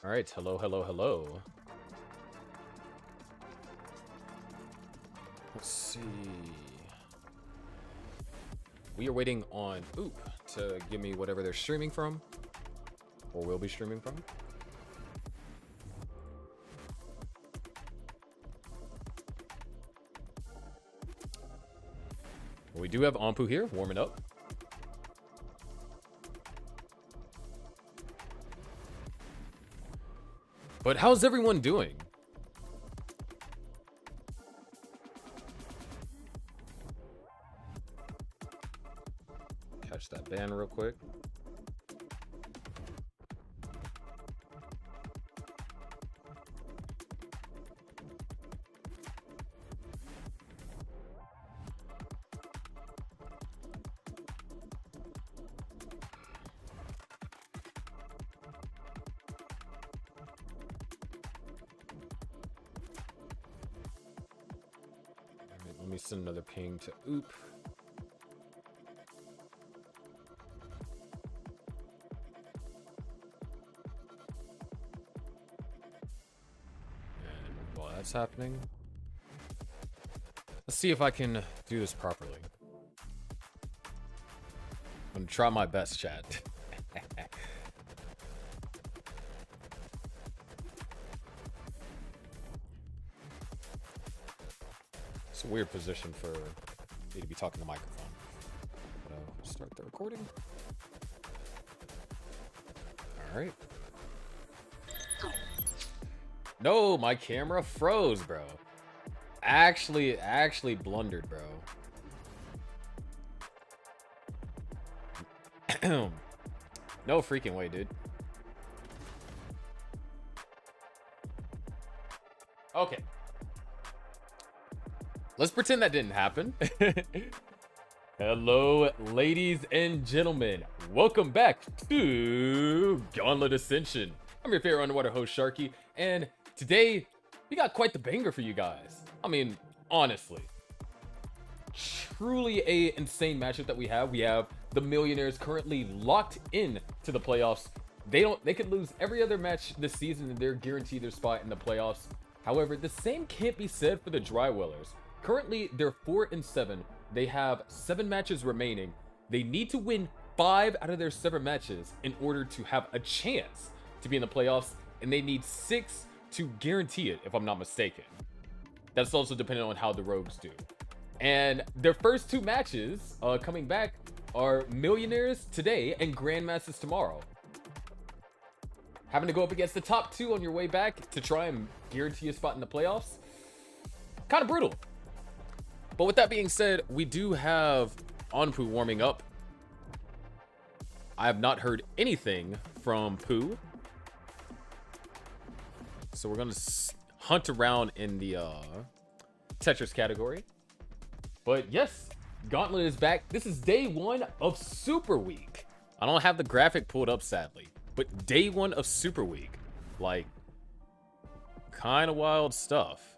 All right, hello, hello, hello. Let's see. We are waiting on Oop to give me whatever they're streaming from, or will be streaming from. We do have Ampu here, warming up. But how's everyone doing? Catch that ban real quick. Let me send another ping to Oop. And while that's happening, let's see if I can do this properly. I'm gonna try my best, chat. It's a weird position for me to be talking to the microphone. But I'll start the recording. All right. No, my camera froze, bro. Actually blundered, bro. No freaking way, dude. Okay. Let's pretend that didn't happen. Hello, ladies and gentlemen. Welcome back to Gauntlet Ascension. I'm your favorite underwater host, Sharky, and today we got quite the banger for you guys. I mean, honestly, truly a insane matchup that we have. We have the Millionaires currently locked in to the playoffs. They could lose every other match this season and they're guaranteed their spot in the playoffs. However, the same can't be said for the Drywellers. Currently, they're 4-7. They have 7 matches remaining. They need to win 5 out of their 7 matches in order to have a chance to be in the playoffs, and they need 6 to guarantee it, if I'm not mistaken. That's also dependent on how the Rogues do. And their first 2 matches coming back are Millionaires today and Grandmasters tomorrow. Having to go up against the top 2 on your way back to try and guarantee a spot in the playoffs, kind of brutal. But with that being said, we do have Onpu warming up. I have not heard anything from Pooh. So we're going to hunt around in the Tetris category. But yes, Gauntlet is back. This is day 1 of Super Week. I don't have the graphic pulled up, sadly. But day 1 of Super Week. Like, kind of wild stuff.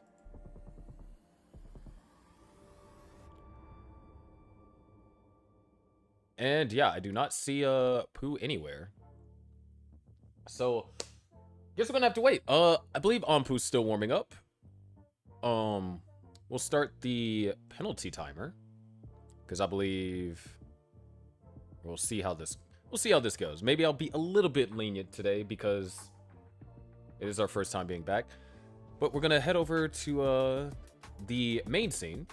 And yeah, I do not see Pooh anywhere. So, guess we're gonna have to wait. I believe Pooh's still warming up. We'll start the penalty timer. Because I believe we'll see how this goes. Maybe I'll be a little bit lenient today because it is our first time being back. But we're gonna head over to the main scene.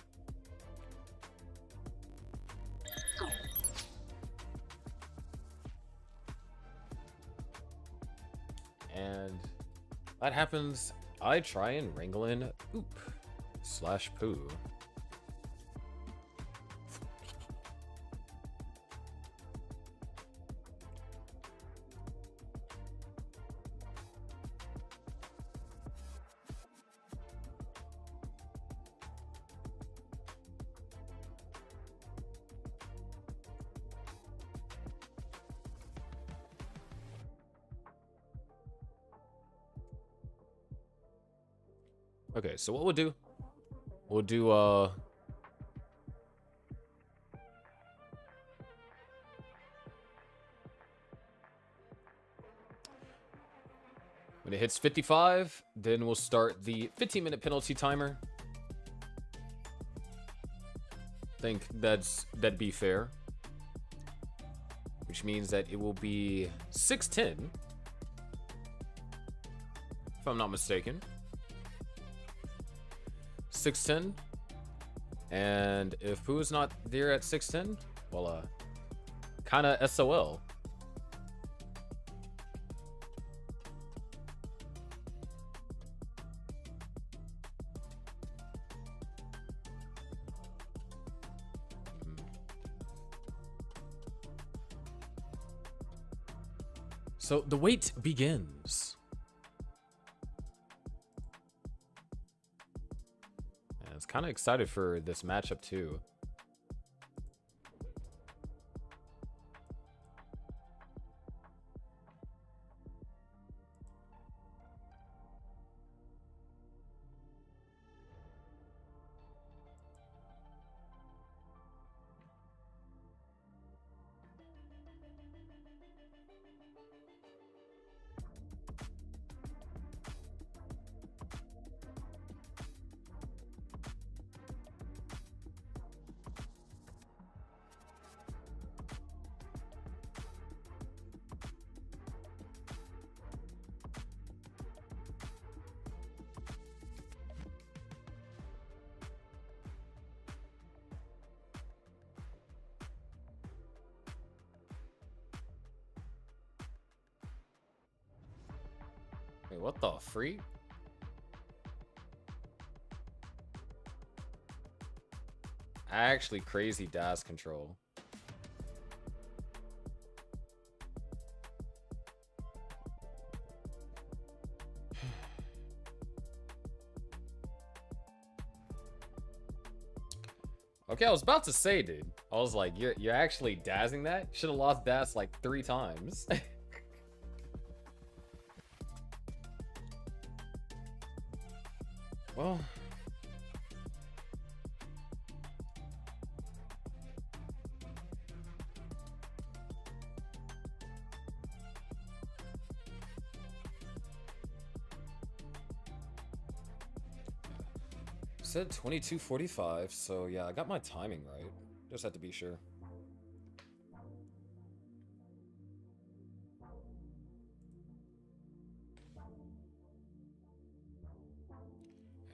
And that happens, I try and wrangle in Oop/Pooh. Okay, so what we'll do When it hits 55, then we'll start the 15-minute penalty timer. I think that'd be fair. Which means that it will be 6:10, if I'm not mistaken. 6:10. And if Pooh's not there at 6:10, well, kinda SOL. So the wait begins. And I was kind of excited for this matchup too. Wait, what the freak? Actually, crazy dash control. Okay, I was about to say, dude. I was like, you're actually dazzing that? Should have lost dash like 3 times. Well, said 22:45, so yeah, I got my timing right. Just had to be sure.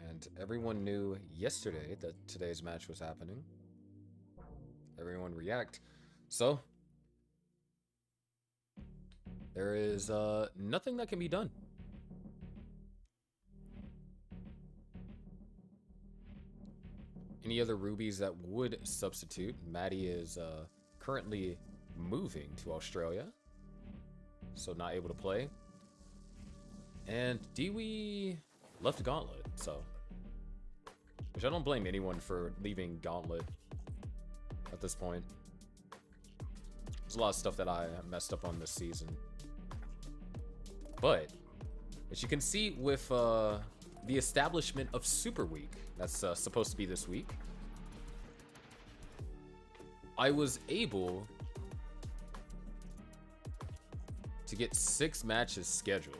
And everyone knew yesterday that today's match was happening. Everyone react. So there is nothing that can be done. Any other rubies that would substitute? Maddie is currently moving to Australia, so not able to play. And Dewey left Gauntlet, so which I don't blame anyone for leaving Gauntlet at this point. There's a lot of stuff that I messed up on this season. But as you can see with the establishment of Super Week, that's supposed to be this week, I was able to get 6 matches scheduled.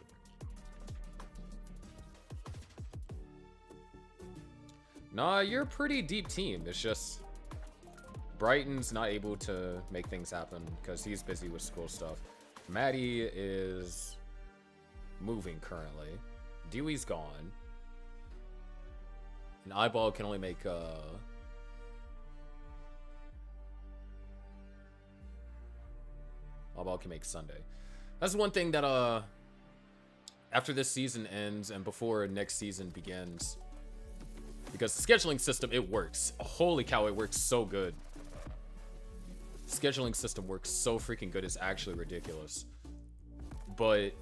Nah, you're a pretty deep team. It's just Brighton's not able to make things happen because he's busy with school stuff. Maddie is moving currently. Dewey's gone. And Eyeball can only make Eyeball can make Sunday. That's one thing that after this season ends and before next season begins, because the scheduling system, it works. Holy cow, it works so good. Scheduling system works so freaking good, it's actually ridiculous. But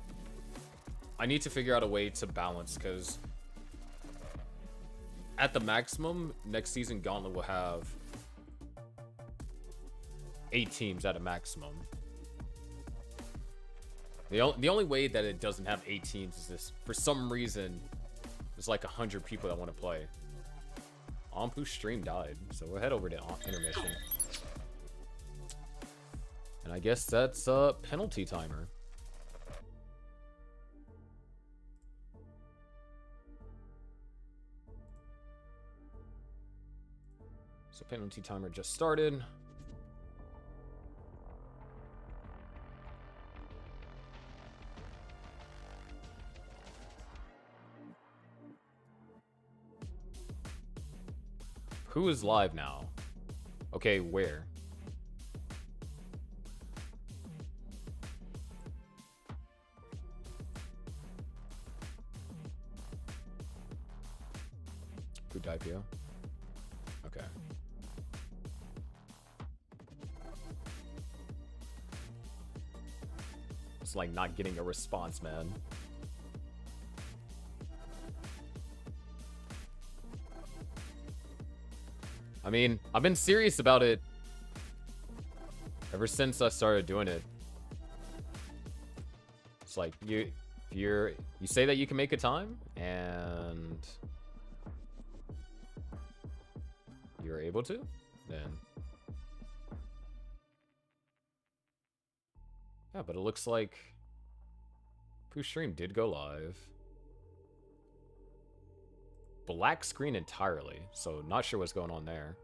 I need to figure out a way to balance, because at the maximum, next season Gauntlet will have 8 teams at a maximum. The only way that it doesn't have 8 teams is this. For some reason, there's like 100 people that want to play. Ampu's stream died, so we'll head over to intermission. And I guess that's a penalty timer. So penalty timer just started. Who is live now? Okay, where? Who died here? Okay. It's like not getting a response, man. I mean, I've been serious about it ever since I started doing it. It's like you say that you can make a time and you're able to, then yeah, but it looks like Pooh's stream did go live. Black screen entirely, so not sure what's going on there.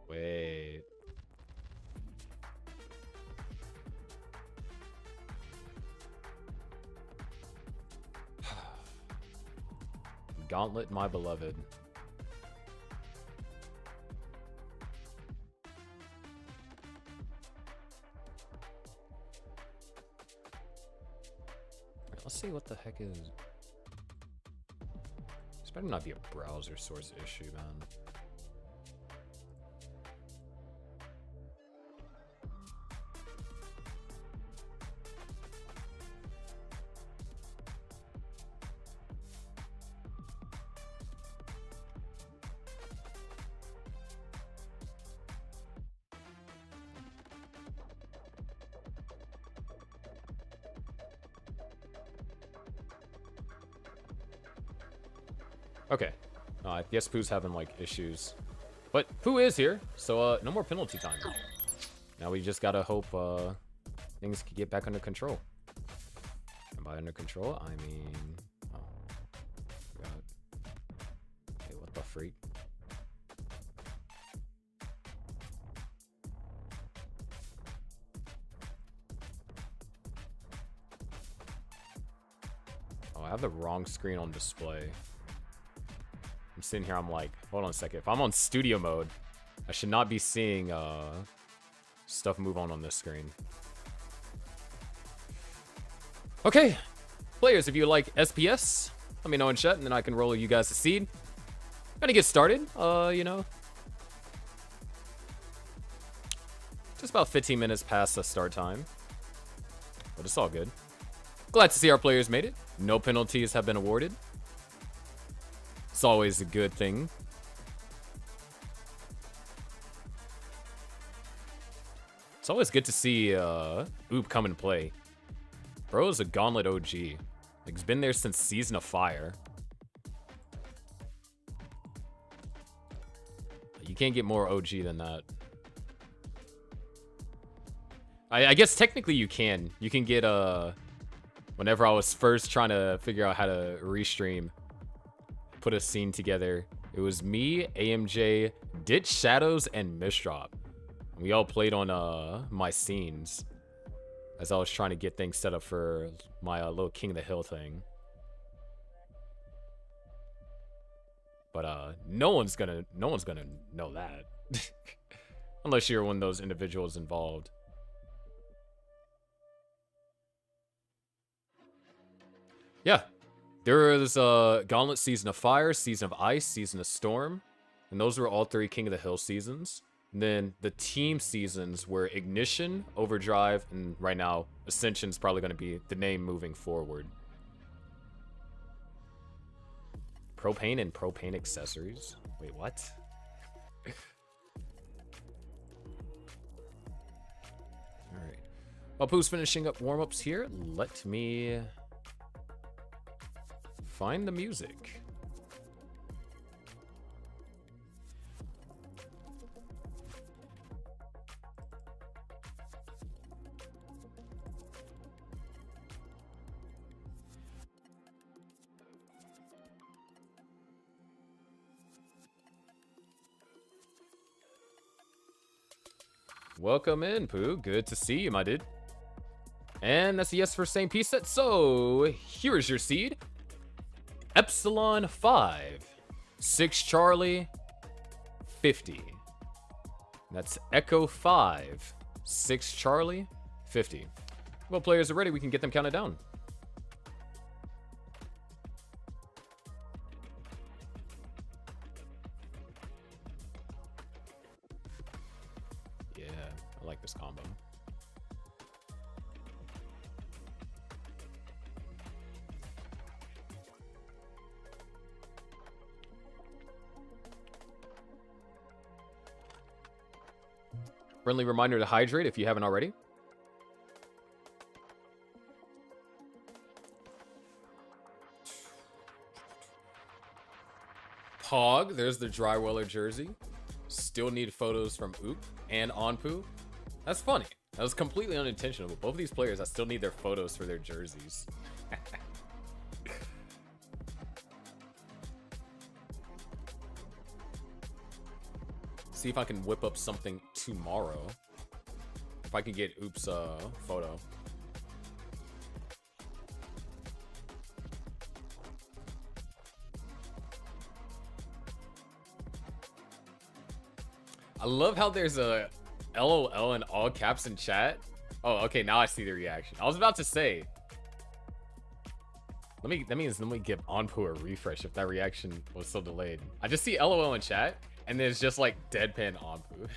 Wait. Gauntlet, my beloved. Right, let's see what the heck is. This better not be a browser source issue, man. Okay. I guess Pooh's having, like, issues. But Pooh is here, so, no more penalty time. Now we just gotta hope, things can get back under control. And by under control, I mean... Oh. Forgot. Hey, what the freak? Oh, I have the wrong screen on display. I'm sitting here, I'm like, hold on a second. If I'm on studio mode, I should not be seeing stuff move on this screen. Okay, players, if you like SPS, let me know in chat, and then I can roll you guys a seed. Gonna get started, you know. Just about 15 minutes past the start time. But it's all good. Glad to see our players made it. No penalties have been awarded. It's always a good thing. It's always good to see Oop come and play. Bro is a Gauntlet OG. Like, he's been there since Season of Fire. You can't get more OG than that. I guess technically you can. You can get whenever I was first trying to figure out how to restream, put a scene together. It was me, AMJ, Ditch Shadows, and Misdrop. We all played on my scenes as I was trying to get things set up for my little King of the Hill thing. But no one's gonna know that unless you're one of those individuals involved. Yeah. There was Gauntlet Season of Fire, Season of Ice, Season of Storm. And those were all 3 King of the Hill seasons. And then the team seasons were Ignition, Overdrive, and right now, Ascension's probably going to be the name moving forward. Propane and propane accessories? Wait, what? Alright. While Pooh's finishing up warm-ups here, let me find the music. Welcome in, Pooh. Good to see you, my dude. And that's a yes for same piece set. So here is your seed. Epsilon 5. 6 Charlie. 50. That's Echo 5. 6 Charlie. 50. Well, players are ready. We can get them counted down. Yeah, I like this combo. Friendly reminder to hydrate if you haven't already. Pog, there's the Dryweller jersey. Still need photos from Oop and Onpu. That's funny. That was completely unintentional. Both of these players, I still need their photos for their jerseys. See if I can whip up something tomorrow. If I can get Oop's photo. I love how there's a LOL in all caps in chat. Oh, okay, now I see the reaction. I was about to say. Let me give Onpu a refresh if that reaction was so delayed. I just see LOL in chat, and there's just like deadpan Onpu.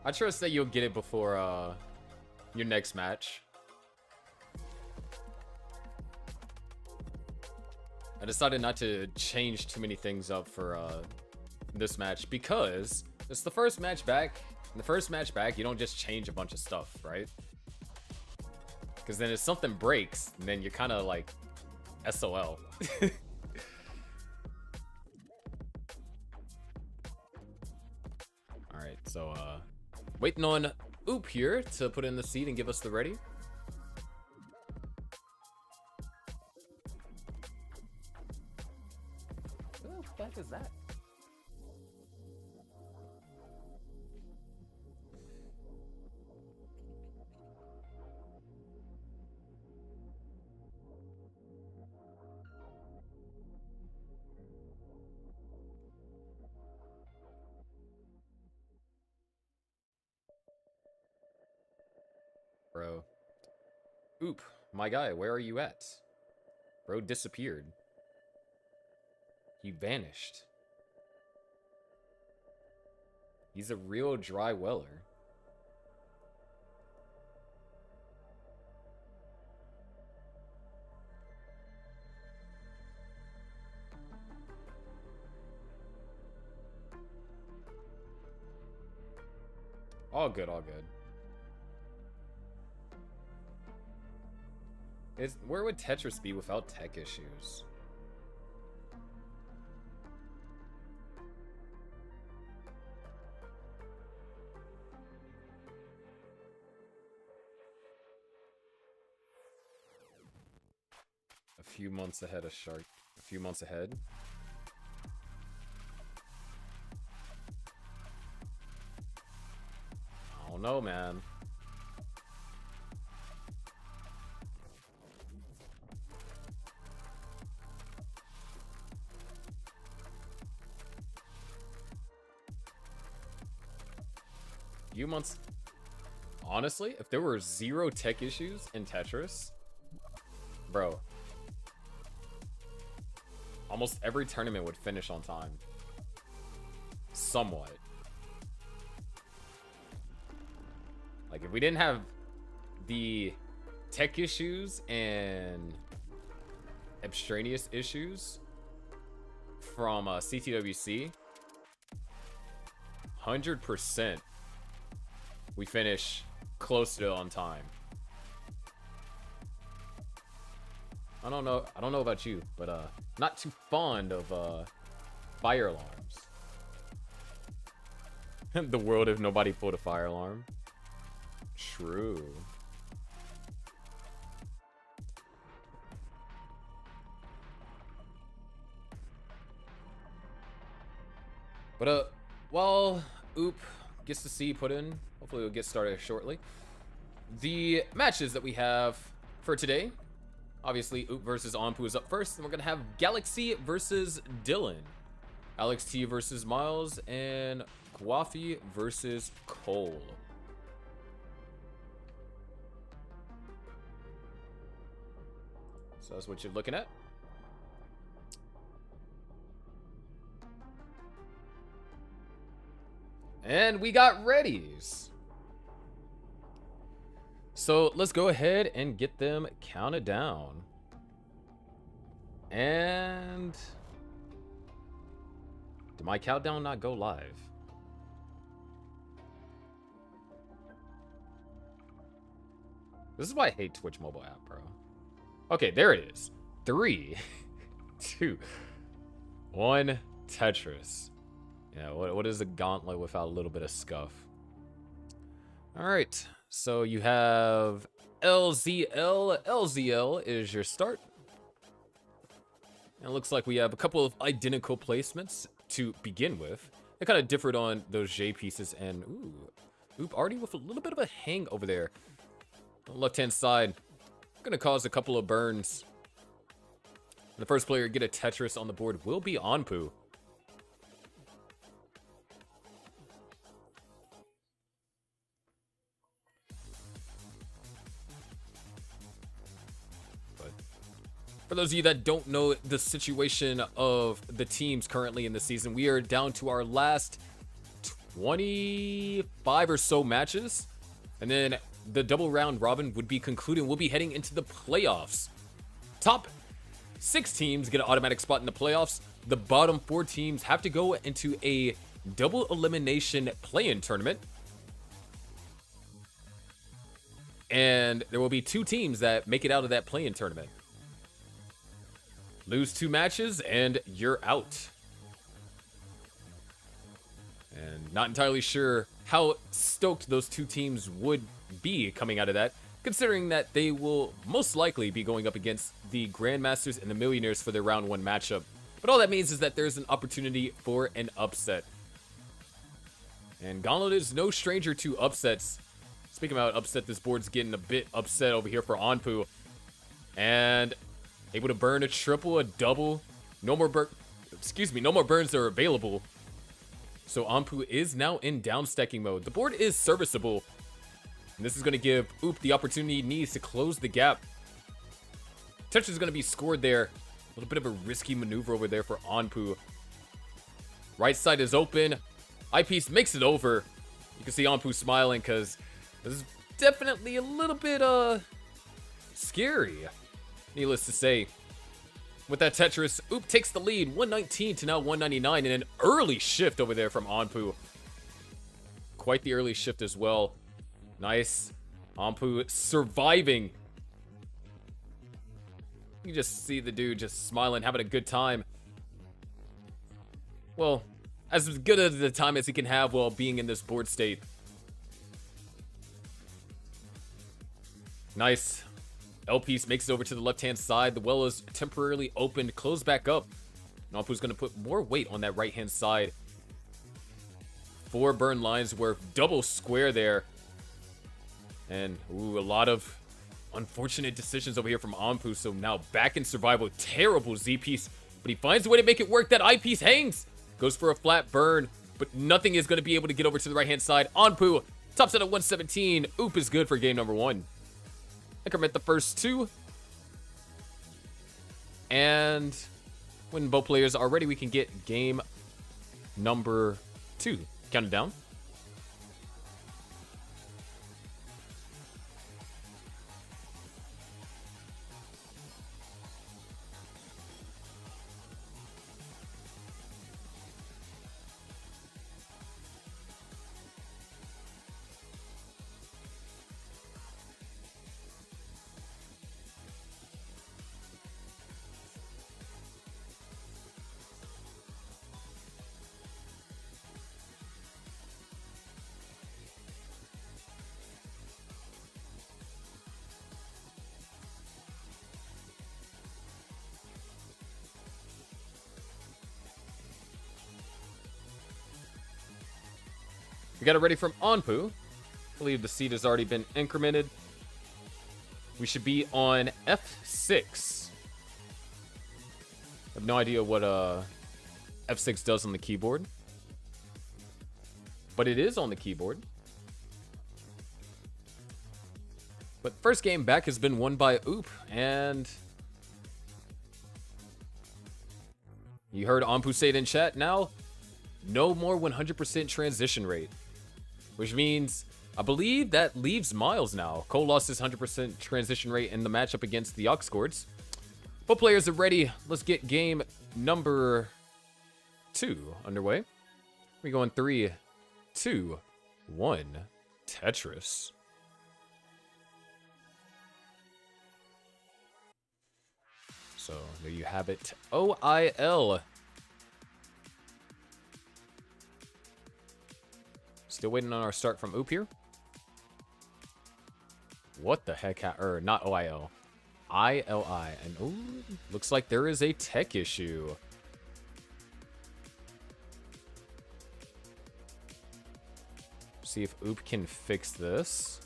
I trust that you'll get it before your next match. I decided not to change too many things up for this match because it's the first match back. In the first match back, you don't just change a bunch of stuff, right? Because then if something breaks, then you're kind of like SOL. Alright, so waiting on Oop here to put in the seed and give us the ready. What the heck is that? Bro. Oop, my guy, where are you at? Bro disappeared. He vanished. He's a real dry weller. All good, all good. Where would Tetris be without tech issues? A few months ahead of Shark. A few months ahead. I don't know, man. Few months. Honestly, if there were 0 tech issues in Tetris, bro, almost every tournament would finish on time. Somewhat. Like, if we didn't have the tech issues and extraneous issues from CTWC, 100% we finish close to on time. I don't know about you, but not too fond of fire alarms. The world if nobody pulled a fire alarm. True. But while Oop gets the C put in, hopefully we'll get started shortly. The matches that we have for today, obviously Oop versus Anpu is up first, and we're gonna have Galaxy versus Dylan, Alex T versus Miles, and Kwafi versus Cole. So that's what you're looking at. And we got readies. So let's go ahead and get them counted down. And did my countdown not go live? This is why I hate Twitch mobile app, bro. Okay, there it is. 3, 2, 1, Tetris. Yeah, what is a gauntlet without a little bit of scuff? All right, so you have LZL. LZL is your start. And it looks like we have a couple of identical placements to begin with. They kind of differed on those J pieces, and Oop already with a little bit of a hang over there. On the left-hand side, gonna cause a couple of burns. And the first player to get a Tetris on the board will be Anpu. For those of you that don't know the situation of the teams currently in the season, we are down to our last 25 or so matches. And then the double round robin would be concluding. We'll be heading into the playoffs. Top 6 teams get an automatic spot in the playoffs. The bottom 4 teams have to go into a double elimination play-in tournament. And there will be 2 teams that make it out of that play-in tournament. Lose 2 matches and you're out. And not entirely sure how stoked those 2 teams would be coming out of that, considering that they will most likely be going up against the Grandmasters and the Millionaires for their round 1 matchup. But all that means is that there's an opportunity for an upset. And Gauntlet is no stranger to upsets. Speaking about upset, this board's getting a bit upset over here for Anpu. And able to burn a triple, a double. No more burns are available. So Anpu is now in down stacking mode. The board is serviceable. And this is going to give Oop the opportunity he needs to close the gap. Tetris is going to be scored there. A little bit of a risky maneuver over there for Anpu. Right side is open. Eyepiece makes it over. You can see Anpu smiling because this is definitely a little bit scary. Needless to say, with that Tetris, Oop takes the lead, 119 to now 199, and an early shift over there from Anpu. Quite the early shift as well. Nice. Anpu surviving. You just see the dude just smiling, having a good time. Well, as good as the time as he can have while being in this board state. Nice. L-piece makes it over to the left-hand side. The well is temporarily opened, closed back up. Anpu's going to put more weight on that right-hand side. 4 burn lines were double square there. And, a lot of unfortunate decisions over here from Anpu. So now back in survival. Terrible Z-piece. But he finds a way to make it work. That I-piece hangs. Goes for a flat burn. But nothing is going to be able to get over to the right-hand side. Anpu tops out at 117. Oop is good for game number 1. Increment the first 2. And when both players are ready, we can get game number 2. Count it down. We got it ready from Anpu. I believe the seed has already been incremented. We should be on F6. I have no idea what F6 does on the keyboard. But it is on the keyboard. But first game back has been won by Oop, and you heard Anpu say it in chat. Now, no more 100% transition rate, which means I believe that leaves Miles now. Cole lost his 100% transition rate in the matchup against the Oxcords. Both players are ready. Let's get game number 2 underway. We go in 3, 2, 1. Tetris. So there you have it. OIL. Still waiting on our start from Oop here. What the heck? Not OIL. ILI. And ooh, looks like there is a tech issue. See if Oop can fix this.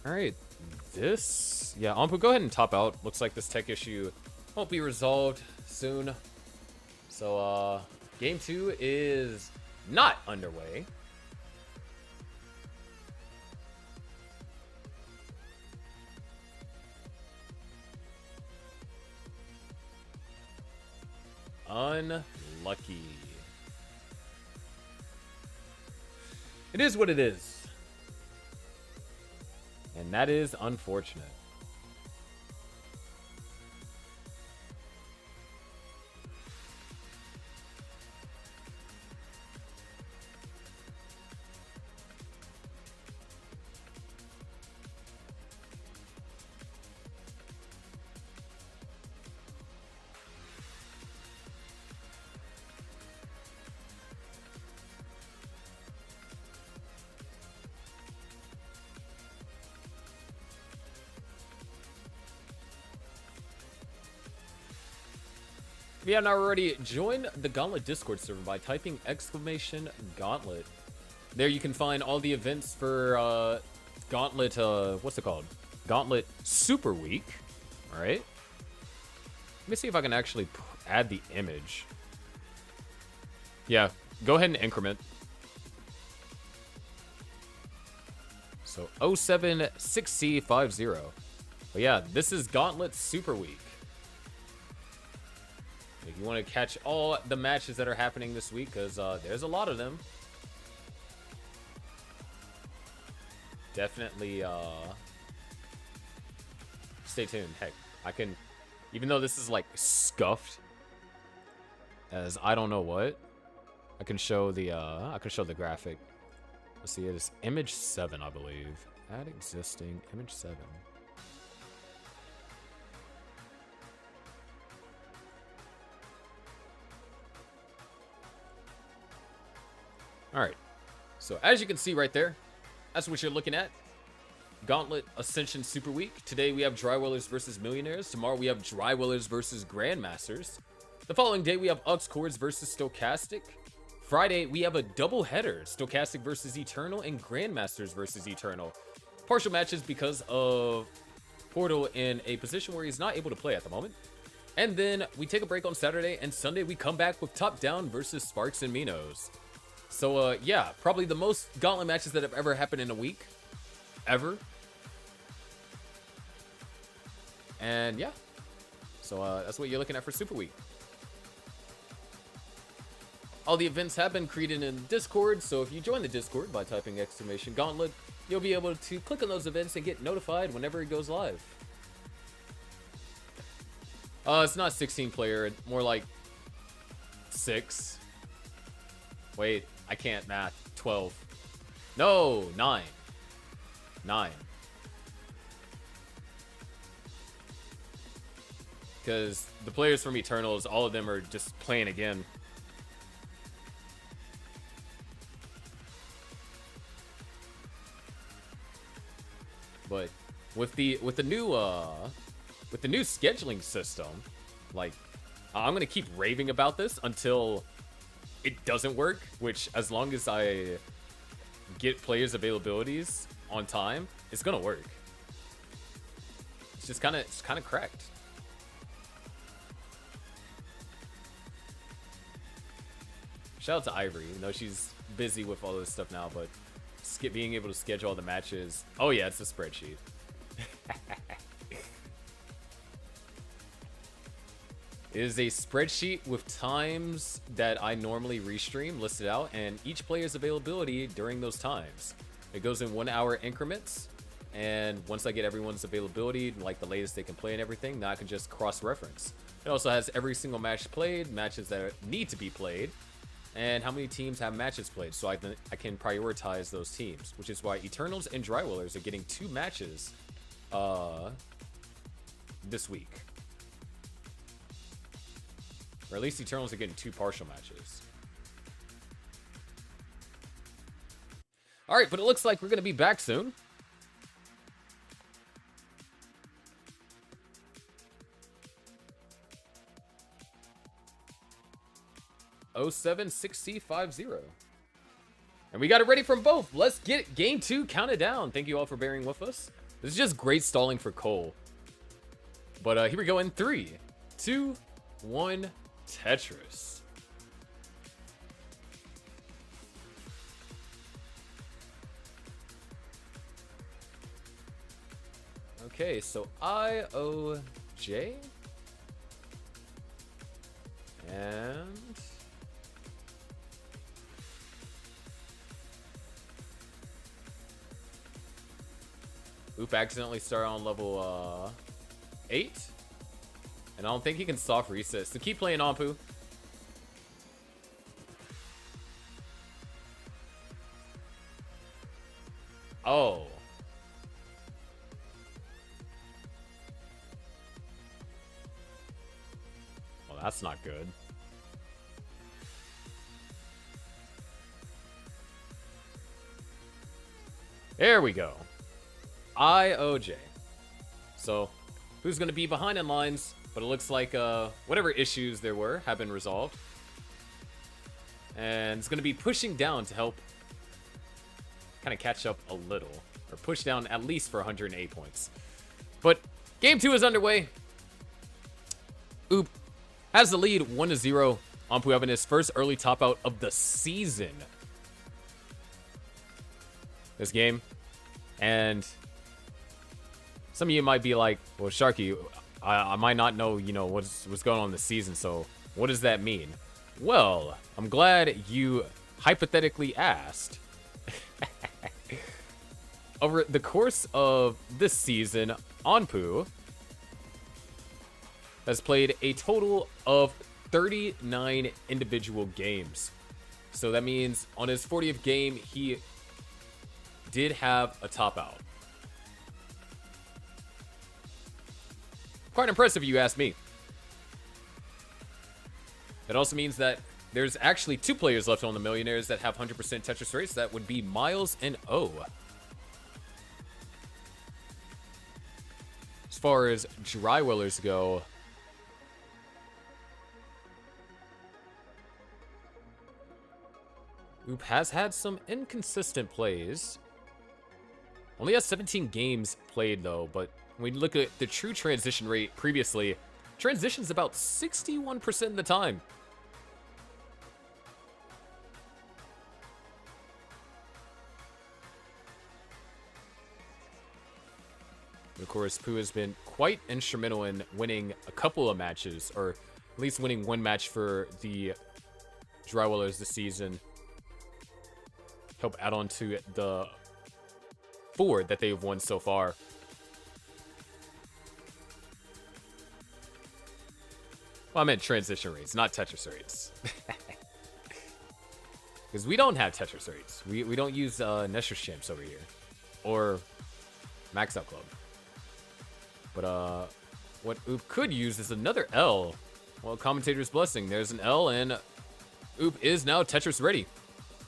All right, yeah, Anpu, go ahead and top out. Looks like this tech issue won't be resolved soon. So, game 2 is not underway. Unlucky. It is what it is. And that is unfortunate. If you haven't already, join the Gauntlet Discord server by typing !Gauntlet. There you can find all the events for Gauntlet, what's it called? Gauntlet Super Week. All right. Let me see if I can actually add the image. Yeah, go ahead and increment. So 076C50. But yeah, this is Gauntlet Super Week. If you want to catch all the matches that are happening this week, because there's a lot of them. Definitely stay tuned. Heck, I can, even though this is like scuffed as I don't know what, I can show the graphic. Let's see, it is image 7, I believe. Add existing image 7. All right, so as you can see right there, that's what you're looking at. Gauntlet Ascension Super Week. Today we have Drywellers versus Millionaires. Tomorrow we have Drywellers versus Grandmasters. The following day we have Oxcords versus Stochastic. Friday we have a double header, Stochastic versus Eternal and Grandmasters versus Eternal. Partial matches because of Portal in a position where he's not able to play at the moment. And then we take a break on Saturday, and Sunday we come back with Top Down versus Sparks and Minos. So, yeah, probably the most Gauntlet matches that have ever happened in a week. Ever. And, yeah. So, that's what you're looking at for Super Week. All the events have been created in Discord, so if you join the Discord by typing !Gauntlet, you'll be able to click on those events and get notified whenever it goes live. It's not 16 player, more like 6. Wait, I can't math. 12. No, 9. 9. because the players from Eternals, all of them are just playing again. But with the new scheduling system, like, I'm gonna keep raving about this until it doesn't work. Which, as long as I get players' availabilities on time, it's gonna work. It's just kind of cracked. Shout out to Ivory, even though she's busy with all this stuff now, but being able to schedule all the matches. Oh yeah, it's a spreadsheet. It is a spreadsheet with times that I normally restream listed out and each player's availability during those times. It goes in 1 hour increments, and once I get everyone's availability, like the latest they can play and everything, now I can just cross-reference. It also has every single match played, matches that need to be played, and how many teams have matches played, so I can prioritize those teams, which is why Eternals and Drywallers are getting 2 matches this week. Or at least Eternals are getting 2 partial matches. Alright, but it looks like we're going to be back soon. O76C50. And we got it ready from both. Let's get game 2 counted down. Thank you all for bearing with us. This is just great stalling for Cole. But here we go in 3, 2, 1, Tetris. Okay, so IOJ. And Oop accidentally started on level 8. And I don't think he can soft reset. So keep playing Anpu. Oh. Well, that's not good. There we go. IOJ. So, who's going to be behind in lines? But it looks like whatever issues there were have been resolved. And it's going to be pushing down to help kind of catch up a little. Or push down at least for 108 points. But game 2 is underway. Oop has the lead 1-0. Anpu having his first early top out of the season. This game. And some of you might be like, well, Sharky, I might not know, you know, what's going on this season, so what does that mean? Well, I'm glad you hypothetically asked. Over the course of this season, Anpu has played a total of 39 individual games. So that means on his 40th game, he did have a top out. Quite impressive, you ask me. That also means that there's actually 2 players left on the Millionaires that have 100% Tetris rates. That would be Miles and O. As far as Drywallers go, Oop has had some inconsistent plays. Only has 17 games played, though, but when we look at the true transition rate previously, transition's about 61% of the time. And of course, Pooh has been quite instrumental in winning a couple of matches, or at least winning 1 match for the Drywallers this season. Help add on to the 4 that they've won so far. Well, I meant transition rates, not Tetris rates. Because we don't have Tetris rates. We don't use Nesher's Champs over here. Or Max Out Club. But What Oop could use is another L. Well, commentator's blessing. There's an L, and Oop is now Tetris ready.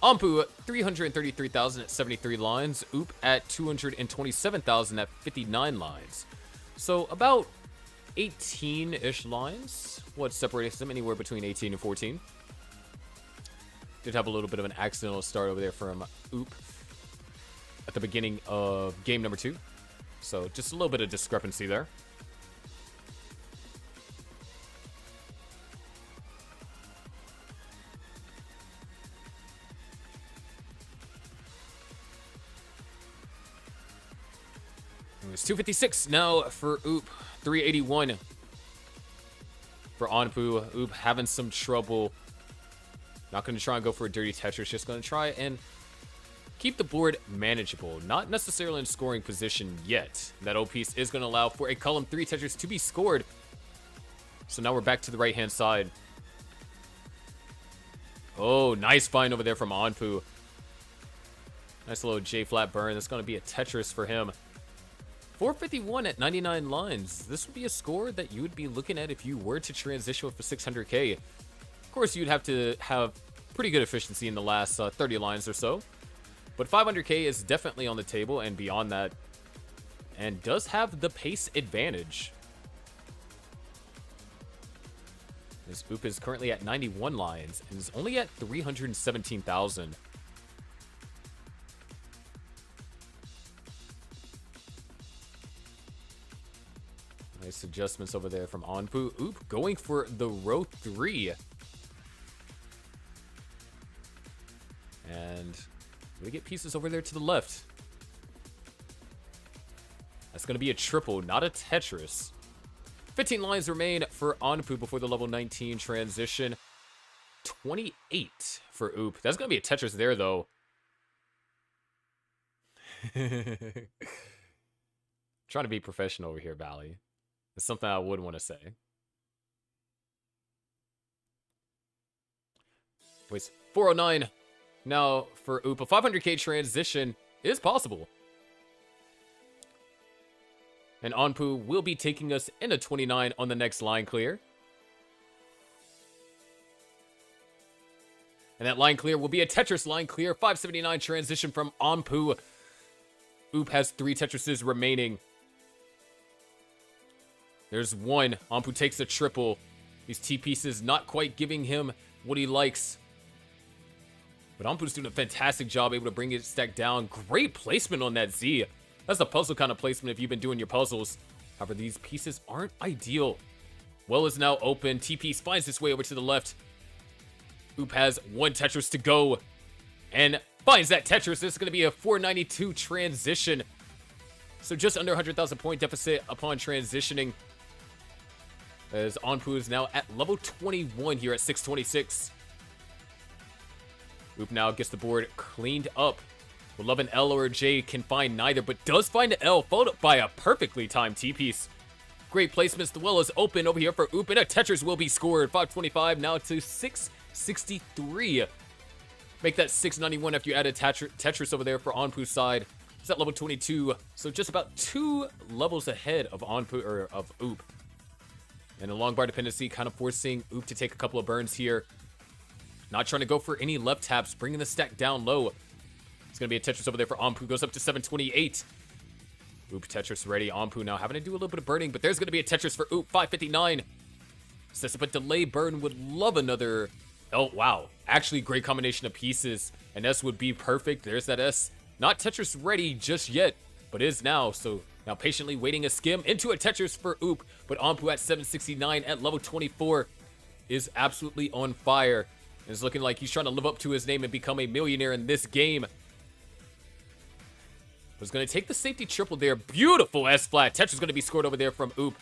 Ampu 333,000 at 73 lines. Oop at 227,000 at 59 lines. So about 18-ish lines. What separates them? Anywhere between 18 and 14. Did have a little bit of an accidental start over there from Oop at the beginning of game number 2. So just a little bit of discrepancy there. It's 256 now for Oop. 381 for Anpu. Oop having some trouble. Not going to try and go for a dirty Tetris. Just going to try and keep the board manageable. Not necessarily in scoring position yet. That O piece is going to allow for a column 3 Tetris to be scored. So now we're back to the right-hand side. Oh, nice find over there from Anpu. Nice little J-flat burn. That's going to be a Tetris for him. 451 at 99 lines. This would be a score that you would be looking at if you were to transition with the 600k. Of course, you'd have to have pretty good efficiency in the last 30 lines or so. But 500k is definitely on the table and beyond that. And does have the pace advantage. This Oop is currently at 91 lines and is only at 317,000. Nice adjustments over there from Anpu. Oop going for the row 3. And we get pieces over there to the left. That's going to be a triple, not a Tetris. 15 lines remain for Anpu before the level 19 transition. 28 for Oop. That's going to be a Tetris there, though. Trying to be professional over here, Bally. It's something I would want to say. Wait, 409 now for Oop. A 500k transition is possible. And Anpu will be taking us into 29 on the next line clear. And that line clear will be a Tetris line clear. 579 transition from Anpu. Oop has 3 Tetrises remaining. There's one. Anpu takes a triple. These T-pieces not quite giving him what he likes. But Ampu's doing a fantastic job, able to bring his stack down. Great placement on that Z. That's a puzzle kind of placement if you've been doing your puzzles. However, these pieces aren't ideal. Well is now open. T-piece finds its way over to the left. Oop has 1 Tetris to go. And finds that Tetris. This is going to be a 492 transition. So just under 100,000 point deficit upon transitioning. As Anpu is now at level 21 here at 626. Oop now gets the board cleaned up. Would love an L or a J, can find neither, but does find an L, followed up by a perfectly timed T-piece. Great placements. The well is open over here for Oop, and a Tetris will be scored. 525 now to 663. Make that 691 after you add a Tetris over there for Anpu's side. It's at level 22, so just about 2 levels ahead of Anpu, or of Oop. And a long bar dependency kind of forcing Oop to take a couple of burns here. Not trying to go for any left taps, bringing the stack down low. It's going to be a Tetris over there for Anpu. Goes up to 728. Oop Tetris ready. Anpu now having to do a little bit of burning, but there's going to be a Tetris for Oop. 559. Sets up a delay burn. Would love another. Oh, wow. Actually, great combination of pieces. An S would be perfect. There's that S. Not Tetris ready just yet, but is now. So now patiently waiting a skim into a Tetris for Oop. But Anpu at 769 at level 24 is absolutely on fire. And it's looking like he's trying to live up to his name and become a millionaire in this game. Was going to take the safety triple there. Beautiful S-flat. Tetris going to be scored over there from Oop.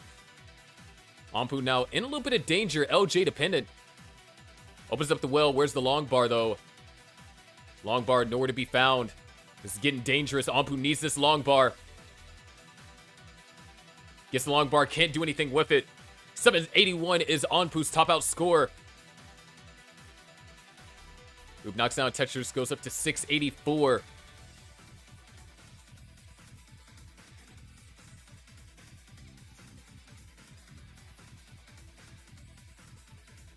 Anpu now in a little bit of danger. LJ dependent. Opens up the well. Where's the long bar, though? Long bar nowhere to be found. This is getting dangerous. Anpu needs this long bar. Gets the long bar. Can't do anything with it. 781 is Anpu's top out score. Oop knocks down Tetris. Goes up to 684.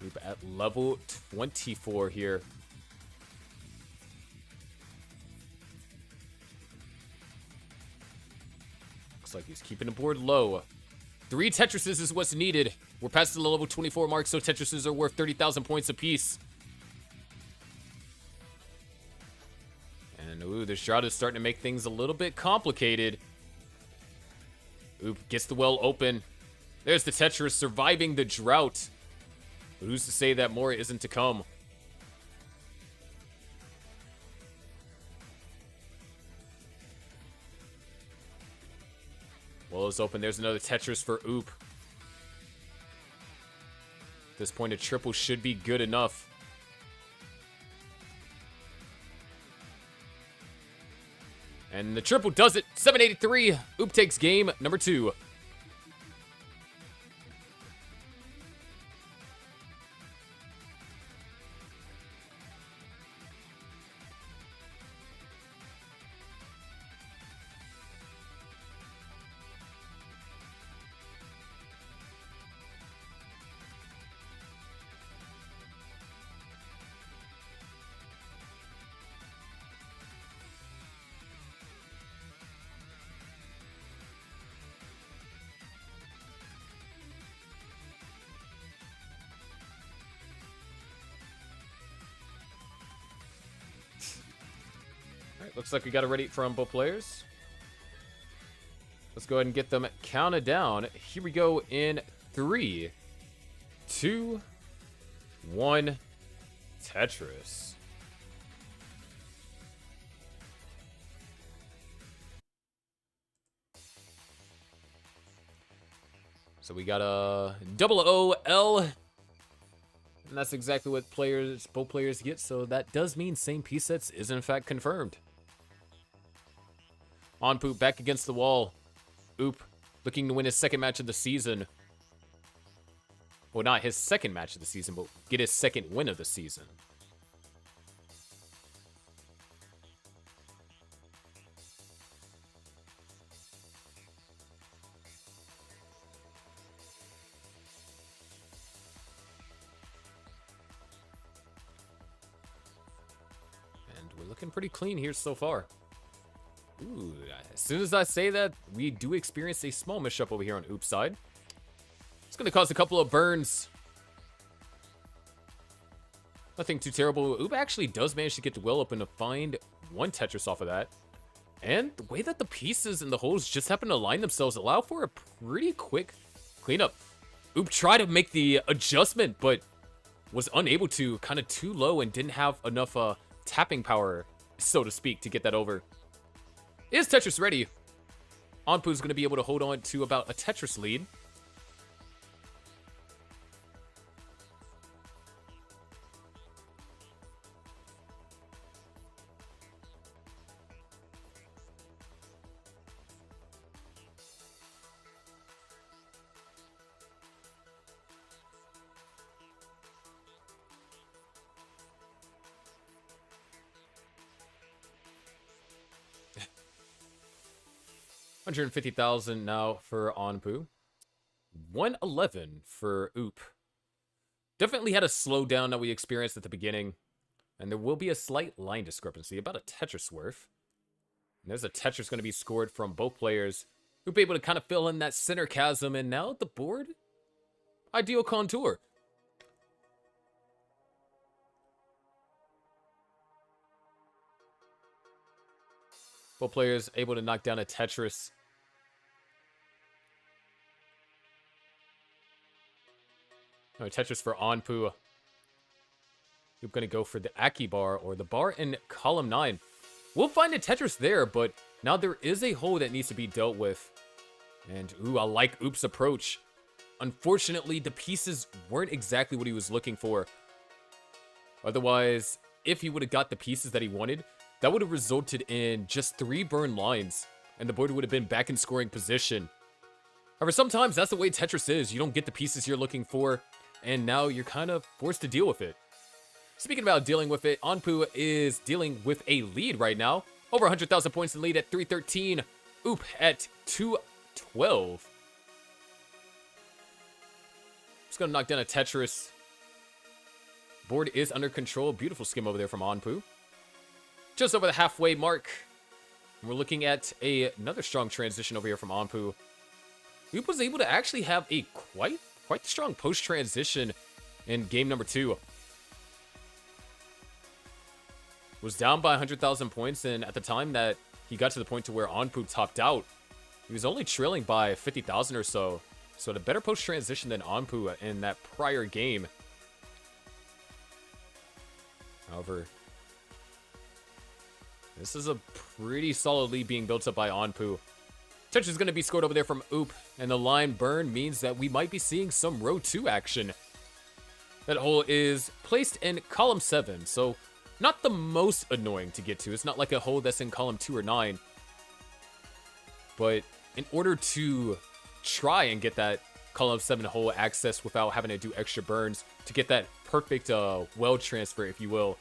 Oop at level 24 here. Looks like he's keeping the board low. 3 Tetrises is what's needed. We're past the level 24 mark, so Tetrises are worth 30,000 points apiece. And ooh, this drought is starting to make things a little bit complicated. Oop gets the well open. There's the Tetris surviving the drought. But who's to say that more isn't to come? Well is open. There's another Tetris for Oop. At this point, a triple should be good enough. And the triple does it. 783. Oop takes game number 2. Looks like we got it ready from both players. Let's go ahead and get them counted down. Here we go in 3, 2, 1. Tetris. So we got a OOL. And that's exactly what both players get. So that does mean same piece sets is in fact confirmed. Onpoop back against the wall. Oop looking to win his second match of the season. Well, not his second match of the season, but get his second win of the season. And we're looking pretty clean here so far. Ooh, as soon as I say that, we do experience a small misstep over here on Oop's side. It's going to cause a couple of burns. Nothing too terrible. Oop actually does manage to get the well open to find 1 Tetris off of that. And the way that the pieces and the holes just happen to align themselves allow for a pretty quick cleanup. Oop tried to make the adjustment, but was unable to, kind of too low and didn't have enough tapping power, so to speak, to get that over. Is Tetris ready? Onpoop's going to be able to hold on to about a Tetris lead. $150,000 now for Onpoop. 111 for Oop. Definitely had a slowdown that we experienced at the beginning. And there will be a slight line discrepancy, about a Tetris worth. And there's a Tetris going to be scored from both players. Oop able to kind of fill in that center chasm, and now the board, ideal contour. Both players able to knock down a Tetris. No, Tetris for Onpoop. You're going to go for the Aki bar or the bar in column 9. We'll find a Tetris there, but now there is a hole that needs to be dealt with. And, ooh, I like Oop's approach. Unfortunately, the pieces weren't exactly what he was looking for. Otherwise, if he would have got the pieces that he wanted, that would have resulted in just 3 burn lines, and the board would have been back in scoring position. However, sometimes that's the way Tetris is. You don't get the pieces you're looking for, and now you're kind of forced to deal with it. Speaking about dealing with it, Onpoop is dealing with a lead right now. Over 100,000 points in lead at 313. Oop at 212. Just gonna knock down a Tetris. board is under control. Beautiful skim over there from Onpu. Just over the halfway mark. We're looking at another strong transition over here from Onpu. Oop was able to actually have a quite strong post-transition in game number 2. Was down by 100,000 points, and at the time that he got to the point to where Onpu topped out, he was only trailing by 50,000 or so. So a better post-transition than Onpu in that prior game. However, this is a pretty solid lead being built up by Onpu. Tetris is going to be scored over there from Oop, and the line burn means that we might be seeing some row 2 action. That hole is placed in column 7, so not the most annoying to get to. It's not like a hole that's in column 2 or 9. But in order to try and get that column 7 hole access without having to do extra burns, to get that perfect weld transfer, if you will,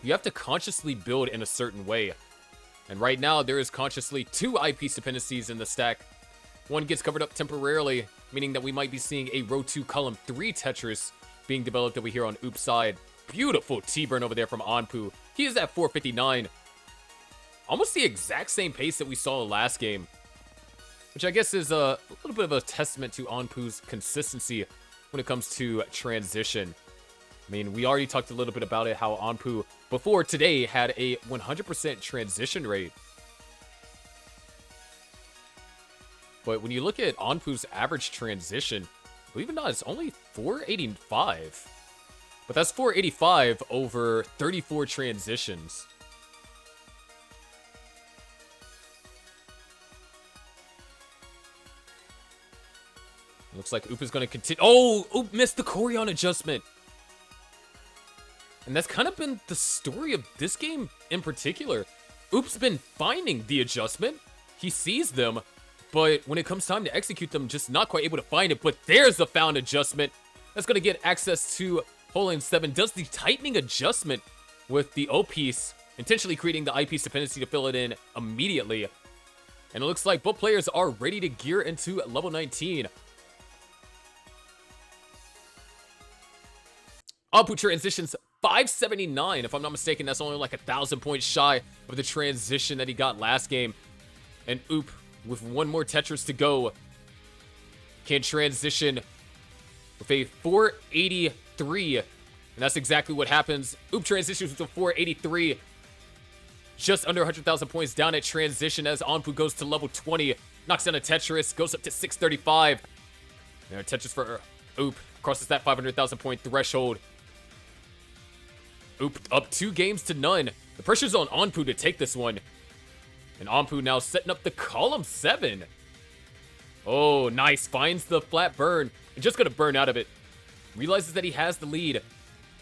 you have to consciously build in a certain way. And right now, there is consciously 2 eyepiece dependencies in the stack. One gets covered up temporarily, meaning that we might be seeing a row 2 column 3 Tetris being developed over here on Oop's side. Beautiful T-burn over there from Onpu. He is at 459. Almost the exact same pace that we saw last game, which I guess is a little bit of a testament to Onpu's consistency when it comes to transition. I mean, we already talked a little bit about it, how Onpu before today had a 100% transition rate. But when you look at Onpu's average transition, believe it or not, it's only 485. But that's 485 over 34 transitions. Looks like Oop is going to continue. Oh, Oop missed the Corian adjustment. And that's kind of been the story of this game in particular. Oop's been finding the adjustment. He sees them, but when it comes time to execute them, just not quite able to find it. But there's the found adjustment. That's going to get access to hole in 7. Does the tightening adjustment with the O-piece, intentionally creating the I-piece dependency to fill it in immediately. And it looks like both players are ready to gear into level 19. Onpu transitions 579. If I'm not mistaken, that's only like 1,000 points shy of the transition that he got last game. And Oop, with one more Tetris to go, can transition with a 483. And that's exactly what happens. Oop transitions with a 483. Just under 100,000 points down at transition as Onpu goes to level 20. Knocks down a Tetris, goes up to 635. And a Tetris for Oop crosses that 500,000 point threshold. Oop up 2 games to none. The pressure's on Onpu to take this one. And Onpu now setting up the column 7. Oh, nice. Finds the flat burn. And just gonna burn out of it. Realizes that he has the lead.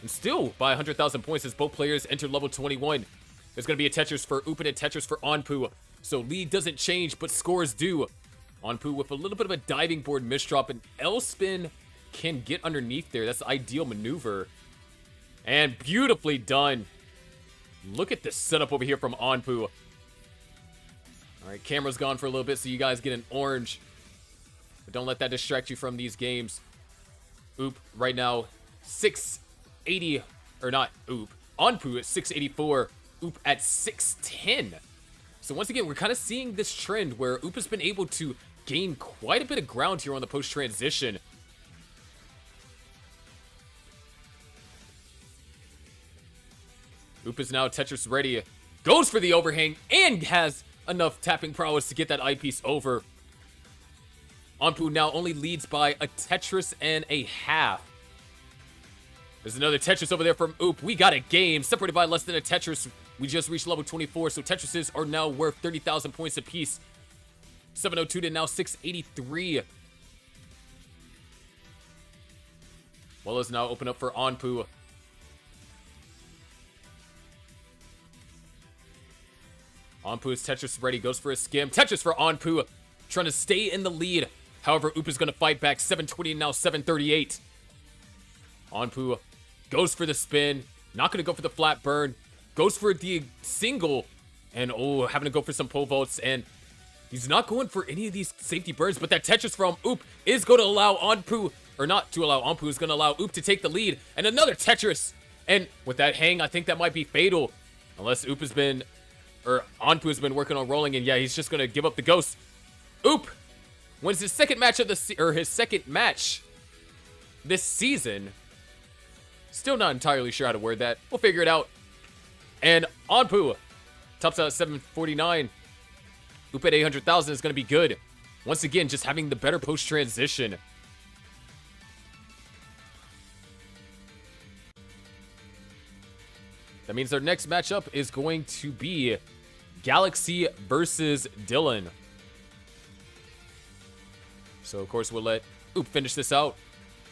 And still by 100,000 points as both players enter level 21. There's gonna be a Tetris for Oop and a Tetris for Onpu. So lead doesn't change, but scores do. Onpu with a little bit of a diving board misdrop. And L-spin can get underneath there. That's the ideal maneuver. And beautifully done. Look at this setup over here from Onpu. Alright, camera's gone for a little bit so you guys get an orange. But don't let that distract you from these games. Oop, right now, 680, or not Oop. Onpu at 684, Oop at 610. So once again, we're kind of seeing this trend where Oop has been able to gain quite a bit of ground here on the post-transition. Oop is now Tetris ready, goes for the overhang, and has enough tapping prowess to get that eyepiece over. Onpu now only leads by a Tetris and a half. There's another Tetris over there from Oop. We got a game, separated by less than a Tetris. We just reached level 24, so Tetrises are now worth 30,000 points apiece. 702 to now 683. Well, is now open up for Onpu. Onpu's Tetris ready, goes for a skim. Tetris for Onpu, trying to stay in the lead. However, Oop is going to fight back. 720 and now 738. Onpu goes for the spin. Not going to go for the flat burn. Goes for the single. And oh, having to go for some pole vaults. And he's not going for any of these safety burns. But that Tetris from Oop is going to allow Onpu or not to allow Anpu, is going to allow Oop to take the lead. And another Tetris. And with that hang, I think that might be fatal. Unless Oop has been, or Anpu has been working on rolling. And yeah, he's just going to give up the ghost. Oop wins his second match of his second match this season. Still not entirely sure how to word that. We'll figure it out. And Anpu tops out at 749. Oop at 800,000 is going to be good. Once again, just having the better post-transition. That means our next matchup is going to be Galaxy versus Dylan. So, of course, we'll let Oop finish this out.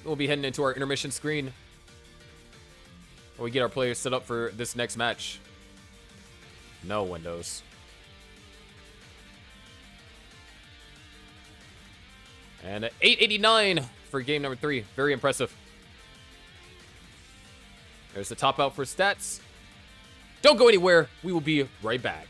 We'll be heading into our intermission screen. We get our players set up for this next match. No windows. And 889 for game number 3. Very impressive. There's the top out for stats. Don't go anywhere. We will be right back.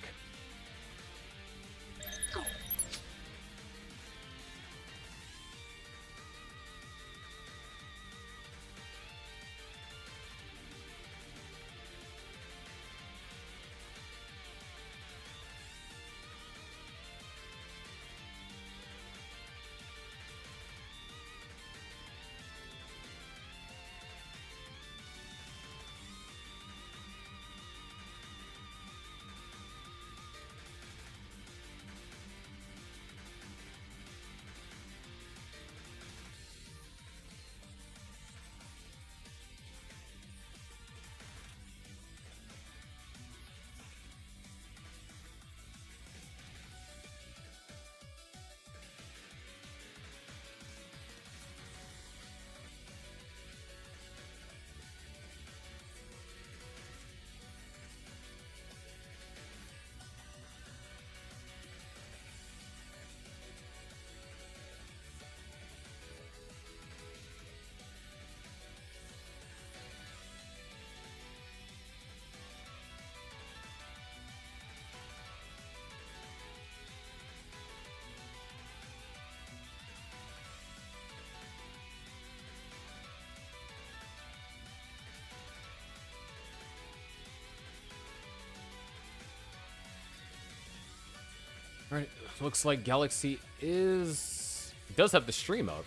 All right, looks like Galaxy does have the stream up.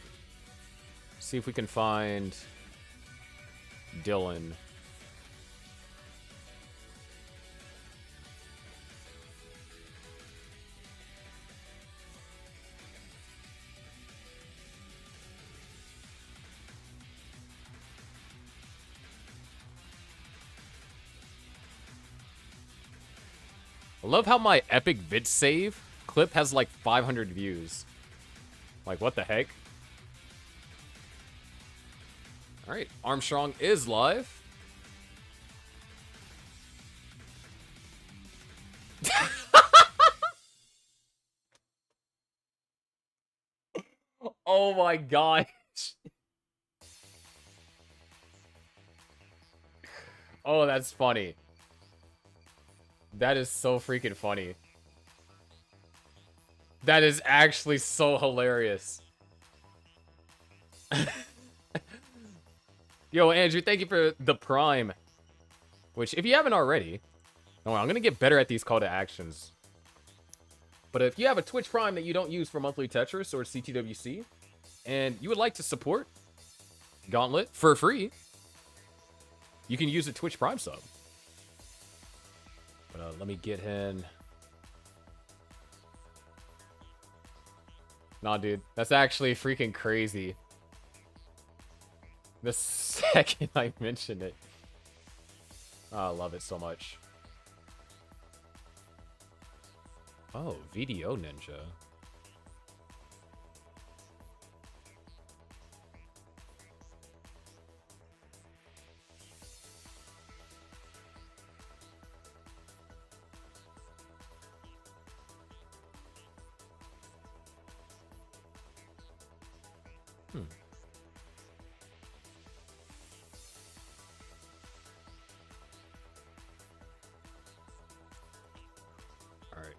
See if we can find Dylan. I love how my epic vid save clip has like 500 views. Like, what the heck? All right, Armstrong is live. Oh my gosh. Oh, that's funny. That is so freaking funny. That is actually so hilarious. Yo, Andrew, thank you for the Prime. Which, if you haven't already... Oh, I'm going to get better at these call to actions. But if you have a Twitch Prime that you don't use for monthly Tetris or CTWC, and you would like to support Gauntlet for free, you can use a Twitch Prime sub. But let me get him... Nah, dude. That's actually freaking crazy. The second I mentioned it. Oh, I love it so much. Oh, VDO Ninja. Alright.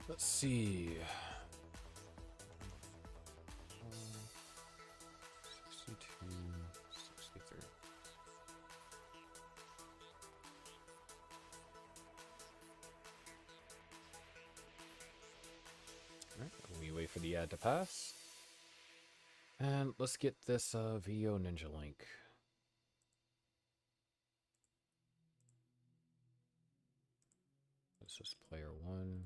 Let's see. for the ad to pass. And let's get this VO Ninja link. This is player 1.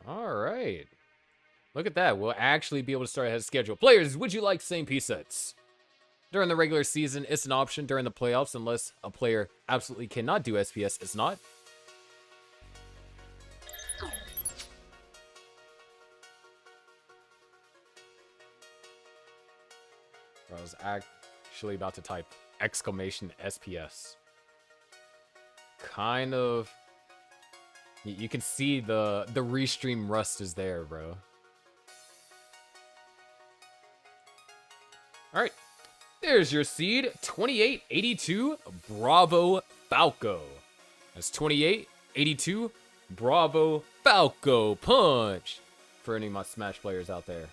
All right. Look at that. We'll actually be able to start ahead of schedule. Players, would you like same piece sets? During the regular season, it's an option. During the playoffs, unless a player absolutely cannot do SPS, it's not. I was actually about to type exclamation SPS. Kind of... You can see the restream rust is there, bro. All right. There's your seed, 2882 Bravo Falco. That's 2882 Bravo Falco punch for any of my Smash players out there.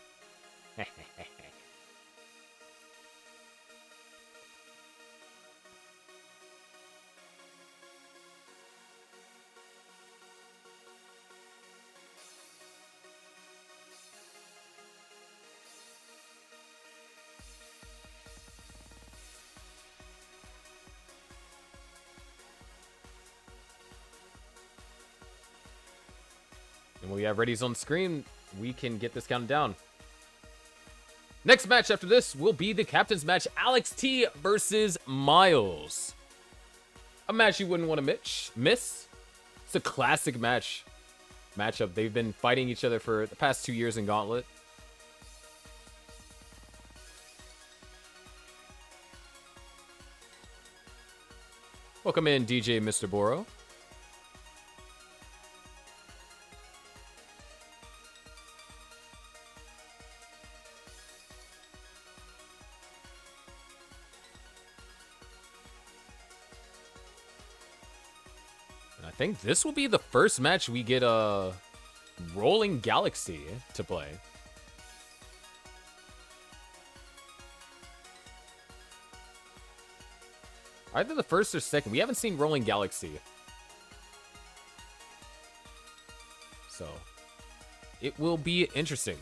And when we have readies on screen, we can get this counted down. Next match after this will be the captain's match, Alex T versus Miles. A match you wouldn't want to miss. It's a classic matchup. They've been fighting each other for the past 2 years in Gauntlet. Welcome in, DJ Mr. Boro. I think this will be the first match we get a Rolling Galaxy to play. Either the first or second. We haven't seen Rolling Galaxy. So, it will be interesting.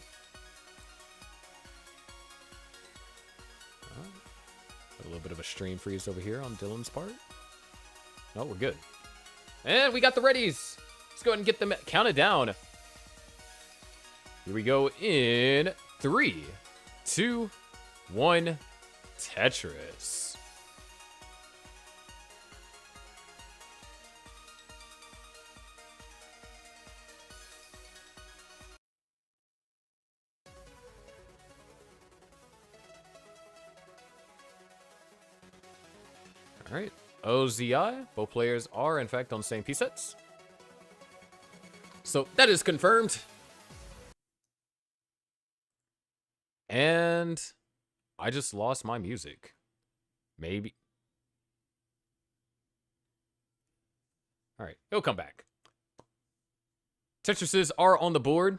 A little bit of a stream freeze over here on Dylan's part. No, we're good. And we got the readies. Let's go ahead and get them counted down. Here we go in 3, 2, 1, Tetris. All right. OZI, both players are in fact on the same piece sets. So that is confirmed. And I just lost my music. Maybe. All right, it'll come back. Tetrises are on the board.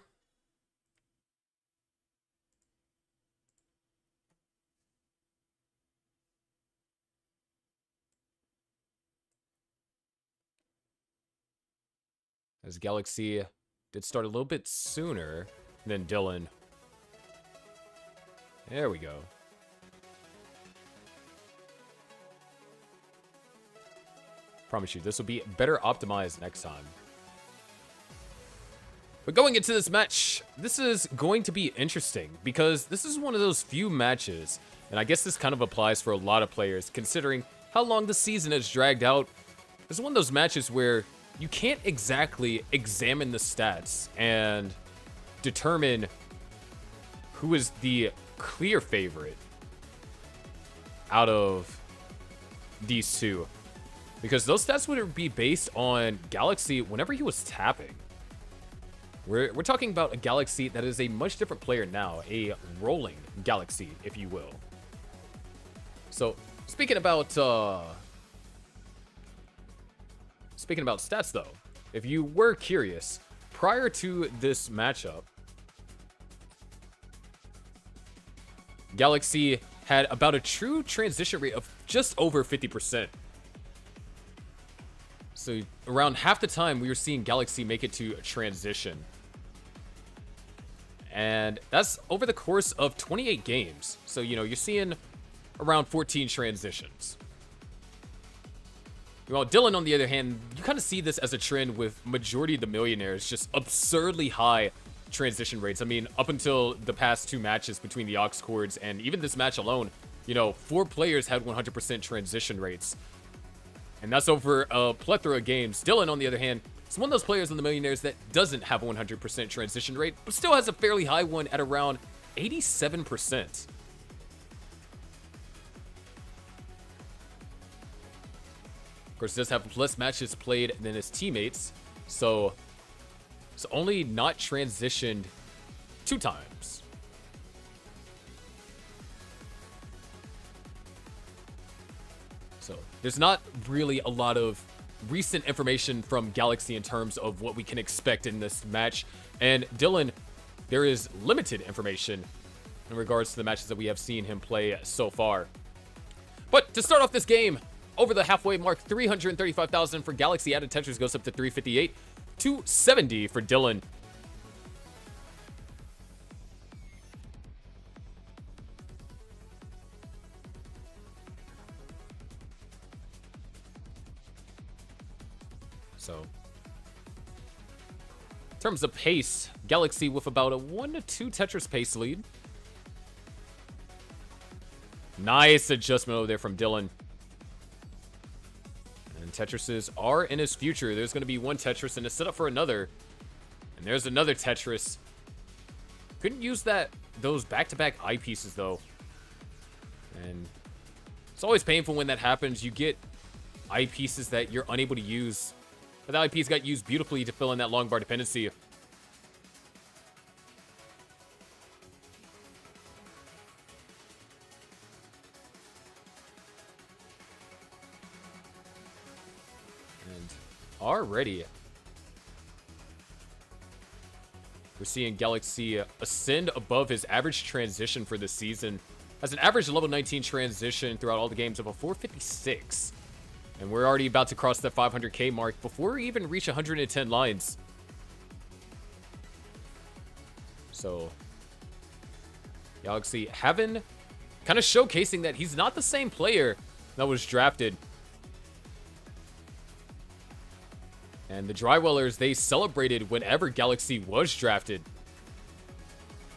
As Galaxy did start a little bit sooner than Dylan. There we go. Promise you, this will be better optimized next time. But going into this match, this is going to be interesting because this is one of those few matches, and I guess this kind of applies for a lot of players considering how long the season has dragged out. This is one of those matches where you can't exactly examine the stats and determine who is the clear favorite out of these two. Because those stats would be based on Galaxy whenever he was tapping. We're talking about a Galaxy that is a much different player now. A rolling Galaxy, if you will. So, speaking about stats, though, if you were curious, prior to this matchup, Galaxy had about a true transition rate of just over 50%. So around half the time, we were seeing Galaxy make it to a transition. And that's over the course of 28 games. So, you know, you're seeing around 14 transitions. Well, Dylan, on the other hand, you kind of see this as a trend with majority of the Millionaires, just absurdly high transition rates. I mean, up until the past 2 matches between the Aux Cords and even this match alone, you know, 4 players had 100% transition rates. And that's over a plethora of games. Dylan, on the other hand, is one of those players on the Millionaires that doesn't have a 100% transition rate, but still has a fairly high one at around 87%. Of course, he does have less matches played than his teammates, so it's only not transitioned 2 times. So there's not really a lot of recent information from Galaxy in terms of what we can expect in this match. And Dylan, there is limited information in regards to the matches that we have seen him play so far. But to start off this game, over the halfway mark, 335,000 for Galaxy. Added Tetris goes up to 358. 270 for Dylan. So, in terms of pace, Galaxy with about a 1 to 2 Tetris pace lead. Nice adjustment over there from Dylan. And Tetrises are in his future. There's going to be 1 Tetris and a setup for another. And there's another Tetris. Couldn't use those back-to-back eyepieces, though. And it's always painful when that happens. You get eyepieces that you're unable to use. But the eyepiece got used beautifully to fill in that long bar dependency. And already, we're seeing Galaxy ascend above his average transition for this season. Has an average level 19 transition throughout all the games of a 456. And we're already about to cross that 500k mark before we even reach 110 lines. So, Galaxy having, kind of showcasing that he's not the same player that was drafted. And the Drywellers, they celebrated whenever Galaxy was drafted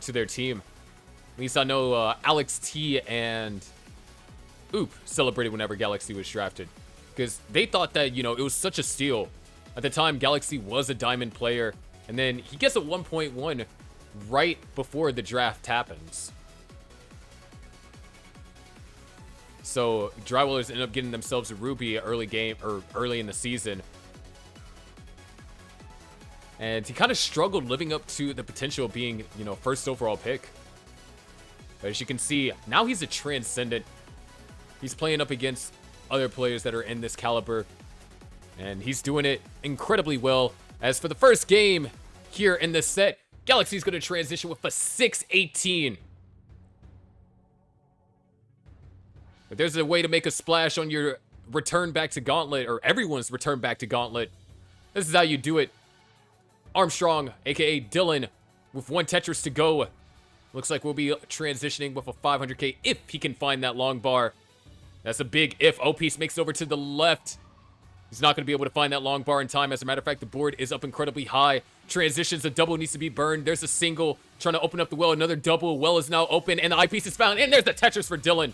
to their team. At least I know Alex T and Oop celebrated whenever Galaxy was drafted. Because they thought that, you know, it was such a steal. At the time, Galaxy was a diamond player. And then he gets a 1.1 right before the draft happens. So, Drywellers end up getting themselves a Ruby early in the season. And he kind of struggled living up to the potential of being, you know, first overall pick. But as you can see, now he's a transcendent. He's playing up against other players that are in this caliber, and he's doing it incredibly well. As for the first game here in this set, Galaxy's going to transition with a 618. But there's a way to make a splash on your return back to Gauntlet, or everyone's return back to Gauntlet. This is how you do it. Armstrong, aka Dylan, with 1 Tetris to go. Looks like we'll be transitioning with a 500k if he can find that long bar. That's a big if. O-Piece makes it over to the left. He's not going to be able to find that long bar in time. As a matter of fact, the board is up incredibly high. Transitions, a double needs to be burned. There's a single trying to open up the well. Another double. Well is now open, and the eyepiece is found. And there's the Tetris for Dylan.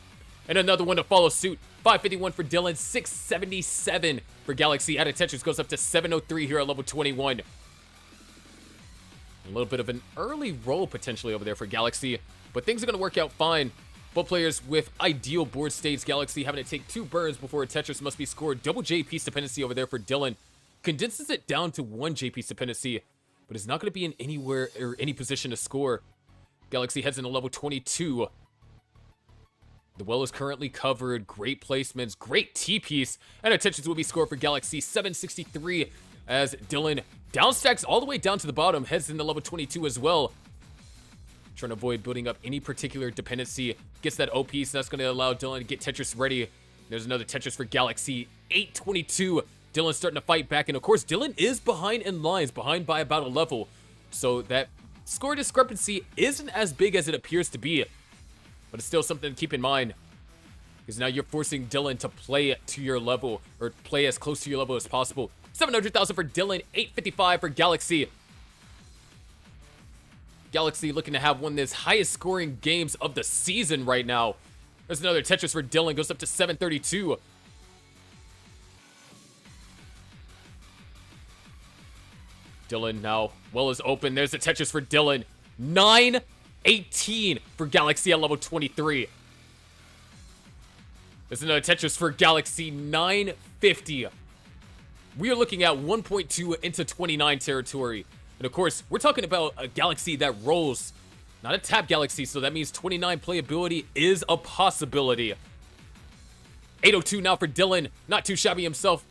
And another one to follow suit. 551 for Dylan. 677 for Galaxy. Added Tetris goes up to 703 here at level 21. A little bit of an early roll potentially over there for Galaxy, but things are going to work out fine. Both players with ideal board states. Galaxy having to take 2 burns before a Tetris must be scored. Double J piece dependency over there for Dylan. Condenses it down to 1 J piece dependency, but is not going to be in anywhere or any position to score. Galaxy heads into level 22. The well is currently covered. Great placements, great T piece, and a Tetris will be scored for Galaxy. 763 as Dylan downstacks all the way down to the bottom, heads into level 22 as well. Trying to avoid building up any particular dependency. Gets that OP, so that's going to allow Dylan to get Tetris ready. There's another Tetris for Galaxy. 822. Dylan's starting to fight back. And of course, Dylan is behind in lines, behind by about a level. So that score discrepancy isn't as big as it appears to be. But it's still something to keep in mind. Because now you're forcing Dylan to play to your level, or play as close to your level as possible. 700,000 for Dylan, 855 for Galaxy. Galaxy looking to have one of his highest scoring games of the season right now. There's another Tetris for Dylan, goes up to 732. Dylan now, well is open. There's the Tetris for Dylan. 918 for Galaxy at level 23. There's another Tetris for Galaxy, 950. We are looking at 1.2 into 29 territory. And of course, we're talking about a Galaxy that rolls, not a tap Galaxy, so that means 29 playability is a possibility. 802 now for Dylan, not too shabby himself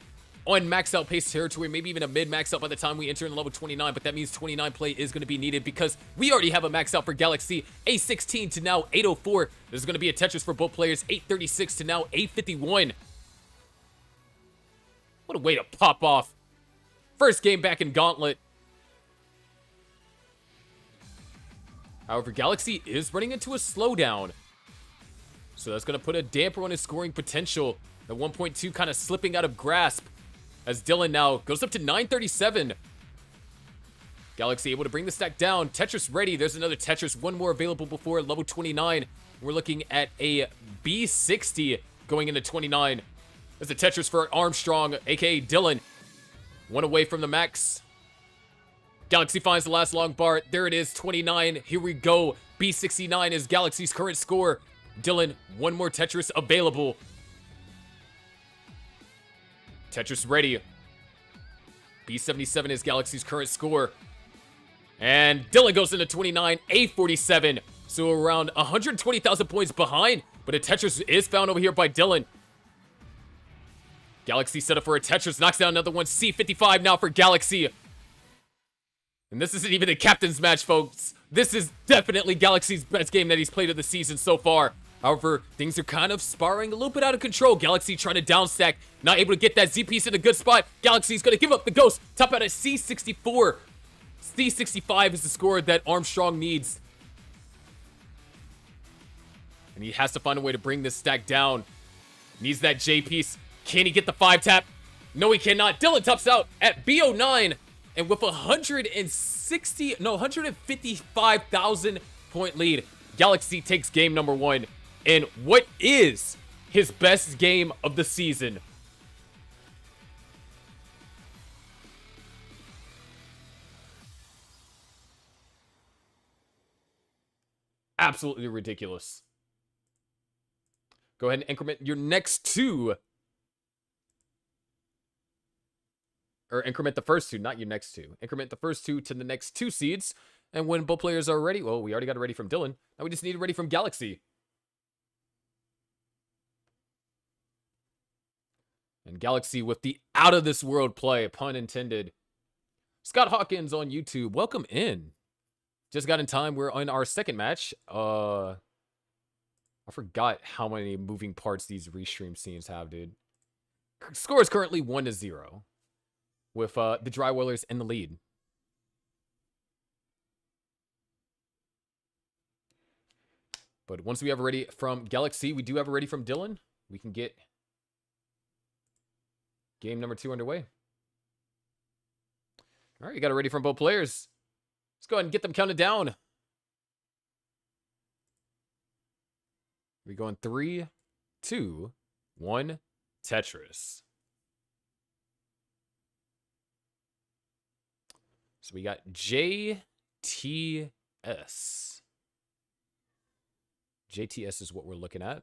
on max out pace territory, maybe even a mid max out by the time we enter in level 29, but that means 29 play is going to be needed because we already have a max out for Galaxy, 816 to now 804. There's going to be a Tetris for both players, 836 to now 851. What a way to pop off. First game back in Gauntlet. However, Galaxy is running into a slowdown. So that's going to put a damper on his scoring potential. The 1.2 kind of slipping out of grasp as Dylan now goes up to 937. Galaxy able to bring the stack down. Tetris ready. There's another Tetris. One more available before level 29. We're looking at a B60 going into 29. There's a Tetris for Armstrong, aka Dylan. One away from the max. Galaxy finds the last long bar. There it is, 29. Here we go. B69 is Galaxy's current score. Dylan, one more Tetris available. Tetris ready. B77 is Galaxy's current score. And Dylan goes into 29, A47. So around 120,000 points behind. But a Tetris is found over here by Dylan. Galaxy set up for a Tetris. Knocks down another one. C55 now for Galaxy. And this isn't even a captain's match, folks. This is definitely Galaxy's best game that he's played of the season so far. However, things are kind of spiraling a little bit out of control. Galaxy trying to downstack. Not able to get that Z piece in a good spot. Galaxy's going to give up the ghost. Top out at C64. C65 is the score that Armstrong needs. And he has to find a way to bring this stack down. Needs that J piece. Can he get the 5-tap? No, he cannot. Dylan tops out at B09. And with 155,000 point lead, Galaxy takes game number 1 in what is his best game of the season. Absolutely ridiculous. Go ahead and increment your next two. Or increment the first two, not your next two. Increment the first two to the next 2 seeds. And when both players are ready, well, we already got it ready from Dylan. Now we just need it ready from Galaxy. And Galaxy with the out-of-this-world play, pun intended. Scott Hawkins on YouTube, welcome in. Just got in time. We're on our second match. I forgot how many moving parts these restream scenes have, dude. Score is currently 1-0. With the Dry Whalers in the lead. But once we have a ready from Galaxy, we do have a ready from Dylan. We can get game number 2 underway. All right, you got it ready from both players. Let's go ahead and get them counted down. We go in 3, 2, 1, Tetris. So we got JTS. JTS is what we're looking at.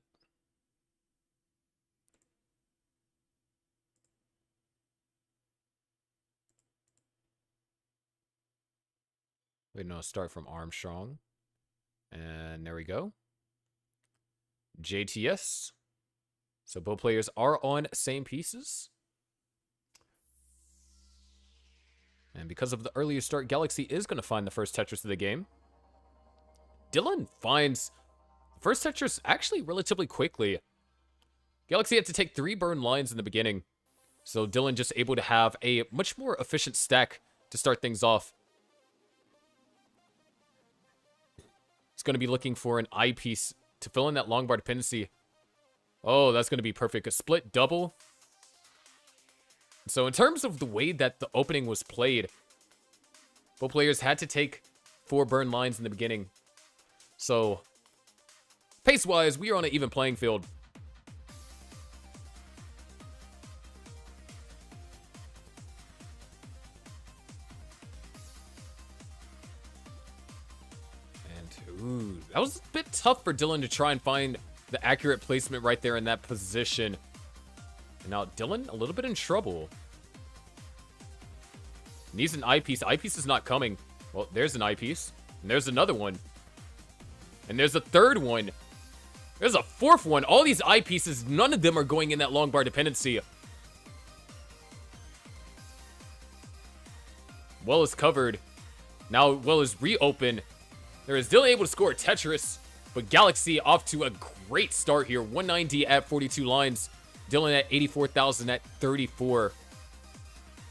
We're going to start from Armstrong. And there we go. JTS. So both players are on same pieces. And because of the earlier start, Galaxy is going to find the first Tetris of the game. Dylan finds the first Tetris actually relatively quickly. Galaxy had to take 3 burn lines in the beginning. So Dylan just able to have a much more efficient stack to start things off. He's going to be looking for an eyepiece to fill in that long bar dependency. Oh, that's going to be perfect. A split double. So in terms of the way that the opening was played, both players had to take 4 burn lines in the beginning. So pace-wise, we are on an even playing field. And ooh, that was a bit tough for Dylan to try and find the accurate placement right there in that position. And now Dylan a little bit in trouble. Needs an eyepiece. Eyepiece is not coming. Well, there's an eyepiece. And there's another one. And there's a third one. There's a fourth one. All these eyepieces, none of them are going in that long bar dependency. Well is covered. Now well is reopened. There is Dylan able to score a Tetris. But Galaxy off to a great start here. 190 at 42 lines. Dylan at 84,000 at 34.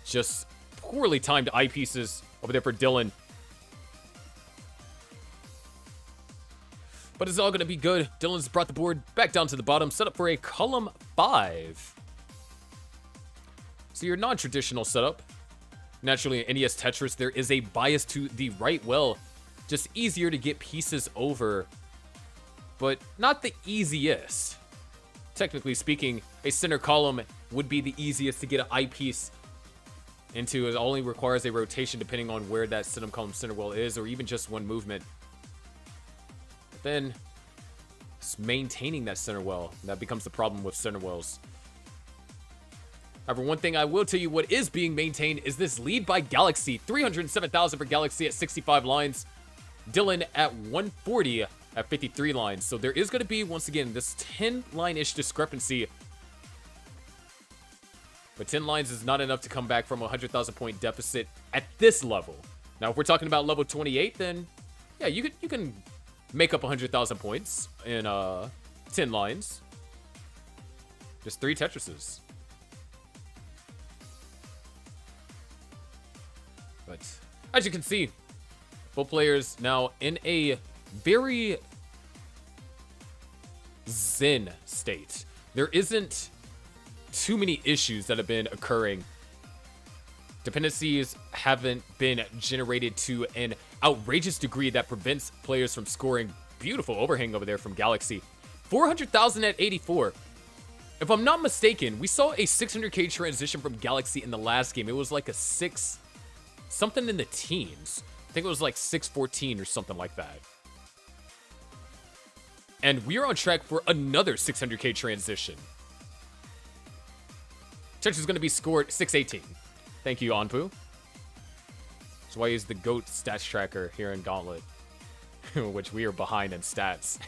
Just poorly timed eyepieces over there for Dylan. But it's all going to be good. Dylan's brought the board back down to the bottom. Set up for a column 5. So your non-traditional setup. Naturally, in NES Tetris, there is a bias to the right well. Just easier to get pieces over. But not the easiest. Technically speaking, a center column would be the easiest to get an eyepiece into. It only requires a rotation depending on where that center column center well is, or even just one movement. But then, it's maintaining that center well. That becomes the problem with center wells. However, one thing I will tell you what is being maintained is this lead by Galaxy. 307,000 for Galaxy at 65 lines. Dylan at 140 at 53 lines. So there is going to be, once again, this 10-line-ish discrepancy. But 10 lines is not enough to come back from a 100,000 point deficit at this level. Now, if we're talking about level 28, then yeah, you can make up 100,000 points in 10 lines. Just 3 Tetrises. But as you can see, both players now in a very zen state. There isn't too many issues that have been occurring. Dependencies haven't been generated to an outrageous degree that prevents players from scoring. Beautiful overhang over there from Galaxy. 400,000 at 84. If I'm not mistaken, we saw a 600k transition from Galaxy in the last game. It was like a 6... something in the teens. I think it was like 614 or something like that. And we are on track for another 600k transition. Tetris is going to be scored 618. Thank you, Anpu. That's why I use the GOAT stats tracker here in Gauntlet, which we are behind in stats.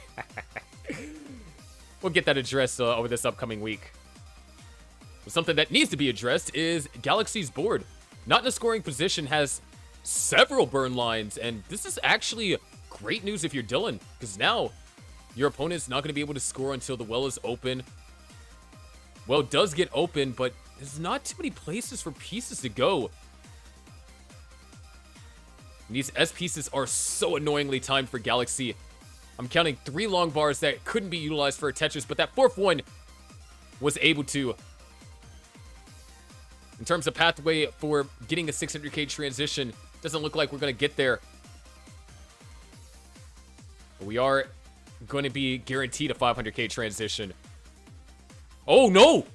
We'll get that addressed over this upcoming week. But something that needs to be addressed is Galaxy's board. Not in a scoring position, has several burn lines, and this is actually great news if you're Dylan, because now your opponent's not going to be able to score until the well is open. Well does get open, but there's not too many places for pieces to go. And these S pieces are so annoyingly timed for Galaxy. I'm counting 3 long bars that couldn't be utilized for a Tetris, but that 4th one was able to. In terms of pathway for getting a 600k transition, doesn't look like we're going to get there. But we are going to be guaranteed a 500k transition. Oh no!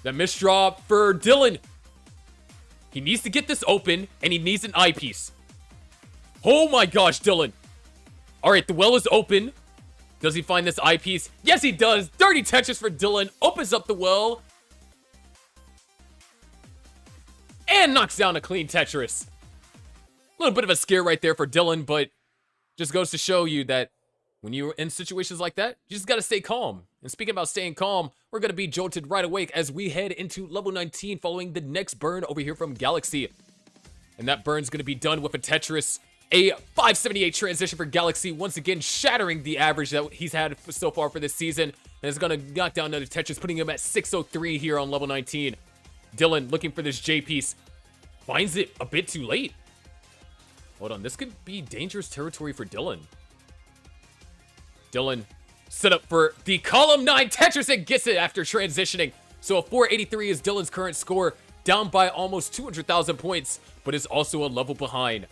That misdraw for Dylan. He needs to get this open, and he needs an eyepiece. Oh my gosh, Dylan. All right, the well is open. Does he find this eyepiece? Yes, he does. Dirty Tetris for Dylan. Opens up the well. And knocks down a clean Tetris. A little bit of a scare right there for Dylan, but just goes to show you that when you're in situations like that, you just got to stay calm. And speaking about staying calm, we're going to be jolted right awake as we head into level 19 following the next burn over here from Galaxy. And that burn's going to be done with a Tetris. A 578 transition for Galaxy, once again shattering the average that he's had so far for this season. And is going to knock down another Tetris, putting him at 603 here on level 19. Dylan looking for this J piece. Finds it a bit too late. Hold on, this could be dangerous territory for Dylan. Dylan set up for the column 9 Tetris and gets it after transitioning. So a 483 is Dylan's current score, down by almost 200,000 points, but is also a level behind.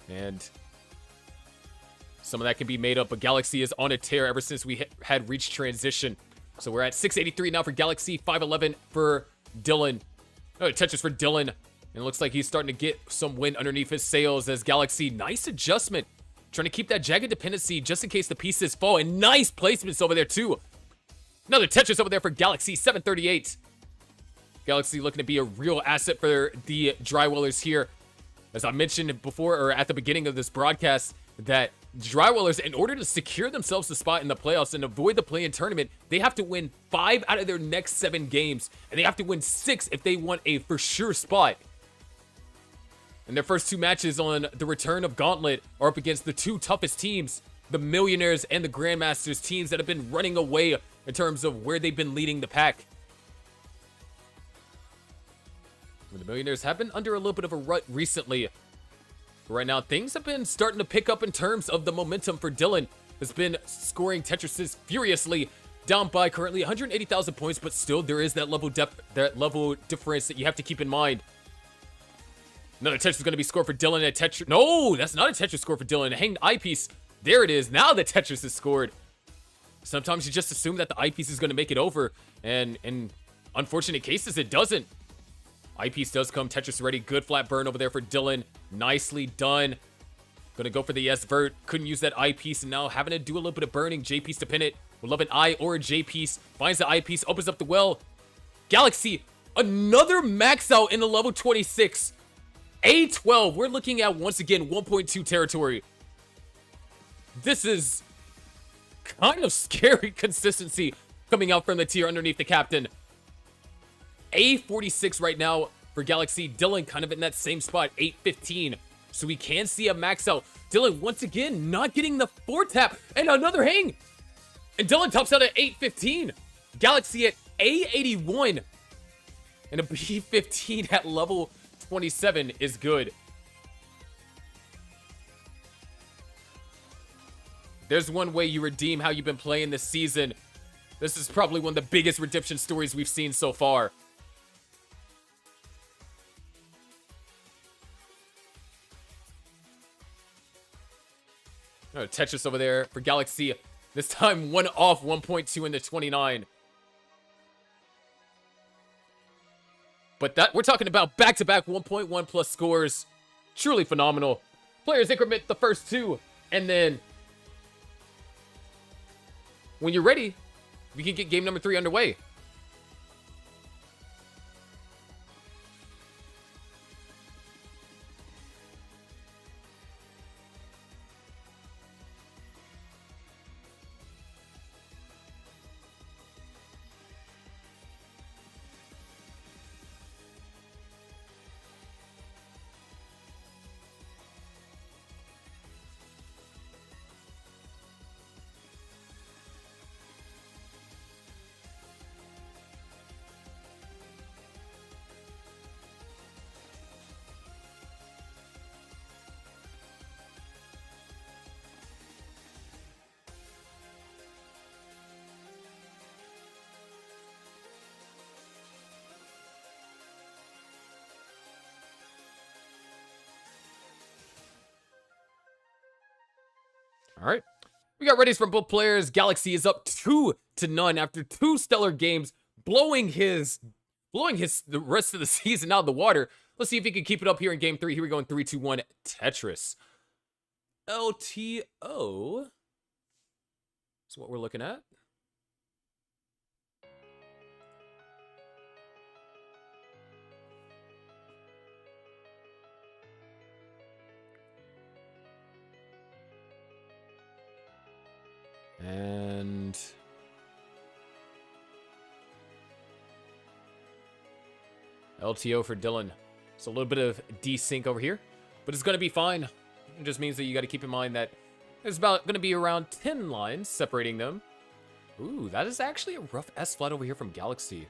And some of that can be made up, but Galaxy is on a tear ever since we had reached transition. So we're at 683 now for Galaxy, 511 for Dylan. Oh, Tetris for Dylan. And it looks like he's starting to get some wind underneath his sails as Galaxy, nice adjustment. Trying to keep that jagged dependency just in case the pieces fall. And nice placements over there too. Another Tetris over there for Galaxy, 738. Galaxy looking to be a real asset for the Drywellers here. As I mentioned before, or at the beginning of this broadcast, that Drywellers, in order to secure themselves the spot in the playoffs and avoid the play-in tournament, they have to win 5 out of their next 7 games. And they have to win 6 if they want a for sure spot. And their first 2 matches on the return of Gauntlet are up against the 2 toughest teams, the Millionaires and the Grandmasters, teams that have been running away in terms of where they've been leading the pack. The Millionaires have been under a little bit of a rut recently. But right now, things have been starting to pick up in terms of the momentum for Dylan. Has been scoring Tetrises furiously, down by currently 180,000 points, but still there is that level difference that you have to keep in mind. Another Tetris is going to be scored for Dylan. A Tetris. No, that's not a Tetris score for Dylan. A hanged eyepiece. There it is. Now the Tetris is scored. Sometimes you just assume that the eyepiece is going to make it over. And in unfortunate cases, it doesn't. Eyepiece does come. Tetris ready. Good flat burn over there for Dylan. Nicely done. Going to go for the S-vert. Couldn't use that eyepiece. And now having to do a little bit of burning. J-piece dependent. Would love an eye or a J-piece. Finds the eyepiece. Opens up the well. Galaxy. Another max out in the level 26. A12, we're looking at, once again, 1.2 territory. This is kind of scary consistency coming out from the tier underneath the captain. A46 right now for Galaxy. Dylan kind of in that same spot, 815. So we can see a max out. Dylan, once again, not getting the 4-tap. And another hang. And Dylan tops out at 815. Galaxy at A81. And a B15 at level 27 is good. There's one way you redeem how you've been playing this season. This is probably one of the biggest redemption stories we've seen so far. Oh, Tetris over there for Galaxy. This time one off, 1.2 into 29. But that we're talking about back-to-back 1.1 plus scores. Truly phenomenal. Players increment the first 2. And then when you're ready, we can get game number 3 underway. All right. We got readies from both players. Galaxy is up 2-0 after 2 stellar games, blowing the rest of the season out of the water. Let's see if he can keep it up here in game 3. Here we go in 3, 2, 1. Tetris. LTO is what we're looking at. And LTO for Dylan. So a little bit of desync over here, but it's going to be fine. It just means that you got to keep in mind that there's about going to be around 10 lines separating them. Ooh, that is actually a rough S flat over here from Galaxy.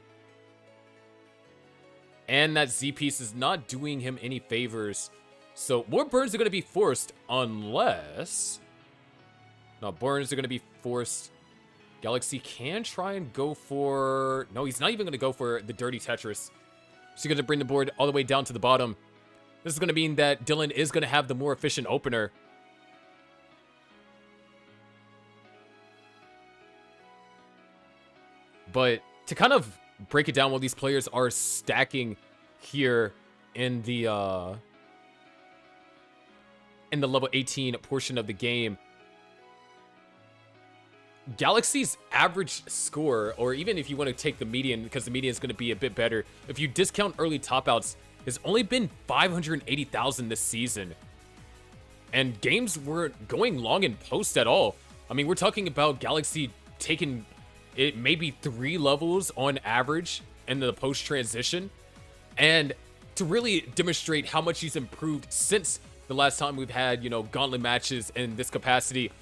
And that Z piece is not doing him any favors. So more burns are going to be forced unless... No, burns are going to be forced. Galaxy can try and go for... No, he's not even going to go for the dirty Tetris. So you're going to bring the board all the way down to the bottom. This is going to mean that Dylan is going to have the more efficient opener. But to kind of break it down while these players are stacking here in the level 18 portion of the game, Galaxy's average score, or even if you want to take the median, because the median is going to be a bit better, if you discount early top outs, has only been 580,000 this season. And games weren't going long in post at all. I mean, we're talking about Galaxy taking it maybe 3 levels on average in the post transition. And to really demonstrate how much he's improved since the last time we've had, you know, gauntlet matches in this capacity,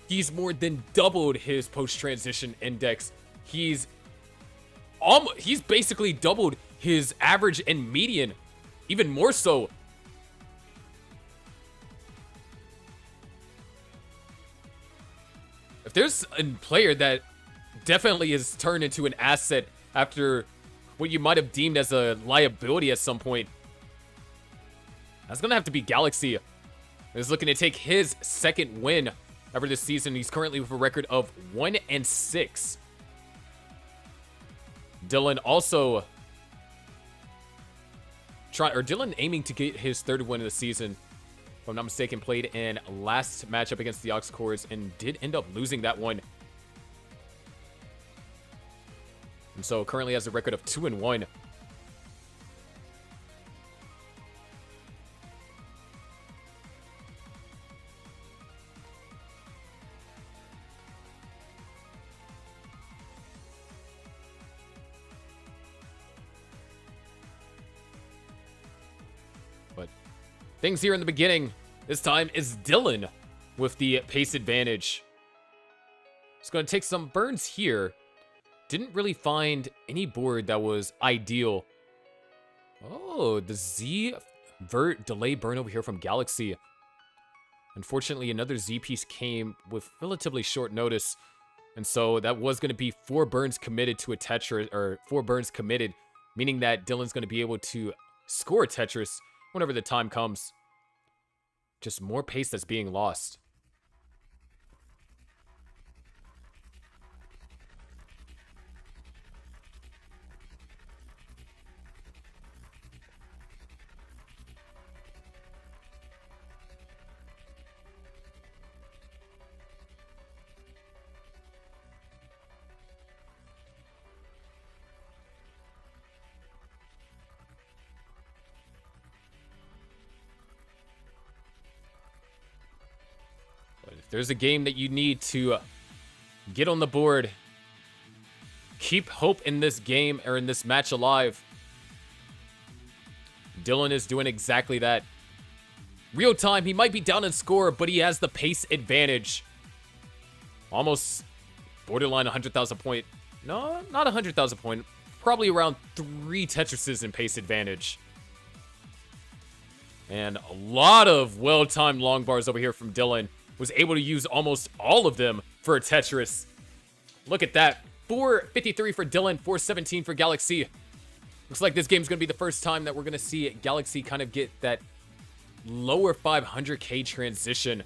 he's more than doubled his post-transition index. He's basically doubled his average and median, even more so. If there's a player that definitely is turned into an asset after what you might have deemed as a liability at some point, that's gonna have to be Galaxy. He's looking to take his second win ever this season. He's currently with a record of 1-6. Dylan also Dylan aiming to get his third win of the season. If I'm not mistaken, played in last matchup against the Oxcores and did end up losing that one. And so currently has a record of 2-1. But things here in the beginning, this time is Dylan with the pace advantage. He's going to take some burns here. Didn't really find any board that was ideal. Oh, the Z vert delay burn over here from Galaxy. Unfortunately, another Z piece came with relatively short notice. And so that was going to be 4 burns committed to a Tetris, or 4 burns committed, meaning that Dylan's going to be able to score a Tetris whenever the time comes. Just more pace that's being lost. If there's a game that you need to get on the board, keep hope in this game or in this match alive, Dylan is doing exactly that. Real time, he might be down in score, but he has the pace advantage. Almost borderline 100,000 point. No, not 100,000 point. Probably around 3 Tetrises in pace advantage. And a lot of well-timed long bars over here from Dylan. Was able to use almost all of them for a Tetris. Look at that. 453 for Dylan, 417 for Galaxy. Looks like this game's going to be the first time that we're going to see Galaxy kind of get that lower 500k transition.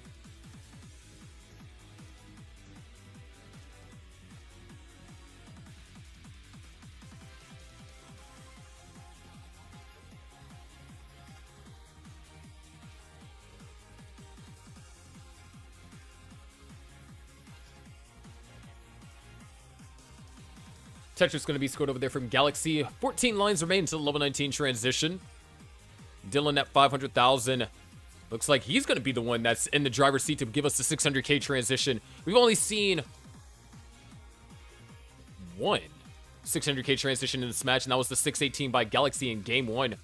Tetris going to be scored over there from Galaxy. 14 lines remain until the level 19 transition. Dylan at 500,000. Looks like he's going to be the one that's in the driver's seat to give us the 600k transition. We've only seen one 600k transition in this match, and that was the 618 by Galaxy in game 1.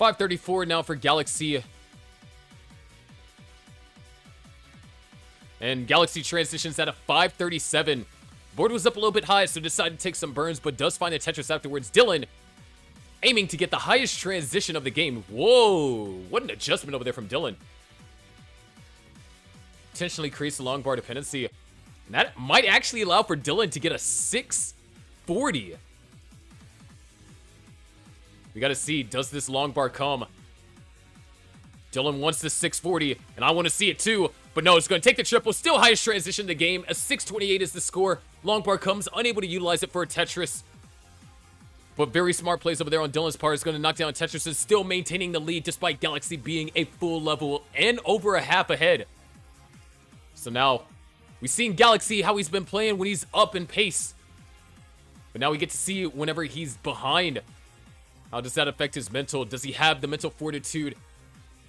534 now for Galaxy. And Galaxy transitions at a 537. Board was up a little bit high, so decided to take some burns, but does find the Tetris afterwards. Dylan aiming to get the highest transition of the game. Whoa, what an adjustment over there from Dylan. Potentially creates a long bar dependency. And that might actually allow for Dylan to get a 640. We gotta see, does this long bar come? Dylan wants the 640, and I want to see it too. But no, it's going to take the triple. Still highest transition in the game. A 628 is the score. Long bar comes, unable to utilize it for a Tetris. But very smart plays over there on Dylan's part. Is going to knock down Tetris and still maintaining the lead despite Galaxy being a full level and over a half ahead. So now, we've seen Galaxy, how he's been playing when he's up in pace. But now we get to see whenever he's behind. How does that affect his mental? Does he have the mental fortitude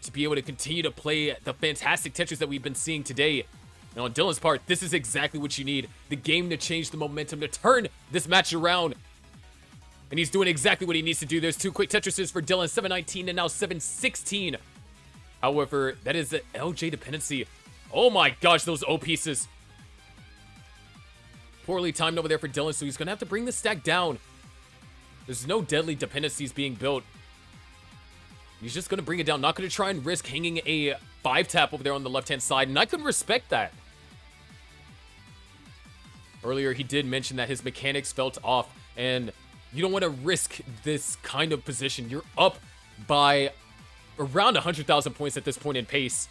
to be able to continue to play the fantastic Tetris that we've been seeing today? And on Dylan's part, this is exactly what you need. The game to change the momentum, to turn this match around. And he's doing exactly what he needs to do. There's two quick Tetrises for Dylan, 719 and now 716. However, that is the LJ dependency. Oh my gosh, those O pieces. Poorly timed over there for Dylan, so he's going to have to bring the stack down. There's no deadly dependencies being built. He's just going to bring it down. Not going to try and risk hanging a 5-tap over there on the left-hand side. And I can respect that. Earlier, he did mention that his mechanics felt off. And you don't want to risk this kind of position. You're up by around 100,000 points at this point in pace.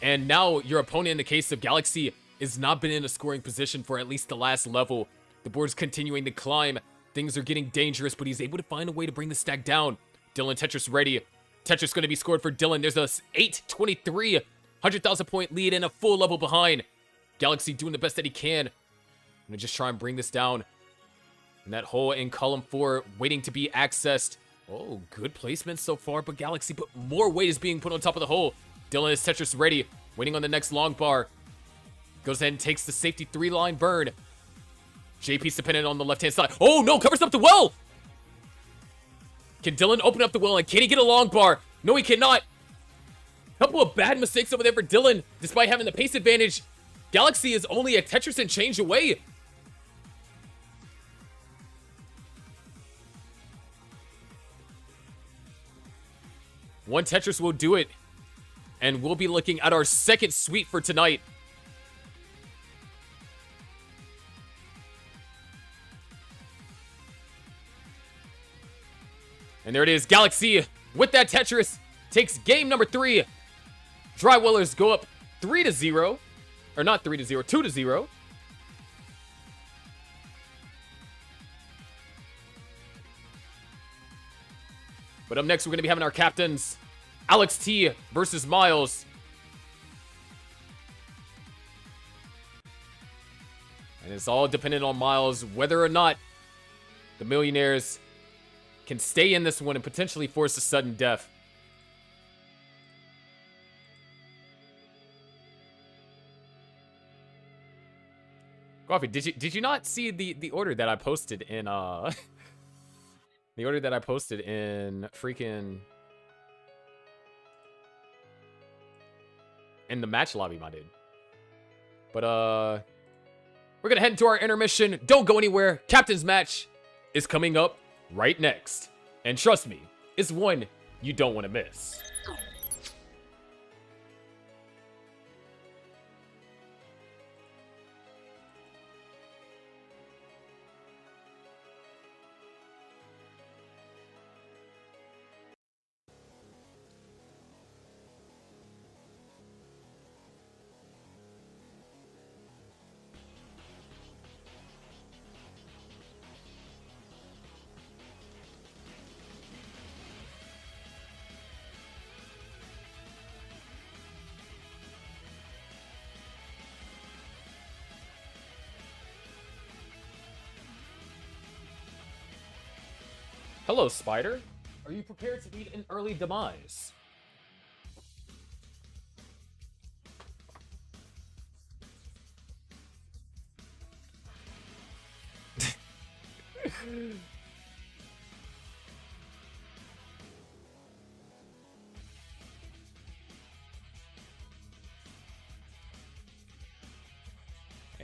And now your opponent, in the case of Galaxy, has not been in a scoring position for at least the last level. The board's continuing to climb. Things are getting dangerous, but he's able to find a way to bring the stack down. Dylan Tetris ready. Tetris going to be scored for Dylan. There's a 823, 100,000 point lead and a full level behind. Galaxy doing the best that he can. I'm going to just try and bring this down. And that hole in column 4 waiting to be accessed. Oh, good placement so far, but Galaxy, but more weight is being put on top of the hole. Dylan is Tetris ready, waiting on the next long bar. Goes ahead and takes the safety 3-line burn. JP's dependent on the left-hand side. Oh no, covers up the well! Can Dylan open up the well, and can he get a long bar? No, he cannot. Couple of bad mistakes over there for Dylan, despite having the pace advantage. Galaxy is only a Tetris and change away. One Tetris will do it, and we'll be looking at our second sweep for tonight. And there it is, Galaxy with that Tetris takes game number 3. Drywellers go up 3-0, or not 3-0, 2-0. But up next, we're going to be having our captains, Alex T versus Miles. And it's all dependent on Miles, whether or not the Millionaires can stay in this one and potentially force a sudden death. Coffee, did you not see the order that I posted in the order that I posted in freaking in the match lobby, my dude? But we're gonna head into our intermission. Don't go anywhere. Captain's match is coming up right next. And trust me, it's one you don't want to miss. Hello, Spider. Are you prepared to meet an early demise?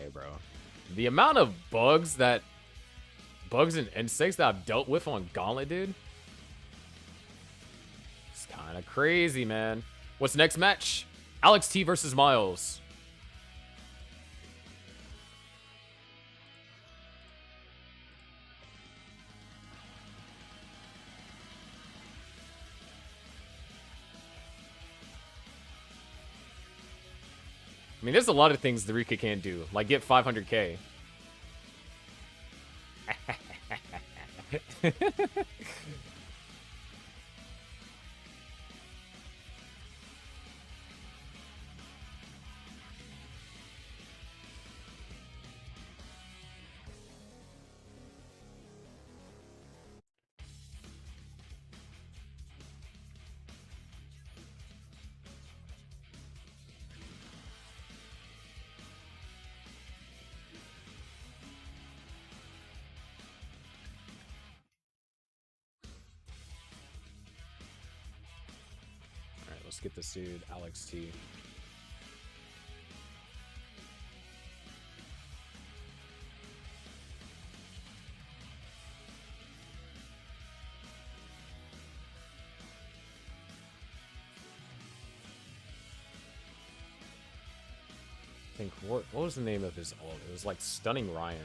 Hey, bro. The amount of bugs and insects that I've dealt with on Gauntlet, dude. It's kind of crazy, man. What's the next match? Alex T versus Miles. I mean, there's a lot of things the Rika can't do, like get 500k. Let's get this dude, Alex T. I think, what was the name of his ult? It was like Stunning Ryan.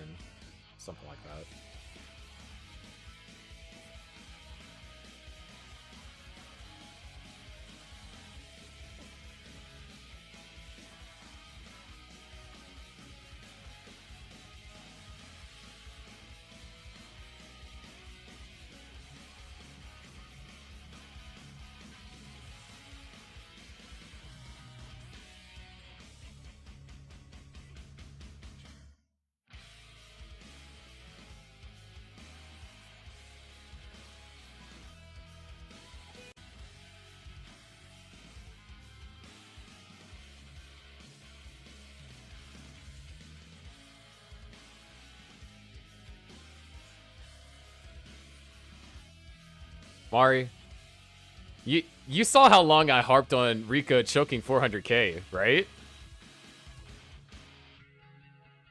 Something like that. Mari, you saw how long I harped on Rika choking 400k, right?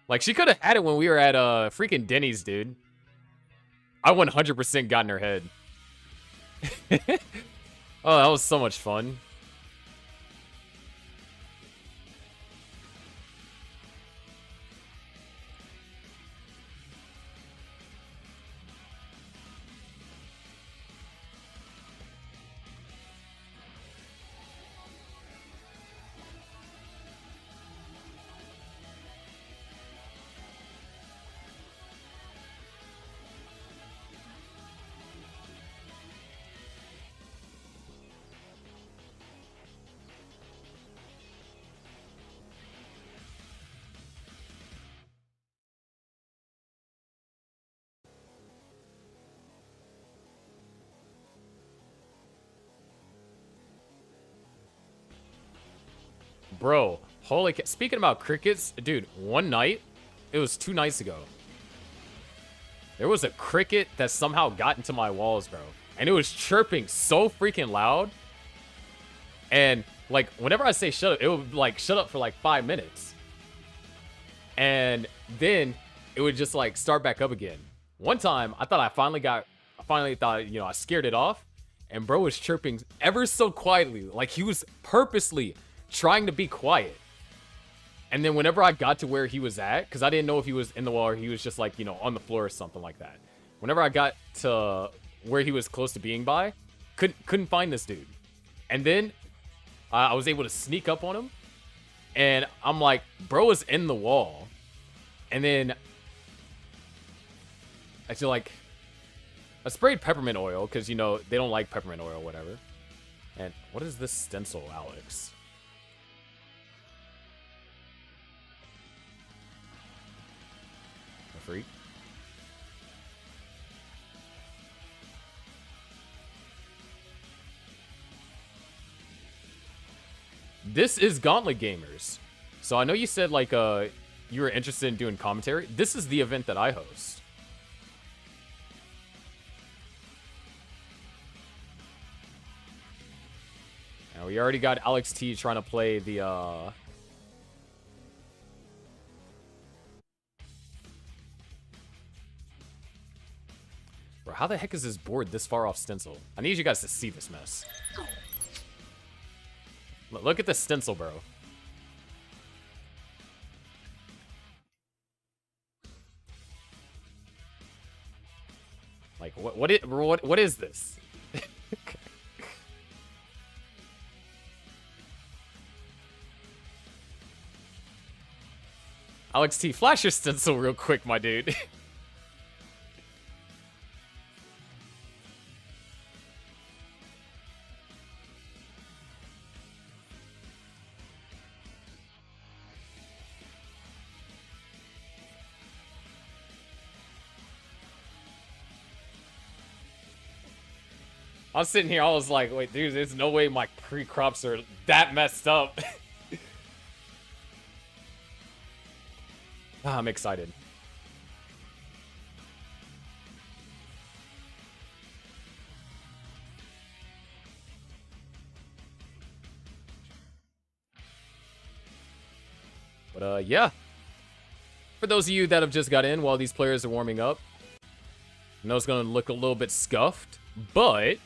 Like, she could have had it when we were at freaking Denny's, dude. I 100% got in her head. Oh, that was so much fun. Bro, holy speaking about crickets, dude, one night, it was 2 nights ago. There was a cricket that somehow got into my walls, bro. And it was chirping so freaking loud. And, like, whenever I say shut up, it would, like, shut up for, like, 5 minutes. And then it would just, like, start back up again. One time, I finally thought, you know, I scared it off. And bro was chirping ever so quietly. Like, he was purposely trying to be quiet. And then whenever I got to where he was at, because I didn't know if he was in the wall or he was just like, you know, on the floor or something like that. Whenever I got to where he was close to being by, couldn't find this dude. And then I was able to sneak up on him. And I'm like, bro is in the wall. And then I feel like I sprayed peppermint oil because, you know, they don't like peppermint oil or whatever. And what is this stencil, Alex? A freak? This is Gauntlet Gamers. So I know you said, like, you were interested in doing commentary. This is the event that I host. Now, we already got Alex T trying to play the, how the heck is this board this far off stencil? I need you guys to see this mess. Look at the stencil, bro. Like, what is this? Alex T, flash your stencil real quick, my dude. I was sitting here, I was like, wait, dude, there's no way my pre-crops are that messed up. I'm excited. But, yeah. For those of you that have just got in while these players are warming up, I know it's going to look a little bit scuffed, but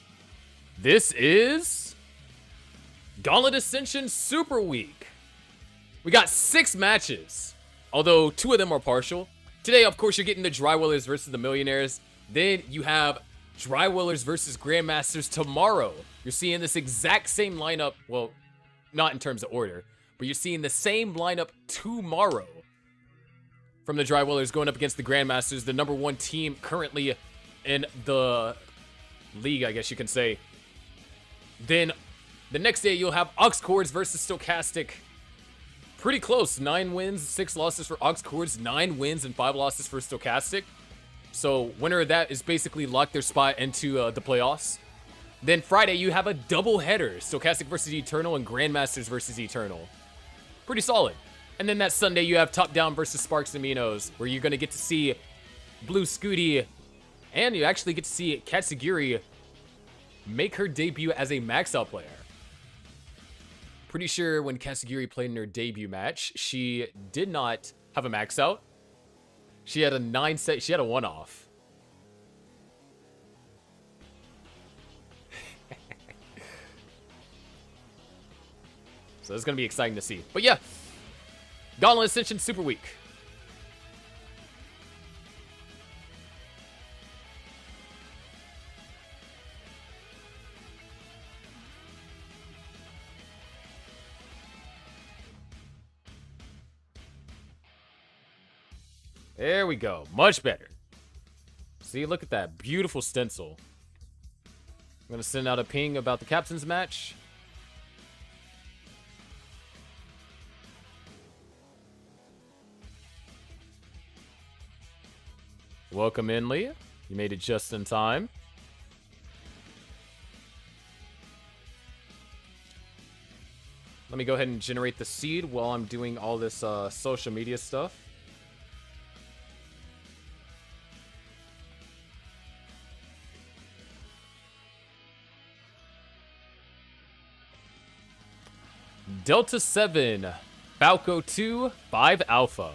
this is Gauntlet Ascension Super Week. We got 6 matches, although 2 of them are partial. Today, of course, you're getting the Drywallers versus the Millionaires. Then you have Drywallers versus Grandmasters tomorrow. You're seeing this exact same lineup. Well, not in terms of order, but you're seeing the same lineup tomorrow from the Drywallers going up against the Grandmasters, the #1 team currently in the league, I guess you can say. Then the next day, you'll have Ox Cords versus Stochastic. Pretty close. 9 wins, 6 losses for Ox Cords, 9 wins and 5 losses for Stochastic. So winner of that is basically locked their spot into the playoffs. Then Friday, you have a double header. Stochastic versus Eternal and Grandmasters versus Eternal. Pretty solid. And then that Sunday, you have Top Down versus Sparks and Minos, where you're going to get to see Blue Scooty, and you actually get to see Katsugiri make her debut as a max-out player. Pretty sure when Katsugiri played in her debut match, she did not have a max-out. She had a 9-set, she had a 1-off. So it's going to be exciting to see. But yeah, Gauntlet Ascension Super Week. There we go. Much better. See, look at that. Beautiful stencil. I'm going to send out a ping about the captain's match. Welcome in, Leah. You made it just in time. Let me go ahead and generate the seed while I'm doing all this social media stuff. Delta 7, Falco 2, 5 Alpha.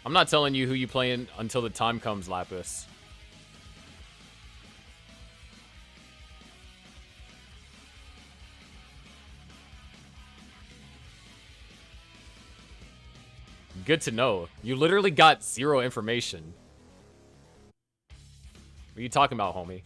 I'm not telling you who you playing until the time comes, Lapis. Good to know. You literally got 0 information. What are you talking about, homie?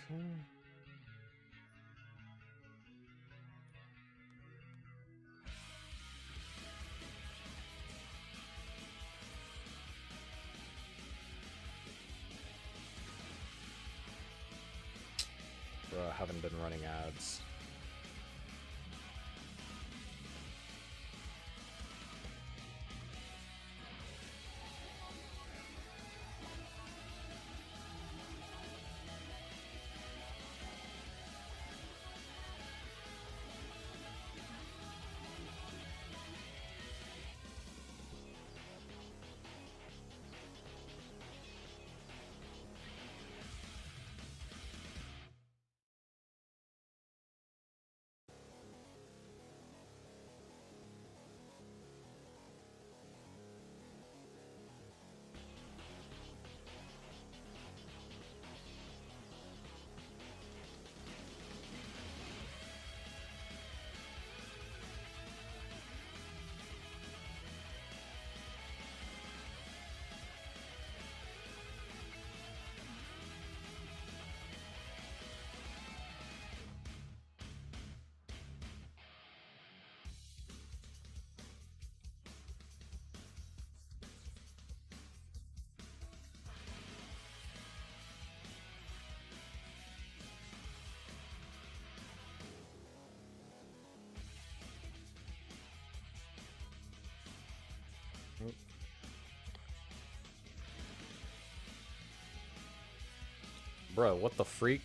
Bro, I haven't been running ads. Bro, what the freak?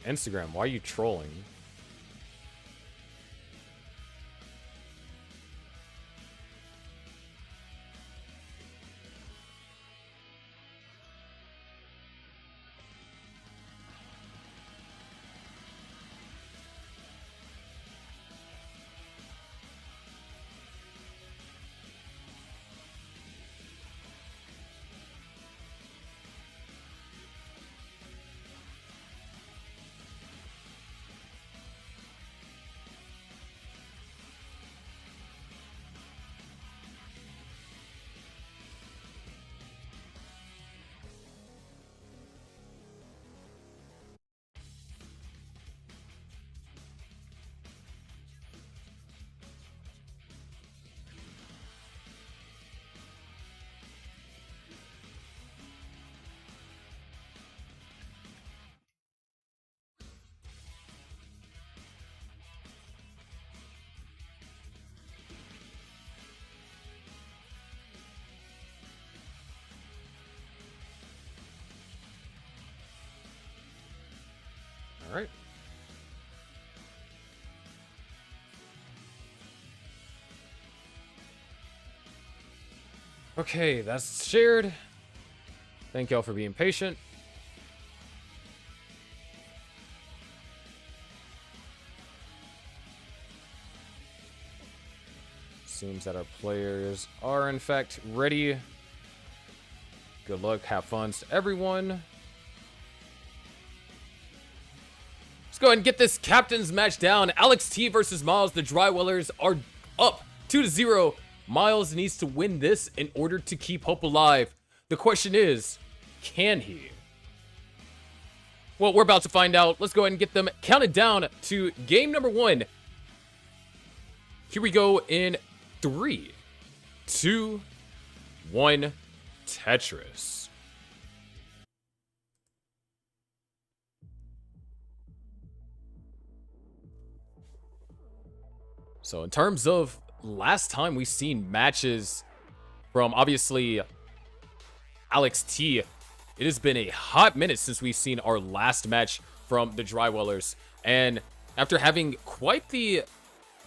Instagram, why are you trolling? All right. Okay, that's shared. Thank y'all for being patient. Seems that our players are in fact ready. Good luck, have fun to everyone. Let's go ahead and get this captain's match down. Alex T versus Miles. The Drywellers are up 2-0. Miles needs to win this in order to keep hope alive. The question is, can he? Well, we're about to find out. Let's go ahead and get them counted down to game number 1. Here we go in 3, 2, 1, Tetris. So in terms of last time we've seen matches from obviously Alex T, it has been a hot minute since we've seen our last match from the Drywellers. And after having quite the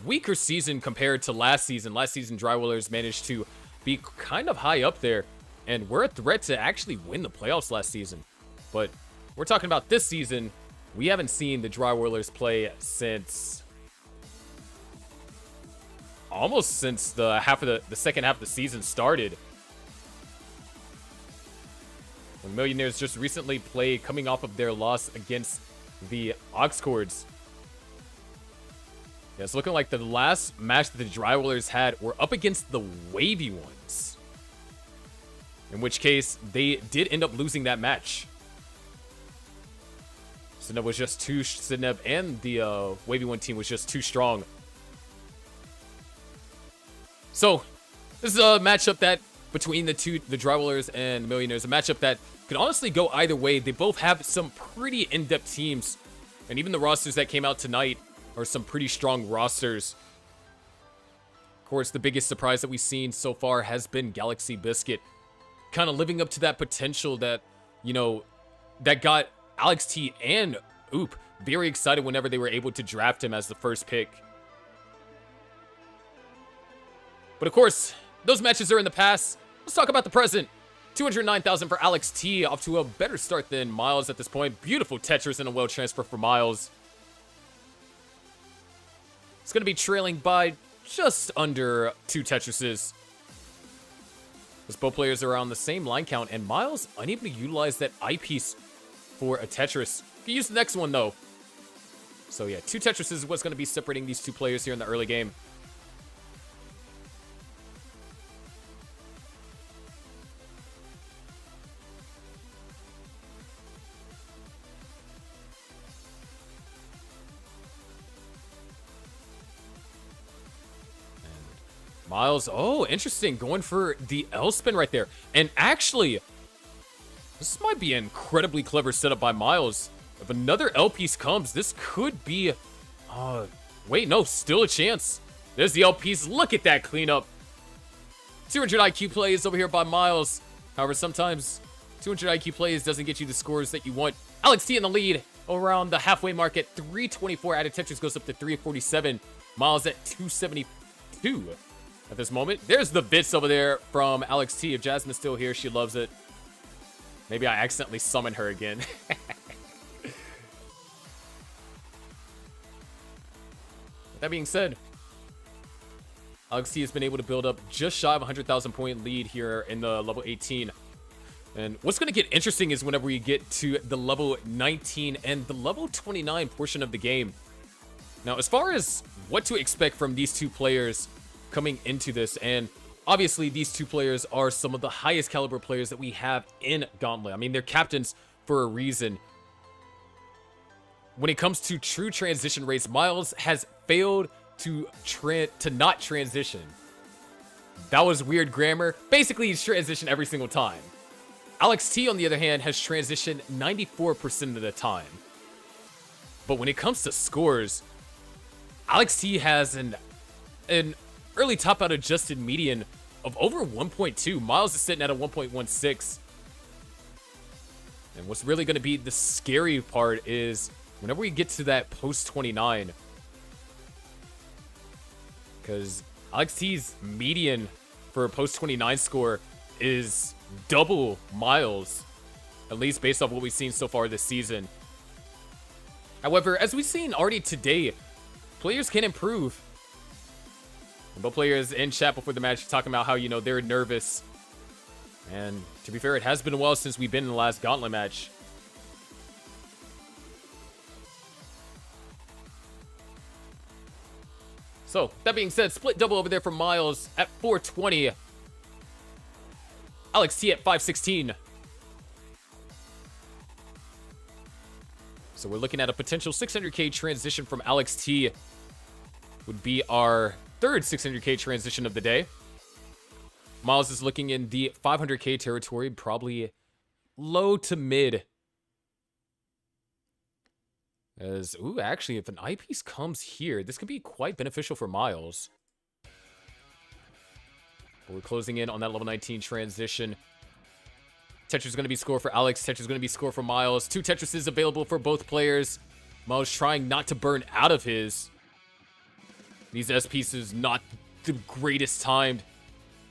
weaker season compared to last season Drywellers managed to be kind of high up there and were a threat to actually win the playoffs last season. But we're talking about this season. We haven't seen the Drywellers play since almost since the second half of the season started. When Millionaires just recently played, coming off of their loss against the Oxcords. Yeah, it's looking like the last match that the Drywellers had were up against the Wavy Ones. In which case, they did end up losing that match. Sineb was just too... Sineb and the Wavy 1 team was just too strong. So, this is a matchup that, between the Drywallers and the Millionaires, a matchup that can honestly go either way. They both have some pretty in-depth teams. And even the rosters that came out tonight are some pretty strong rosters. Of course, the biggest surprise that we've seen so far has been Galaxy Biscuit. Kind of living up to that potential that, you know, that got Alex T and Oop very excited whenever they were able to draft him as the first pick. But of course, those matches are in the past. Let's talk about the present. 209,000 for Alex T, off to a better start than Miles at this point. Beautiful Tetris and a well transfer for Miles. It's going to be trailing by just under 2 Tetrises, as both players are on the same line count, and Miles unable to utilize that eyepiece for a Tetris. Can use the next one though. So yeah, 2 Tetrises is what's going to be separating these two players here in the early game. Miles, oh, interesting, going for the L spin right there. And actually, this might be an incredibly clever setup by Miles. If another L piece comes, this could be, wait, no, still a chance. There's the L piece, look at that cleanup. 200 IQ plays over here by Miles. However, sometimes 200 IQ plays doesn't get you the scores that you want. Alex T in the lead around the halfway mark at 324. Added Tetris goes up to 347. Miles at 272. At this moment, there's the bits over there from Alex T. If Jasmine's still here, she loves it. Maybe I accidentally summoned her again. That being said, Alex T has been able to build up just shy of a 100,000 point lead here in the level 18. And what's going to get interesting is whenever we get to the level 19 and the level 29 portion of the game. Now, as far as what to expect from these two players coming into this, and obviously these two players are some of the highest caliber players that we have in Gauntlet. I mean, they're captains for a reason. When it comes to true transition rates, Miles has failed to not transition. That was weird grammar. Basically, he's transitioned every single time. Alex T, on the other hand, has transitioned 94% of the time. But when it comes to scores, Alex T has an early top out adjusted median of over 1.2. Miles is sitting at a 1.16. And what's really going to be the scary part is whenever we get to that post 29, because Alex T's median for a post 29 score is double Miles, at least based off what we've seen so far this season. However, as we've seen already today, players can improve. Both players in chat before the match talking about how, you know, they're nervous. And to be fair, it has been a while since we've been in the last Gauntlet match. So, that being said, split double over there for Miles at 420. Alex T at 516. So we're looking at a potential 600k transition from Alex T. Would be our third 600k transition of the day. Miles is looking in the 500k territory, probably low to mid. As, ooh, actually, if an eyepiece comes here, this could be quite beneficial for Miles. But we're closing in on that level 19 transition. Tetris is going to be score for Alex. Tetris is going to be score for Miles. 2 Tetrises available for both players. Miles trying not to burn out of his. These S pieces not the greatest timed.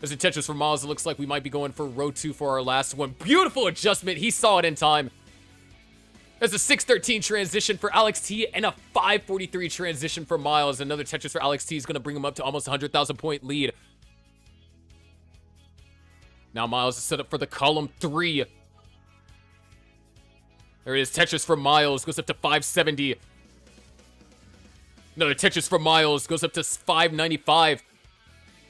There's a Tetris for Miles. It looks like we might be going for row 2 for our last one. Beautiful adjustment. He saw it in time. There's a 613 transition for Alex T and a 543 transition for Miles. Another Tetris for Alex T is going to bring him up to almost 100,000 point lead. Now Miles is set up for the column 3. There it is. Tetris for Miles goes up to 570. Another Tetris for Miles goes up to 595.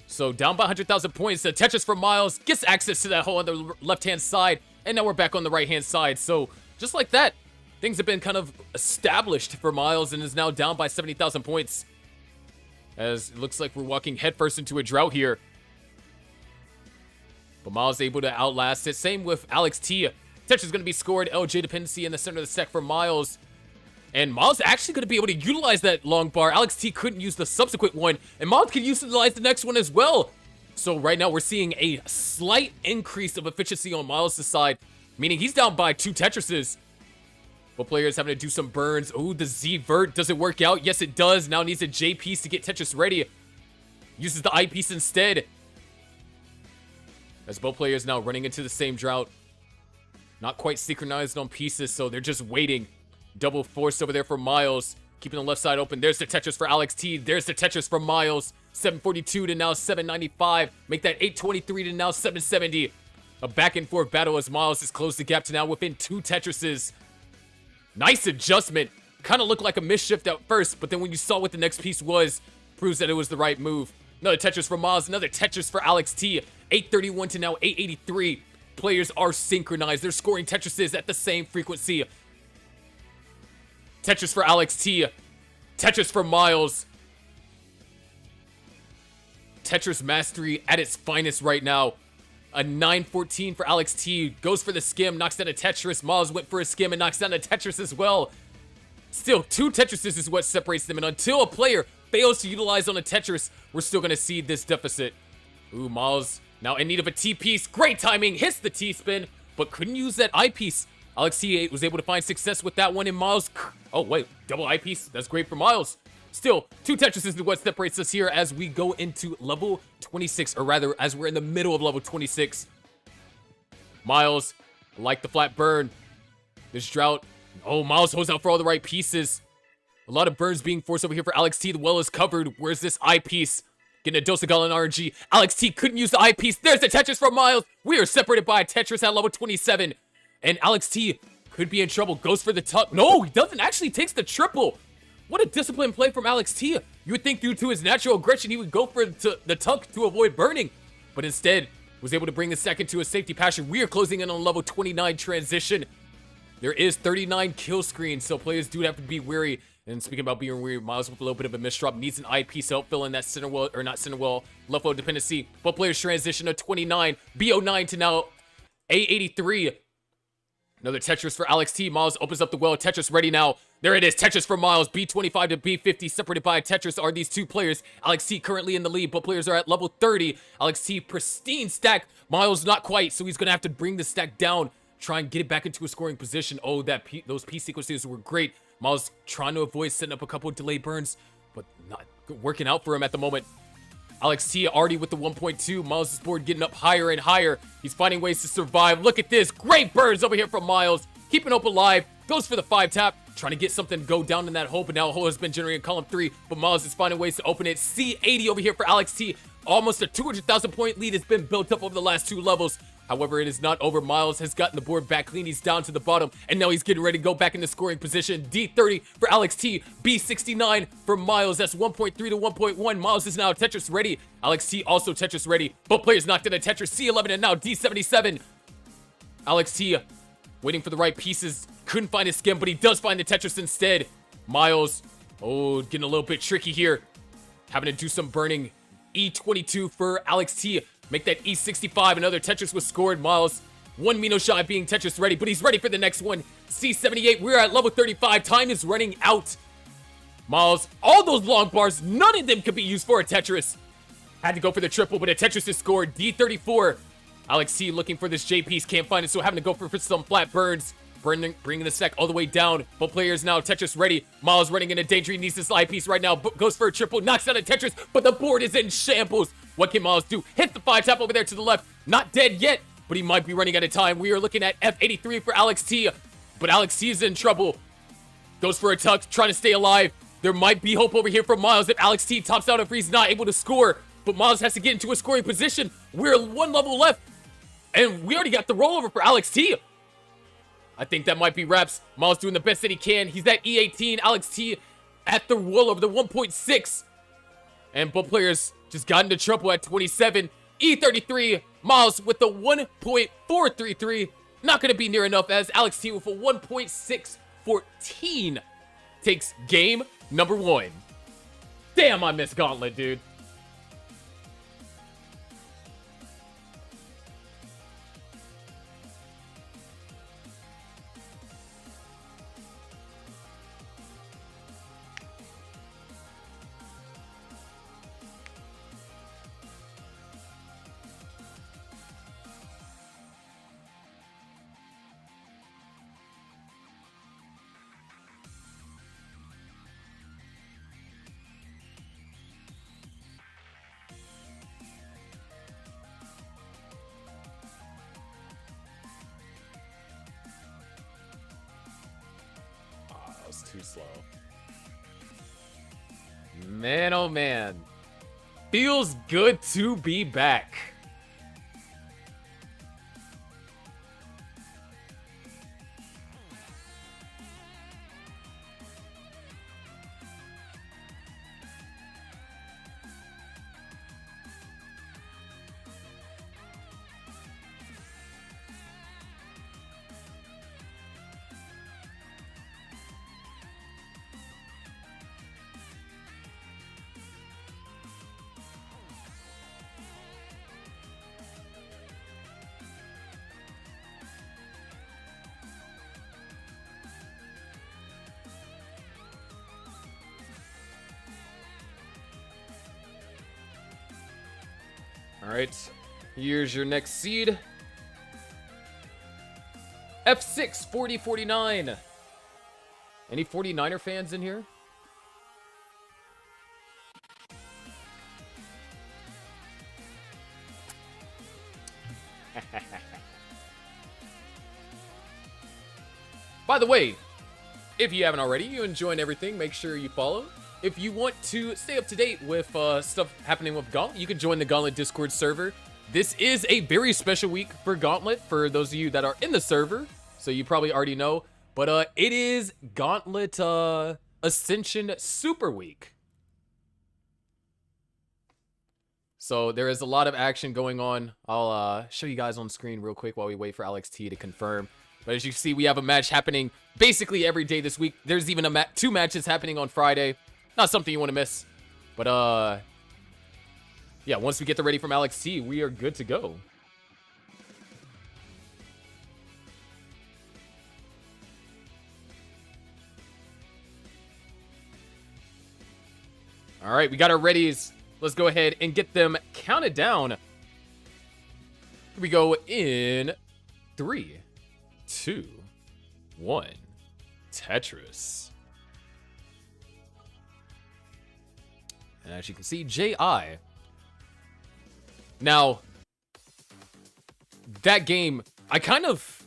So down by 100,000 points. The Tetris for Miles gets access to that hole on the left-hand side. And now we're back on the right-hand side. So just like that, things have been kind of established for Miles and is now down by 70,000 points. As it looks like we're walking headfirst into a drought here. But Miles able to outlast it. Same with Alex T. Tetris is going to be scored. LJ dependency in the center of the stack for Miles. And Miles actually going to be able to utilize that long bar. Alex T couldn't use the subsequent one. And Miles can utilize the next one as well. So right now we're seeing a slight increase of efficiency on Miles' side. Meaning he's down by 2 Tetrises. But players having to do some burns. Oh, the Z-Vert. Does it work out? Yes, it does. Now needs a J piece to get Tetris ready. Uses the I piece instead. As both players now running into the same drought. Not quite synchronized on pieces, so they're just waiting. Double force over there for Miles. Keeping the left side open. There's the Tetris for Alex T. There's the Tetris for Miles. 742 to now 795. Make that 823 to now 770. A back and forth battle as Miles has closed the gap to now within 2 Tetrises. Nice adjustment. Kind of looked like a misshift at first, but then when you saw what the next piece was, proves that it was the right move. Another Tetris for Miles, another Tetris for Alex T. 831 to now 883. Players are synchronized. They're scoring Tetrises at the same frequency. Tetris for Alex T. Tetris for Miles. Tetris mastery at its finest right now. A 914 for Alex T. Goes for the skim, knocks down a Tetris. Miles went for a skim and knocks down a Tetris as well. Still, 2 Tetrises is what separates them. And until a player fails to utilize on a Tetris, we're still going to see this deficit. Ooh, Miles now in need of a T-piece. Great timing. Hits the T-spin, but couldn't use that I-piece. Alex T was able to find success with that one in Miles. Oh, wait. Double I-piece. That's great for Miles. Still, 2 Tetrises is what separates us here as we go into level 26, or rather, as we're in the middle of level 26. Miles, like the flat burn. This drought. Oh, Miles holds out for all the right pieces. A lot of burns being forced over here for Alex T. The well is covered. Where's this eyepiece? Getting a dose of Gauntlet RNG. Alex T couldn't use the eyepiece. There's the Tetris from Miles. We are separated by a Tetris at level 27. And Alex T could be in trouble. Goes for the tuck. No, he doesn't. Actually takes the triple. What a disciplined play from Alex T. You would think due to his natural aggression, he would go for the tuck to avoid burning. But instead, was able to bring the second to a safety passion. We are closing in on level 29 transition. There is 39 kill screens, so players do have to be wary. And speaking about being weary, Miles with a little bit of a misdrop needs an eyepiece to help fill in that center well, or not center well, left well dependency. Both players transition to 29, B09 to now A83. Another Tetris for Alex T. Miles opens up the well. Tetris ready now. There it is. Tetris for Miles. B25 to B50. Separated by a Tetris are these 2 players. Alex T currently in the lead. Both players are at level 30. Alex T pristine stack. Miles not quite, so he's going to have to bring the stack down. Try and get it back into a scoring position. Oh, those P sequences were great. Miles trying to avoid setting up a couple of delayed burns, but not working out for him at the moment. Alex T already with the 1.2. Miles' board getting up higher and higher. He's finding ways to survive. Look at this. Great burns over here from Miles. Keeping hope alive. Goes for the 5 tap. Trying to get something to go down in that hole, but now a hole has been generated in column 3. But Miles is finding ways to open it. C80 over here for Alex T. Almost a 200,000 point lead has been built up over the last 2 levels. However, it is not over. Miles has gotten the board back clean. He's down to the bottom, and now he's getting ready to go back into scoring position. D30 for Alex T. B69 for Miles. That's 1.3 to 1.1. Miles is now Tetris ready. Alex T also Tetris ready. Both players knocked in a Tetris. C11 and now D77. Alex T waiting for the right pieces. Couldn't find his skim, but he does find the Tetris instead. Miles, oh, getting a little bit tricky here. Having to do some burning. E22 for Alex T. Make that E65. Another Tetris was scored. Miles, 1 Mino shy being Tetris ready, but he's ready for the next one. C78. We're at level 35. Time is running out. Miles, all those long bars, none of them could be used for a Tetris. Had to go for the triple, but a Tetris is scored. D34. Alex T looking for this J piece. Can't find it, so having to go for some flat burns. Bringing the stack all the way down. Both players now Tetris ready. Miles running into danger. He needs this eye piece right now. Goes for a triple. Knocks down a Tetris, but the board is in shambles. What can Miles do? Hit the 5 tap over there to the left. Not dead yet, but he might be running out of time. We are looking at F83 for Alex T, but Alex T is in trouble. Goes for a tuck, trying to stay alive. There might be hope over here for Miles if Alex T tops out if he's not able to score, but Miles has to get into a scoring position. We're 1 level left, and we already got the rollover for Alex T. I think that might be wraps. Miles doing the best that he can. He's at E18. Alex T at the rollover, the 1.6. And both players just got into trouble at 27. E33. Miles with the 1.433. Not going to be near enough as Alex T with a 1.6 14 takes game number 1. Damn, I miss Gauntlet, dude. Was too slow. Man, oh man. Feels good to be back. Alright, here's your next seed. F6, 4049. Any 49er fans in here? By the way, if you haven't already, you enjoying everything, make sure you follow. If you want to stay up to date with stuff happening with Gauntlet, you can join the Gauntlet Discord server. This is a very special week for Gauntlet, for those of you that are in the server, so you probably already know. But it is Gauntlet Ascension Super Week. So there is a lot of action going on. I'll show you guys on screen real quick while we wait for Alex T to confirm. But as you can see, we have a match happening basically every day this week. There's even two matches happening on Friday. Not something you want to miss. But, yeah, once we get the ready from Alex T, we are good to go. All right, we got our readies. Let's go ahead and get them counted down. Here we go in 3, 2, 1. Tetris. And as you can see, J.I. Now, that game, I kind of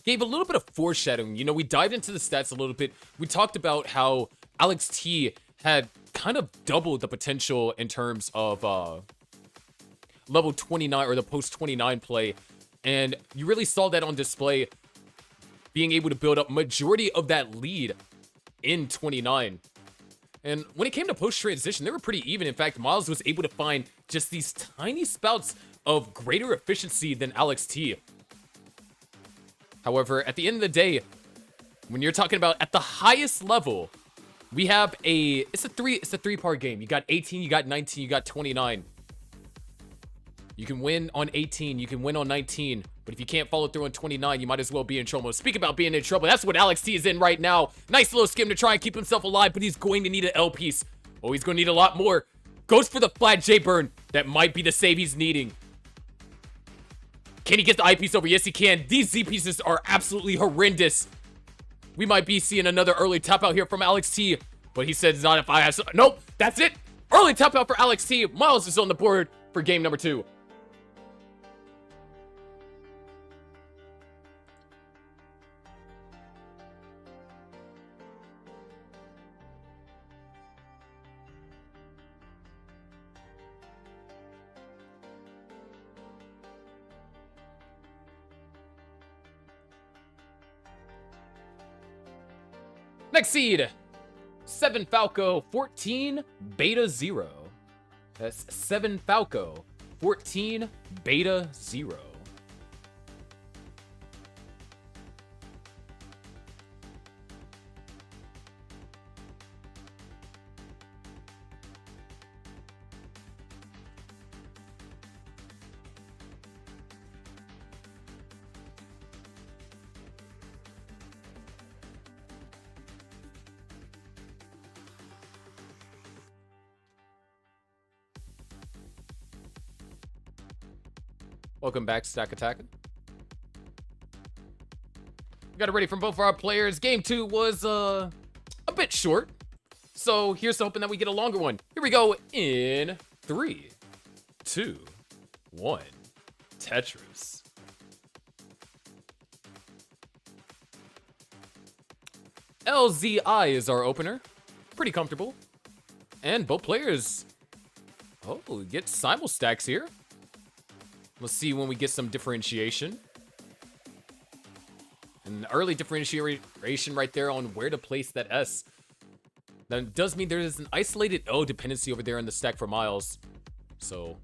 gave a little bit of foreshadowing. You know, we dived into the stats a little bit. We talked about how Alex T had kind of doubled the potential in terms of level 29 or the post 29 play. And you really saw that on display, being able to build up majority of that lead in 29. And when it came to post-transition, they were pretty even. In fact, Miles was able to find just these tiny spouts of greater efficiency than Alex T. However, at the end of the day, when you're talking about at the highest level, we have it's a three-part game. You got 18, you got 19, you got 29. You can win on 18, you can win on 19, but if you can't follow through on 29, you might as well be in trouble. Speak about being in trouble, that's what Alex T is in right now. Nice little skim to try and keep himself alive, but he's going to need an L piece. Oh, he's going to need a lot more. Goes for the flat J burn. That might be the save he's needing. Can he get the I piece over? Yes, he can. These Z pieces are absolutely horrendous. We might be seeing another early tap out here from Alex T, but he said not if I have some. Nope, that's it. Early tap out for Alex T. Miles is on the board for game number 2. Next seed, 7 Falco, 14 Beta 0. That's 7 Falco, 14 Beta 0. All Welcome back, Stack Attack. Got it ready from both of our players. Game 2 was a bit short, so here's hoping that we get a longer one. Here we go in 3, 2, 1. Tetris. LZI is our opener. Pretty comfortable. And both players, get simul stacks here. Let's see when we get some differentiation. An early differentiation right there on where to place that S. That does mean there is an isolated L dependency over there in the stack for Miles. So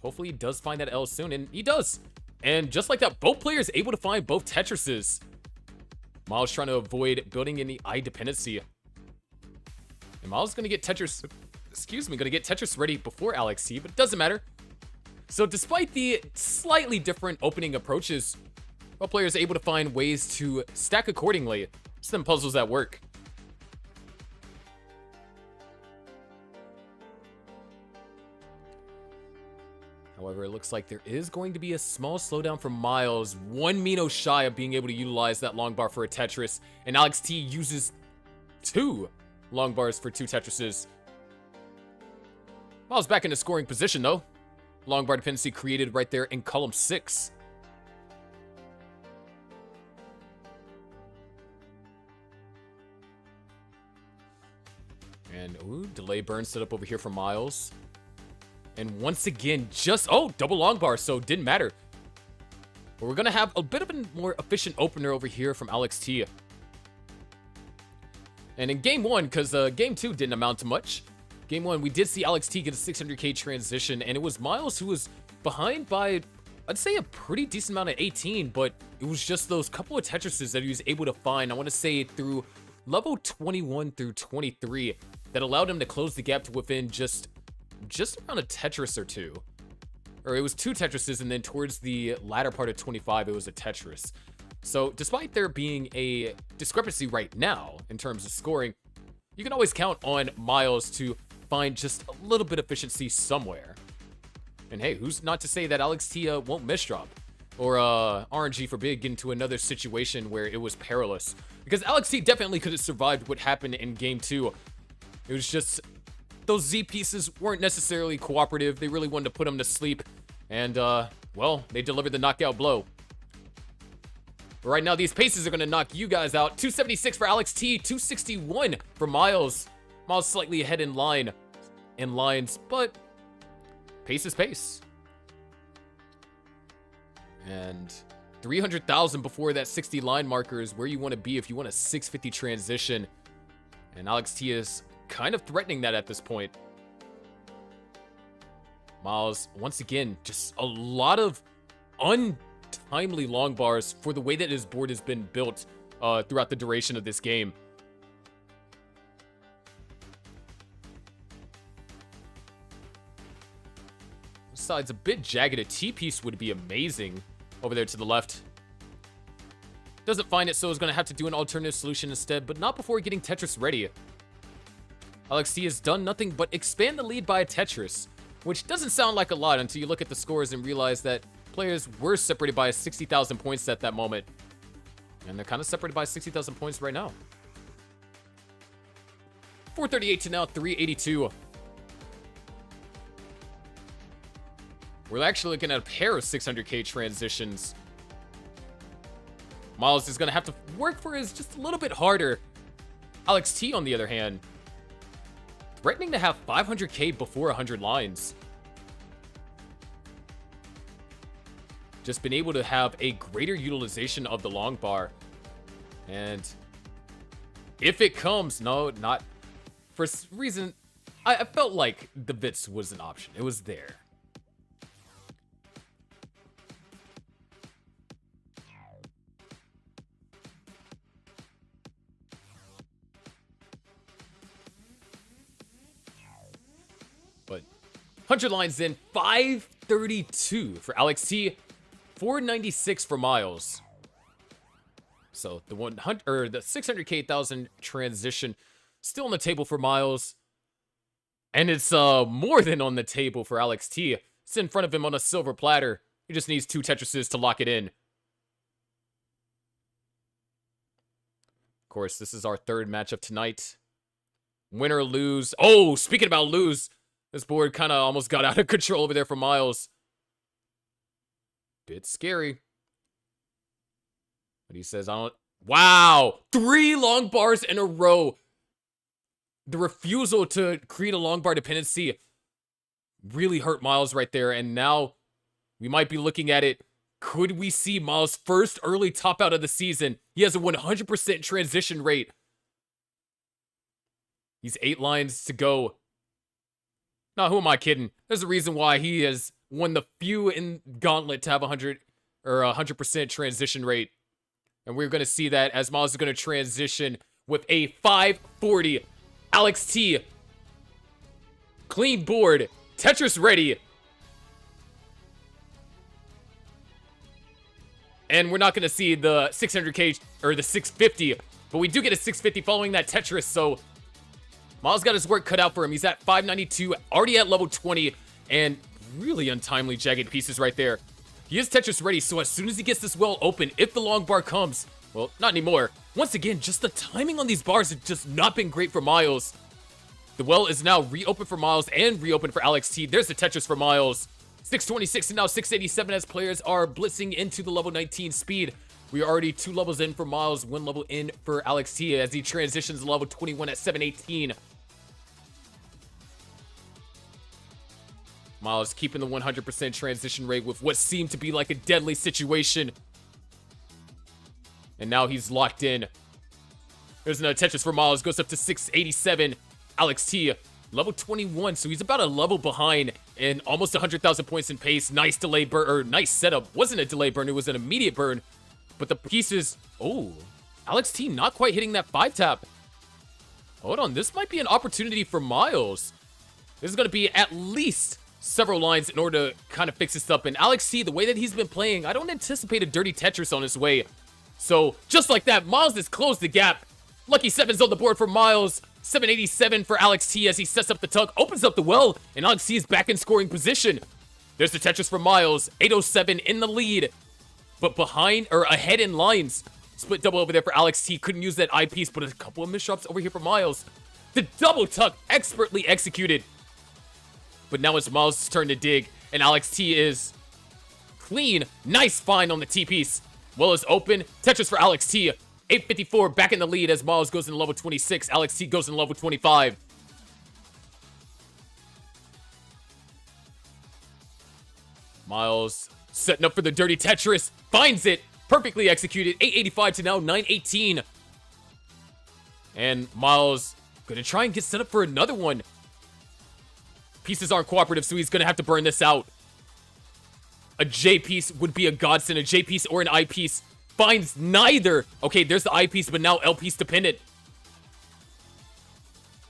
hopefully he does find that L soon, and he does. And just like that, both players able to find both Tetrises. Miles trying to avoid building any I dependency. And Miles is going to get Tetris, ready before Alex T, but it doesn't matter. So despite the slightly different opening approaches, both players are able to find ways to stack accordingly. Some puzzles at work. However, it looks like there is going to be a small slowdown from Miles. 1 Mino shy of being able to utilize that long bar for a Tetris. And Alex T uses 2 long bars for 2 Tetrises. Miles back in the scoring position though. Long bar dependency created right there in column 6. And delay burn set up over here for Miles. And once again, double long bar, so didn't matter. But we're gonna have a bit of a more efficient opener over here from Alex T. And in game 1, because game 2 didn't amount to much. Game 1, we did see Alex T get a 600k transition, and it was Miles who was behind by, I'd say, a pretty decent amount of 18, but it was just those couple of Tetrises that he was able to find, I want to say through level 21 through 23, that allowed him to close the gap to within just around a Tetris or 2. Or it was 2 Tetrises, and then towards the latter part of 25, it was a Tetris. So despite there being a discrepancy right now in terms of scoring, you can always count on Miles to find just a little bit of efficiency somewhere. And hey, who's not to say that Alex T won't misdrop? Or RNG forbid get into another situation where it was perilous. Because Alex T definitely could have survived what happened in game 2. It was just those Z pieces weren't necessarily cooperative. They really wanted to put him to sleep. And, well, they delivered the knockout blow. But right now, these paces are going to knock you guys out. 276 for Alex T, 261 for Miles. Miles slightly ahead in lines, but pace is pace. And 300,000 before that 60 line marker is where you want to be if you want a 650 transition. And Alex T is kind of threatening that at this point. Miles, once again, just a lot of untimely long bars for the way that his board has been built throughout the duration of this game. Side's a bit jagged. A T-piece would be amazing over there to the left. Doesn't find it, so is going to have to do an alternative solution instead, but not before getting Tetris ready. Alex T has done nothing but expand the lead by a Tetris, which doesn't sound like a lot until you look at the scores and realize that players were separated by 60,000 points at that moment. And they're kind of separated by 60,000 points right now. 438 to now 382. We're actually looking at a pair of 600k transitions. Miles is going to have to work for his just a little bit harder. Alex T, on the other hand, threatening to have 500k before 100 lines. Just been able to have a greater utilization of the long bar. And if it comes, no, not for some reason, I felt like the bits was an option. It was there. But 100 lines in, 532 for Alex T, 496 for Miles. So the 100 or the 600k thousand transition still on the table for Miles, and it's more than on the table for Alex T. It's in front of him on a silver platter. He just needs 2 Tetrises to lock it in. Of course, this is our 3rd match of tonight. Win or lose. Oh, speaking about lose, this board kind of almost got out of control over there for Miles. Bit scary. But he says, I don't... Wow! 3 long bars in a row. The refusal to create a long bar dependency really hurt Miles right there. And now we might be looking at it. Could we see Miles' first early top out of the season? He has a 100% transition rate. He's 8 lines to go. Now, who am I kidding? There's a reason why he has one of the few in Gauntlet to have 100% transition rate. And we're going to see that as Miles is going to transition with a 540. Alex T. Clean board. Tetris ready. And we're not going to see the 600k or the 650. But we do get a 650 following that Tetris. So Miles got his work cut out for him. He's at 592. Already at level 20. And really untimely jagged pieces right there. He is Tetris ready, so as soon as he gets this well open, if the long bar comes, well, not anymore. Once again, just the timing on these bars has just not been great for Miles. The well is now reopened for Miles and reopened for Alex T. There's the Tetris for Miles. 626 and now 687 as players are blitzing into the level 19 speed. We are already 2 levels in for Miles, 1 level in for Alex T as he transitions to level 21 at 718. Miles keeping the 100% transition rate with what seemed to be like a deadly situation. And now he's locked in. There's another Tetris for Miles. Goes up to 687. Alex T, level 21. So he's about a level behind and almost 100,000 points in pace. Nice delay burn, or nice setup. Wasn't a delay burn. It was an immediate burn. But the pieces... Oh, Alex T not quite hitting that 5-tap. Hold on. This might be an opportunity for Miles. This is going to be at least several lines in order to kind of fix this up. And Alex T, the way that he's been playing, I don't anticipate a dirty Tetris on his way. So, just like that, Miles has closed the gap. Lucky 7's on the board for Miles. 787 for Alex T as he sets up the tuck, opens up the well, and Alex T is back in scoring position. There's the Tetris for Miles. 807 in the lead. But behind, or ahead in lines. Split double over there for Alex T. Couldn't use that eyepiece, but a couple of misdrops over here for Miles. The double tuck expertly executed. But now it's Miles' turn to dig, and Alex T is clean. Nice find on the T-piece. Well is open. Tetris for Alex T. 854 back in the lead as Miles goes into level 26. Alex T goes into level 25. Miles setting up for the dirty Tetris. Finds it. Perfectly executed. 885 to now 918. And Miles gonna try and get set up for another one. Pieces aren't cooperative, so he's gonna have to burn this out. A J piece would be a godsend. A J piece or an I piece. Finds neither. Okay, there's the I piece, but now L piece dependent.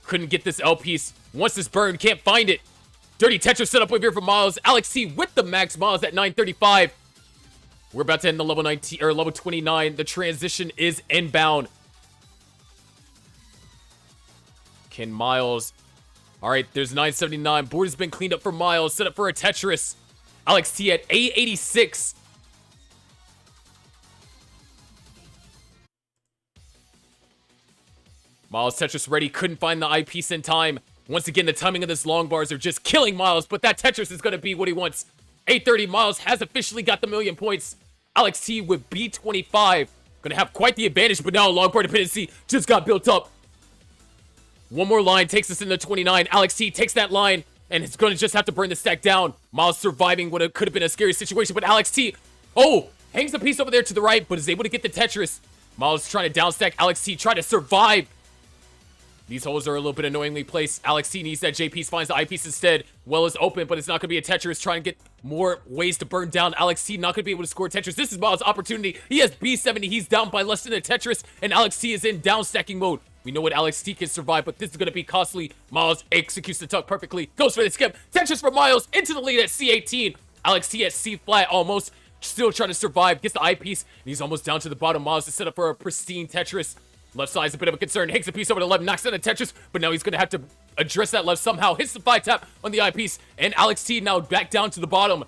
Couldn't get this L piece. Wants this burn, can't find it. Dirty Tetris set up over here for Miles. Alex T with the max. Miles at 935. We're about to end the level 19 or level 29. The transition is inbound. Can Miles? All right, there's 979. Board has been cleaned up for Miles. Set up for a Tetris. Alex T at 886. Miles Tetris ready. Couldn't find the eyepiece in time. Once again, the timing of this long bars are just killing Miles, but that Tetris is going to be what he wants. 830. Miles has officially got the 1,000,000 points. Alex T with B25. Going to have quite the advantage, but now a long bar dependency just got built up. One more line takes us into 29. Alex T takes that line, and it's going to just have to burn the stack down. Miles surviving what could have been a scary situation, but Alex T, hangs the piece over there to the right, but is able to get the Tetris. Miles trying to downstack. Alex T trying to survive. These holes are a little bit annoyingly placed. Alex T needs that J piece, finds the I piece instead. Well is open, but it's not going to be a Tetris. Trying to get more ways to burn down. Alex T not going to be able to score Tetris. This is Miles' opportunity. He has B70. He's down by less than a Tetris, and Alex T is in down stacking mode. We know what Alex T can survive, but this is going to be costly. Miles executes the tuck perfectly. Goes for the skip. Tetris for Miles into the lead at C18. Alex T at C flat almost. Still trying to survive. Gets the I piece, and he's almost down to the bottom. Miles is set up for a pristine Tetris. Left side is a bit of a concern. Hangs a piece over to left, knocks down the Tetris, but now he's going to have to address that left somehow. Hits the 5-tap on the eyepiece, and Alex T now back down to the bottom.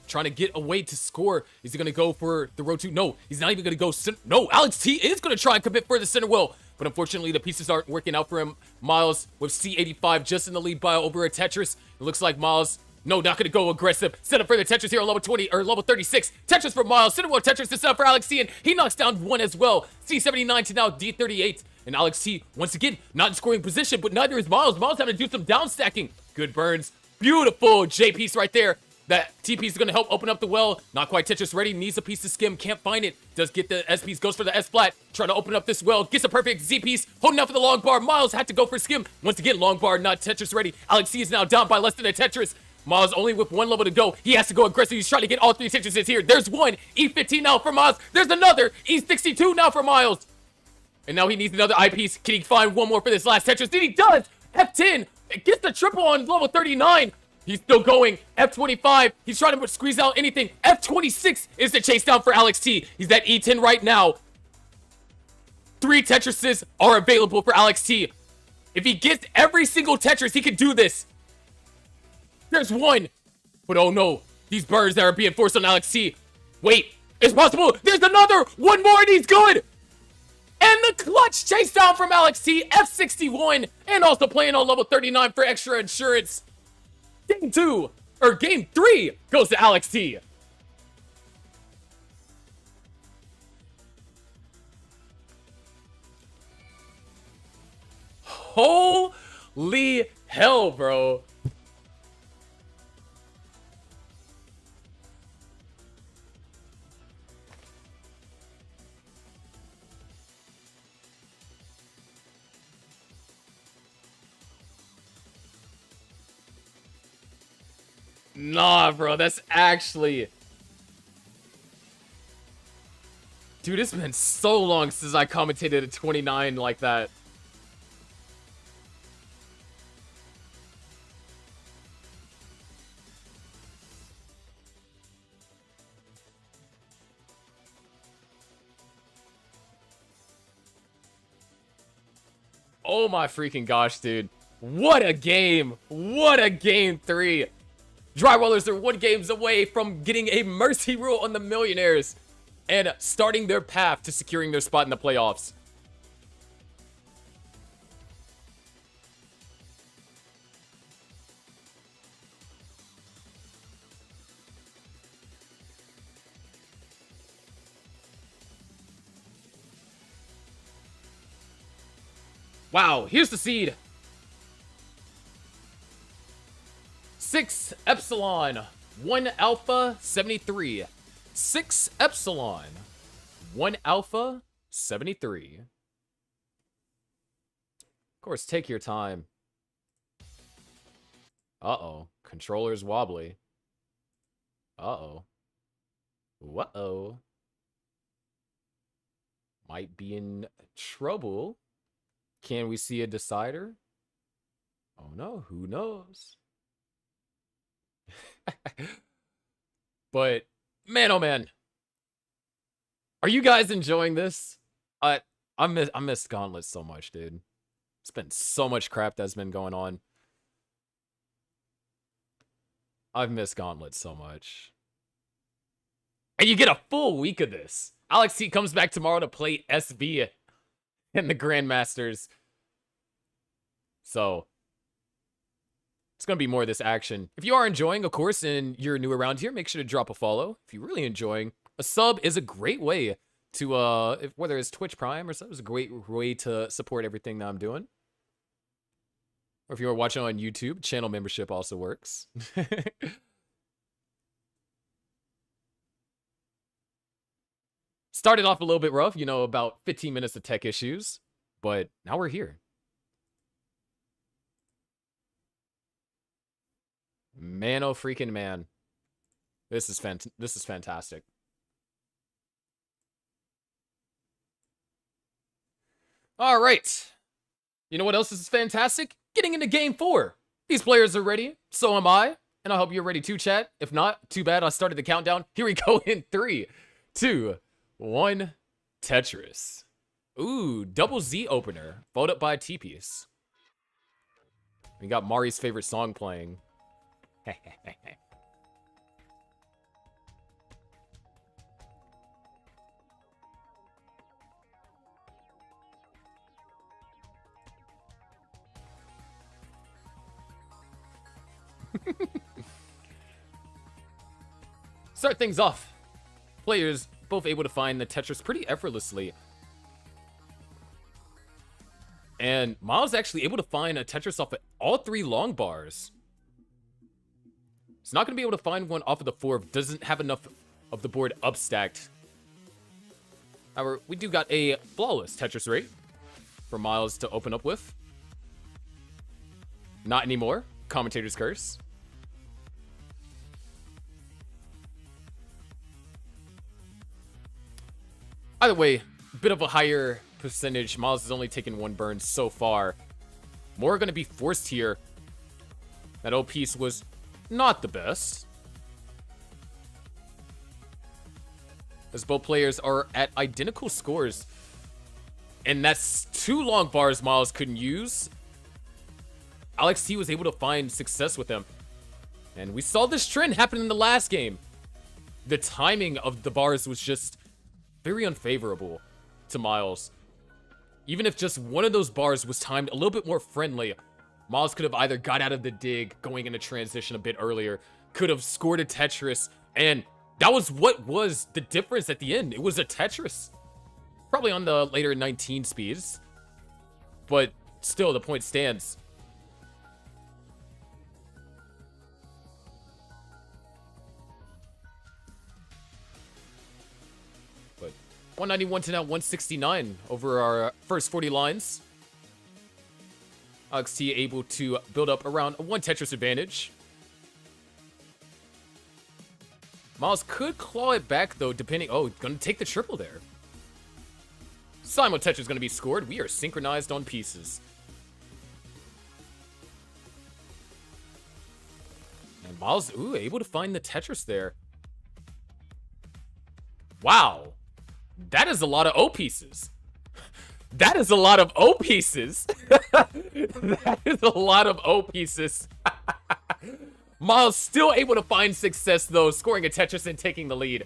trying to get away to score. Is he going to go for the road to? No, he's not even going to go. No, Alex T is going to try and commit for the center wheel. But unfortunately, the pieces aren't working out for him. Miles with C85 just in the lead by over a Tetris. It looks like Miles, no, not going to go aggressive. Set up for the Tetris here on level 20, or level 36. Tetris for Miles. Center wheel Tetris to set up for Alex T, and he knocks down one as well. C79 to now D38. And Alex T, once again, not in scoring position, but neither is Miles. Miles having to do some down stacking. Good burns. Beautiful J piece right there. That T piece is going to help open up the well. Not quite Tetris ready. Needs a piece to skim. Can't find it. Does get the S piece. Goes for the S flat. Trying to open up this well. Gets a perfect Z piece. Holding out for the long bar. Miles had to go for skim. Once again, long bar, not Tetris ready. Alex C is now down by less than a Tetris. Miles only with one level to go. He has to go aggressive. He's trying to get all three Tetrises here. There's one. E15 now for Miles. There's another. E62 now for Miles. And now he needs another eye piece. Can he find one more for this last Tetris? He does. F10. It gets the triple on level 39. He's still going. F25. He's trying to squeeze out anything. F26 is the chase down for Alex T. He's at E10 right now. 3 Tetrises are available for Alex T. If he gets every single Tetris, he can do this. There's one. But oh no. These burns that are being forced on Alex T. Wait. It's possible. There's another. One more and he's good. And the clutch chase down from Alex T. F61. And also playing on level 39 for extra insurance. Game 2, or Game 3, goes to Alex T. Holy hell, bro. Nah, bro, that's actually... Dude, it's been so long since I commentated a 29 like that. Oh my freaking gosh, dude. What a game. What a Game 3. Drywallers are 1 game away from getting a mercy rule on the Millionaires and starting their path to securing their spot in the playoffs. Wow, here's the seed. 6 Epsilon, 1 Alpha, 73. 6 Epsilon, 1 Alpha, 73. Of course, take your time. Uh-oh. Controller's wobbly. Uh-oh. Uh-oh. Might be in trouble. Can we see a decider? Oh no, who knows? But man, oh man, are you guys enjoying this? I miss Gauntlet so much, dude. It's been so much crap that's been going on. I've missed Gauntlet so much. And you get a full week of this. Alex T comes back tomorrow to play SB in the Grandmasters. So it's going to be more of this action. If you are enjoying, of course, and you're new around here, make sure to drop a follow. If you're really enjoying, a sub is a great way to, whether it's Twitch Prime or something, it's a great way to support everything that I'm doing. Or if you're watching on YouTube, channel membership also works. Started off a little bit rough, you know, about 15 minutes of tech issues, but now we're here. Man, oh freaking man. This is fantastic. All right. You know what else is fantastic? Getting into Game 4. These players are ready. So am I. And I hope you're ready too, chat. If not, too bad. I started the countdown. Here we go in 3, 2, 1. Tetris. Ooh, double Z opener. Followed up by a T-piece. We got Mari's favorite song playing. Start things off. Players both able to find the Tetris pretty effortlessly. And Miles actually able to find a Tetris off of all 3 long bars. He's not going to be able to find one off of the 4 if doesn't have enough of the board upstacked. However, we do got a flawless Tetris rate for Miles to open up with. Not anymore. Commentator's curse. Either way, a bit of a higher percentage. Miles has only taken 1 burn so far. More are going to be forced here. That O piece was not the best, as both players are at identical scores. And that's 2 long bars Miles couldn't use. Alex T was able to find success with them. And we saw this trend happen in the last game. The timing of the bars was just very unfavorable to Miles. Even if just one of those bars was timed a little bit more friendly, Miles could have either got out of the dig going into transition a bit earlier, could have scored a Tetris, and that was what was the difference at the end. It was a Tetris. Probably on the later 19 speeds, but still the point stands. But 191 to now 169 over our first 40 lines. Alex T able to build up around a 1 Tetris advantage. Miles could claw it back though, depending. Oh, gonna take the triple there. Simul Tetris is gonna be scored. We are synchronized on pieces. And Miles, ooh, able to find the Tetris there. Wow. That is a lot of O pieces. That is a lot of O pieces. That is a lot of O pieces. Miles still able to find success, though, scoring a Tetris and taking the lead.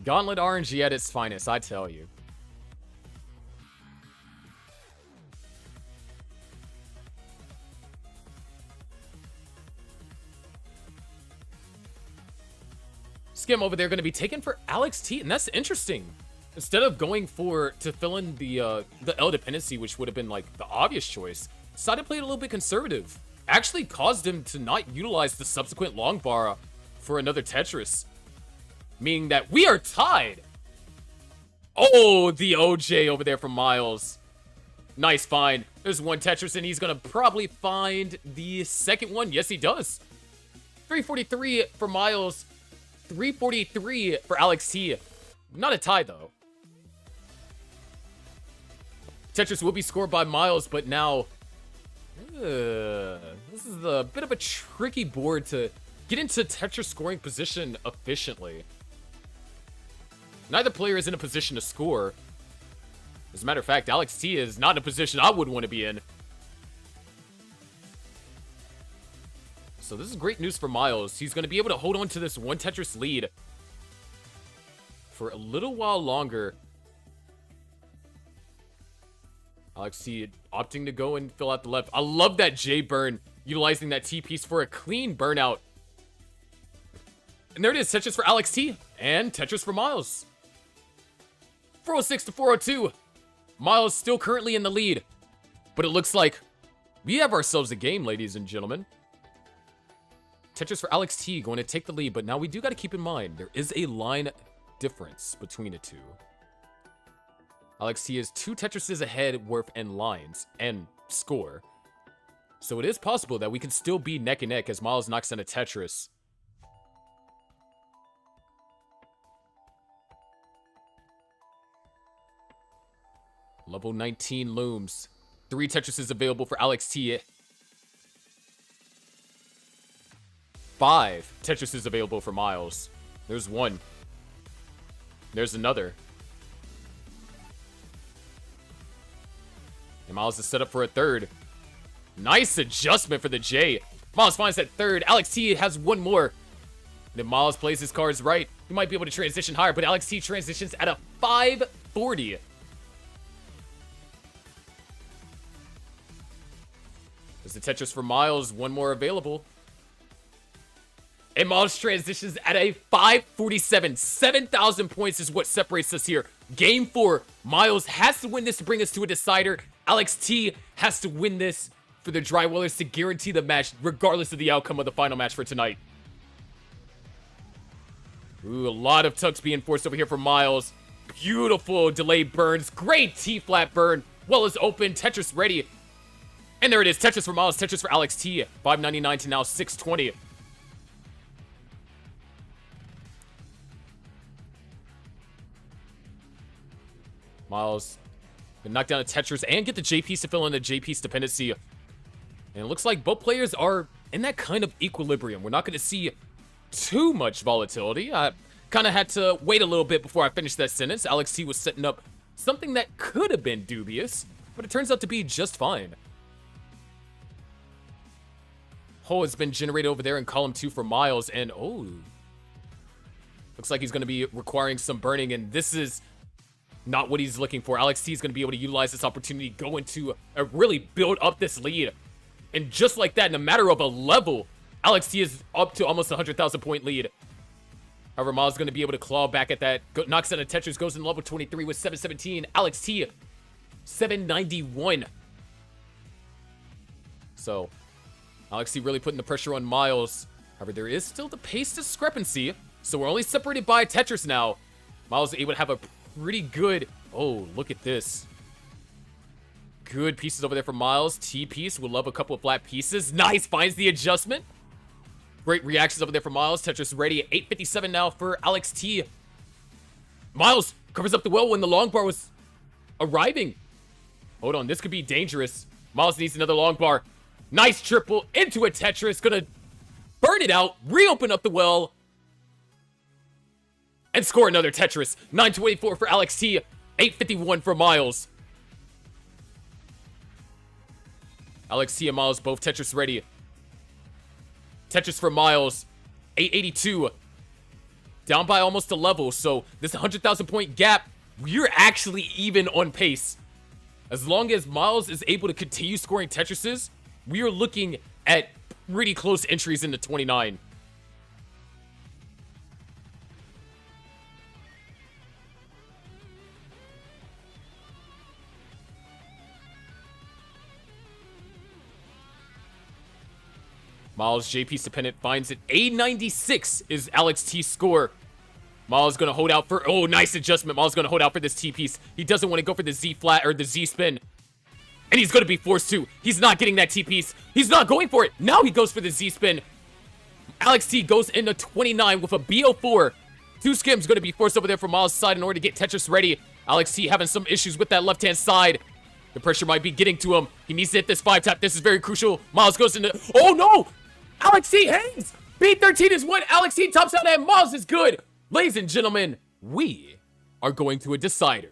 Gauntlet RNG at its finest, I tell you. Skim over there going to be taken for Alex T, and that's interesting. Instead of going to fill in the L dependency, which would have been like the obvious choice, decided to play it a little bit conservative. Actually caused him to not utilize the subsequent long bar for another Tetris, meaning that we are tied. Oh, the OJ over there from Miles. Nice find. There's 1 Tetris, and he's going to probably find the second one. Yes, he does. 343 for Miles. 343 for Alex T. Not a tie, though. Tetris will be scored by Miles, but now this is a bit of a tricky board to get into Tetris scoring position efficiently. Neither player is in a position to score. As a matter of fact, Alex T is not in a position I would want to be in. So this is great news for Miles. He's going to be able to hold on to this 1 Tetris lead for a little while longer. Alex T opting to go and fill out the left. I love that J burn, utilizing that T piece for a clean burnout. And there it is, Tetris for Alex T and Tetris for Miles. 406 to 402. Miles still currently in the lead, but it looks like we have ourselves a game, ladies and gentlemen. Tetris for Alex T going to take the lead, but now we do got to keep in mind there is a line difference between the two. Alex T is 2 Tetrises ahead worth and lines and score. So it is possible that we can still be neck and neck as Miles knocks down a Tetris. Level 19 looms. 3 Tetrises available for Alex T. 5 Tetrises available for Miles. There's 1. There's another. And Miles is set up for a 3rd. Nice adjustment for the J. Miles finds that 3rd. Alex T has 1 more. And then Miles plays his cards right. He might be able to transition higher, but Alex T transitions at a 540. There's the Tetris for Miles. One more available. And Miles transitions at a 547. 7,000 points is what separates us here. Game 4. Miles has to win this to bring us to a decider. Alex T has to win this for the Drywallers to guarantee the match, regardless of the outcome of the final match for tonight. Ooh, a lot of tugs being forced over here for Miles. Beautiful delayed burns. Great T-flat burn. Well is open. Tetris ready. And there it is. Tetris for Miles. Tetris for Alex T. 599 to now 620. Miles can knock down a Tetris and get the J piece to fill in the J piece dependency. And it looks like both players are in that kind of equilibrium. We're not going to see too much volatility. I kind of had to wait a little bit before I finished that sentence. Alex T was setting up something that could have been dubious, but it turns out to be just fine. Hole has been generated over there in column 2 for Miles, and oh, looks like he's going to be requiring some burning, and this is not what he's looking for. Alex T is going to be able to utilize this opportunity, go into really build up this lead. And just like that, in a matter of a level, Alex T is up to almost a 100,000 point lead. However, Miles is going to be able to claw back at that. Knocks out a Tetris, goes in level 23 with 717. Alex T, 791. So, Alex T really putting the pressure on Miles. However, there is still the pace discrepancy. So we're only separated by Tetris now. Miles is able to have a pretty good... Oh, look at this. Good pieces over there for Miles. T-piece. We'll love a couple of flat pieces. Nice. Finds the adjustment. Great reactions over there for Miles. Tetris ready at 857 now for Alex T. Miles covers up the well when the long bar was arriving. Hold on. This could be dangerous. Miles needs another long bar. Nice triple into a Tetris. Gonna burn it out. Reopen up the well. And score another Tetris. 924 for Alex T. 851 for Miles. Alex T and Miles both Tetris ready. Tetris for Miles. 882. Down by almost a level. So this 100,000 point gap, we're actually even on pace. As long as Miles is able to continue scoring Tetrises, we are looking at pretty close entries into 29. Miles, J-piece dependent, finds it. 896 is Alex T's score. Miles going to hold out for... Oh, nice adjustment. Miles going to hold out for this T-piece. He doesn't want to go for the Z-flat or the Z-spin. And he's going to be forced to. He's not getting that T-piece. He's not going for it. Now he goes for the Z-spin. Alex T goes into 29 with a BO4. Two skims going to be forced over there from Miles' side in order to get Tetris ready. Alex T having some issues with that left-hand side. The pressure might be getting to him. He needs to hit this 5-tap. This is very crucial. Miles goes into... Oh, no! Alex T hangs! B13 is one. Alex T tops out and Miles is good. Ladies and gentlemen, we are going to a decider.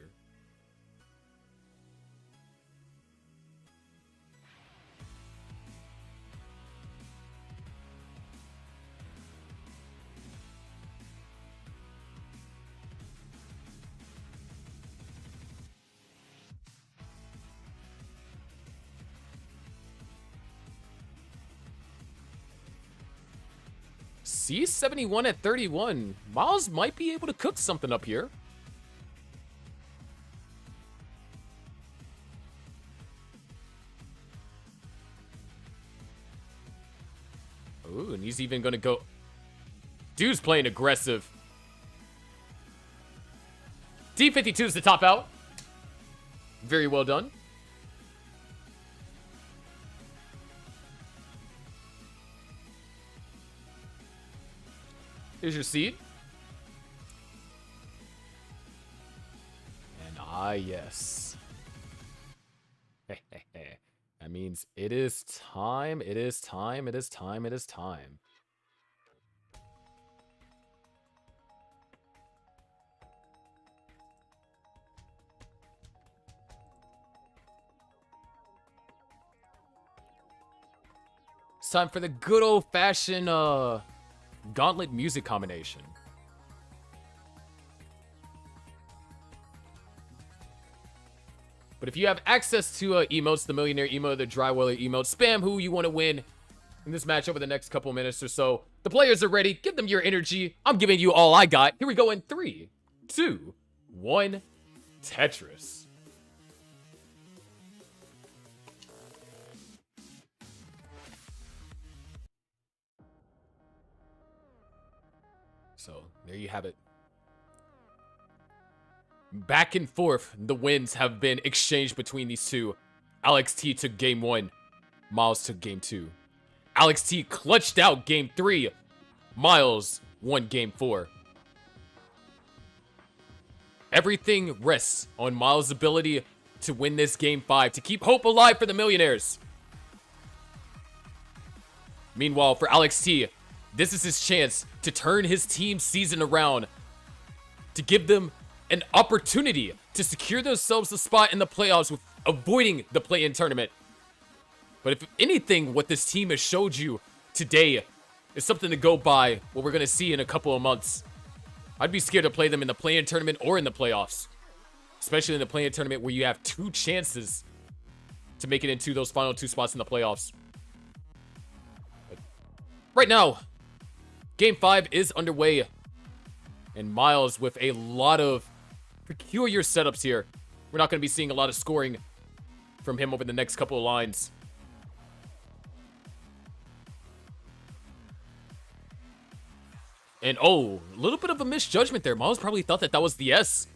C71 at 31. Miles might be able to cook something up here. Ooh, and he's even gonna go... Dude's playing aggressive. D52 is the top out. Very well done. Here's your seed. And yes. That means it is time. It is time. It is time. It is time. It's time for the good old-fashioned Gauntlet music combination. But if you have access to emotes, the Millionaire emote, the Dryweller emote, spam who you want to win in this match over the next couple minutes or so. The players are ready. Give them your energy. I'm giving you all I got. Here we go in 3, 2, 1. Tetris. So, there you have it. Back and forth, the wins have been exchanged between these two. Alex T took game 1. Miles took game 2. Alex T clutched out game 3. Miles won game 4. Everything rests on Miles' ability to win this game 5, to keep hope alive for the Millionaires. Meanwhile, for Alex T, this is his chance to turn his team's season around, to give them an opportunity to secure themselves a spot in the playoffs with avoiding the play-in tournament. But if anything, what this team has showed you today is something to go by, what we're going to see in a couple of months. I'd be scared to play them in the play-in tournament or in the playoffs. Especially in the play-in tournament where you have 2 chances to make it into those final 2 spots in the playoffs. But right now, game 5 is underway. And Miles with a lot of peculiar setups here. We're not going to be seeing a lot of scoring from him over the next couple of lines. And oh, a little bit of a misjudgment there. Miles probably thought that that was the S.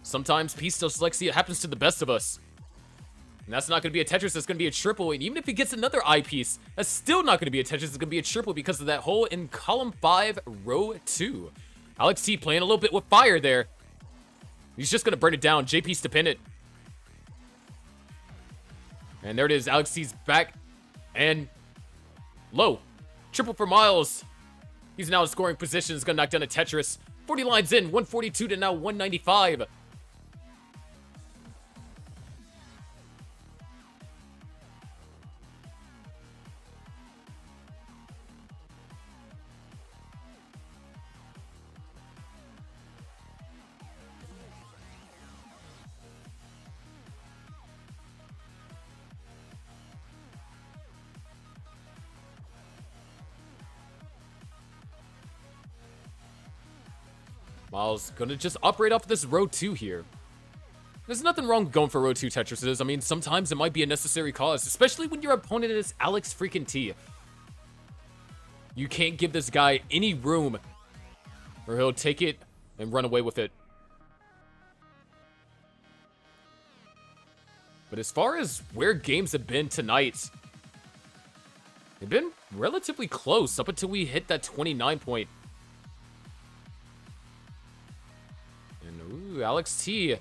Sometimes piece dyslexia happens to the best of us. And that's not going to be a Tetris, that's going to be a triple. And even if he gets another I piece, that's still not going to be a Tetris, it's going to be a triple because of that hole in column 5, row 2. Alex T playing a little bit with fire there. He's just going to burn it down. JP's dependent. And there it is. Alex T's back. And low. Triple for Miles. He's now in scoring position. He's going to knock down a Tetris. 40 lines in. 142 to now 195. Miles gonna just operate off this row 2 here. There's nothing wrong with going for row 2 Tetrises. I mean, sometimes it might be a necessary cause, especially when your opponent is Alex freaking T. You can't give this guy any room, or he'll take it and run away with it. But as far as where games have been tonight, they've been relatively close up until we hit that 29 point. Ooh, Alex T.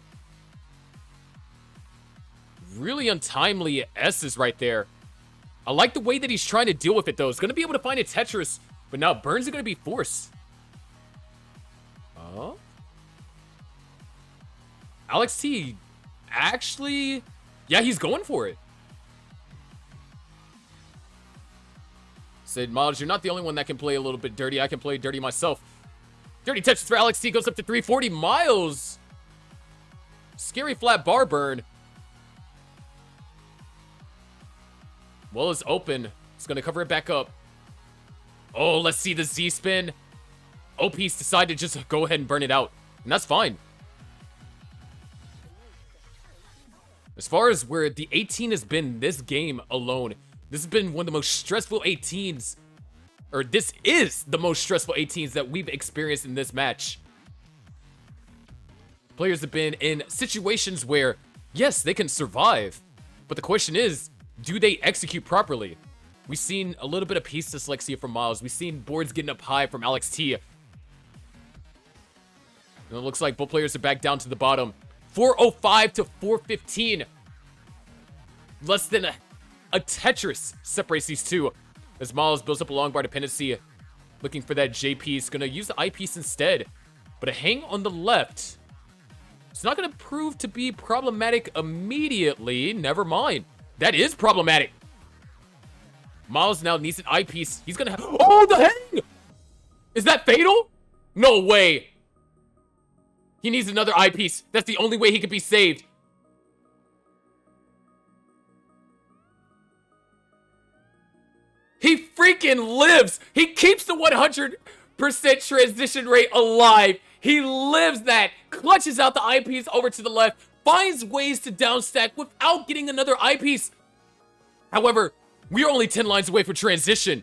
Really untimely S's right there. I like the way that he's trying to deal with it, though. He's going to be able to find a Tetris, but now burns are going to be forced. Oh? Alex T. Actually... yeah, he's going for it. Said, Miles, you're not the only one that can play a little bit dirty. I can play dirty myself. Dirty Tetris for Alex T goes up to 340. Miles. Scary flat bar burn. Well is open. It's going to cover it back up. Oh, let's see the Z spin. OP's decided to just go ahead and burn it out. And that's fine. As far as where the 18 has been this game alone, this has been one of the most stressful 18s. Or this is the most stressful 18s that we've experienced in this match. Players have been in situations where, yes, they can survive. But the question is, do they execute properly? We've seen a little bit of piece dyslexia from Miles. We've seen boards getting up high from Alex T. And it looks like both players are back down to the bottom. 405 to 415. Less than a Tetris separates these two. As Miles builds up a long bar dependency, looking for that J piece. Gonna use the I piece instead. But a hang on the left. It's not gonna prove to be problematic immediately. Never mind. That is problematic. Miles now needs an I piece. He's gonna have... oh, the hang! Is that fatal? No way. He needs another eyepiece. That's the only way he could be saved. He freaking lives. He keeps the 100% transition rate alive. He lives that. Clutches out the eyepiece over to the left. Finds ways to downstack without getting another eyepiece. However, we are only 10 lines away from transition.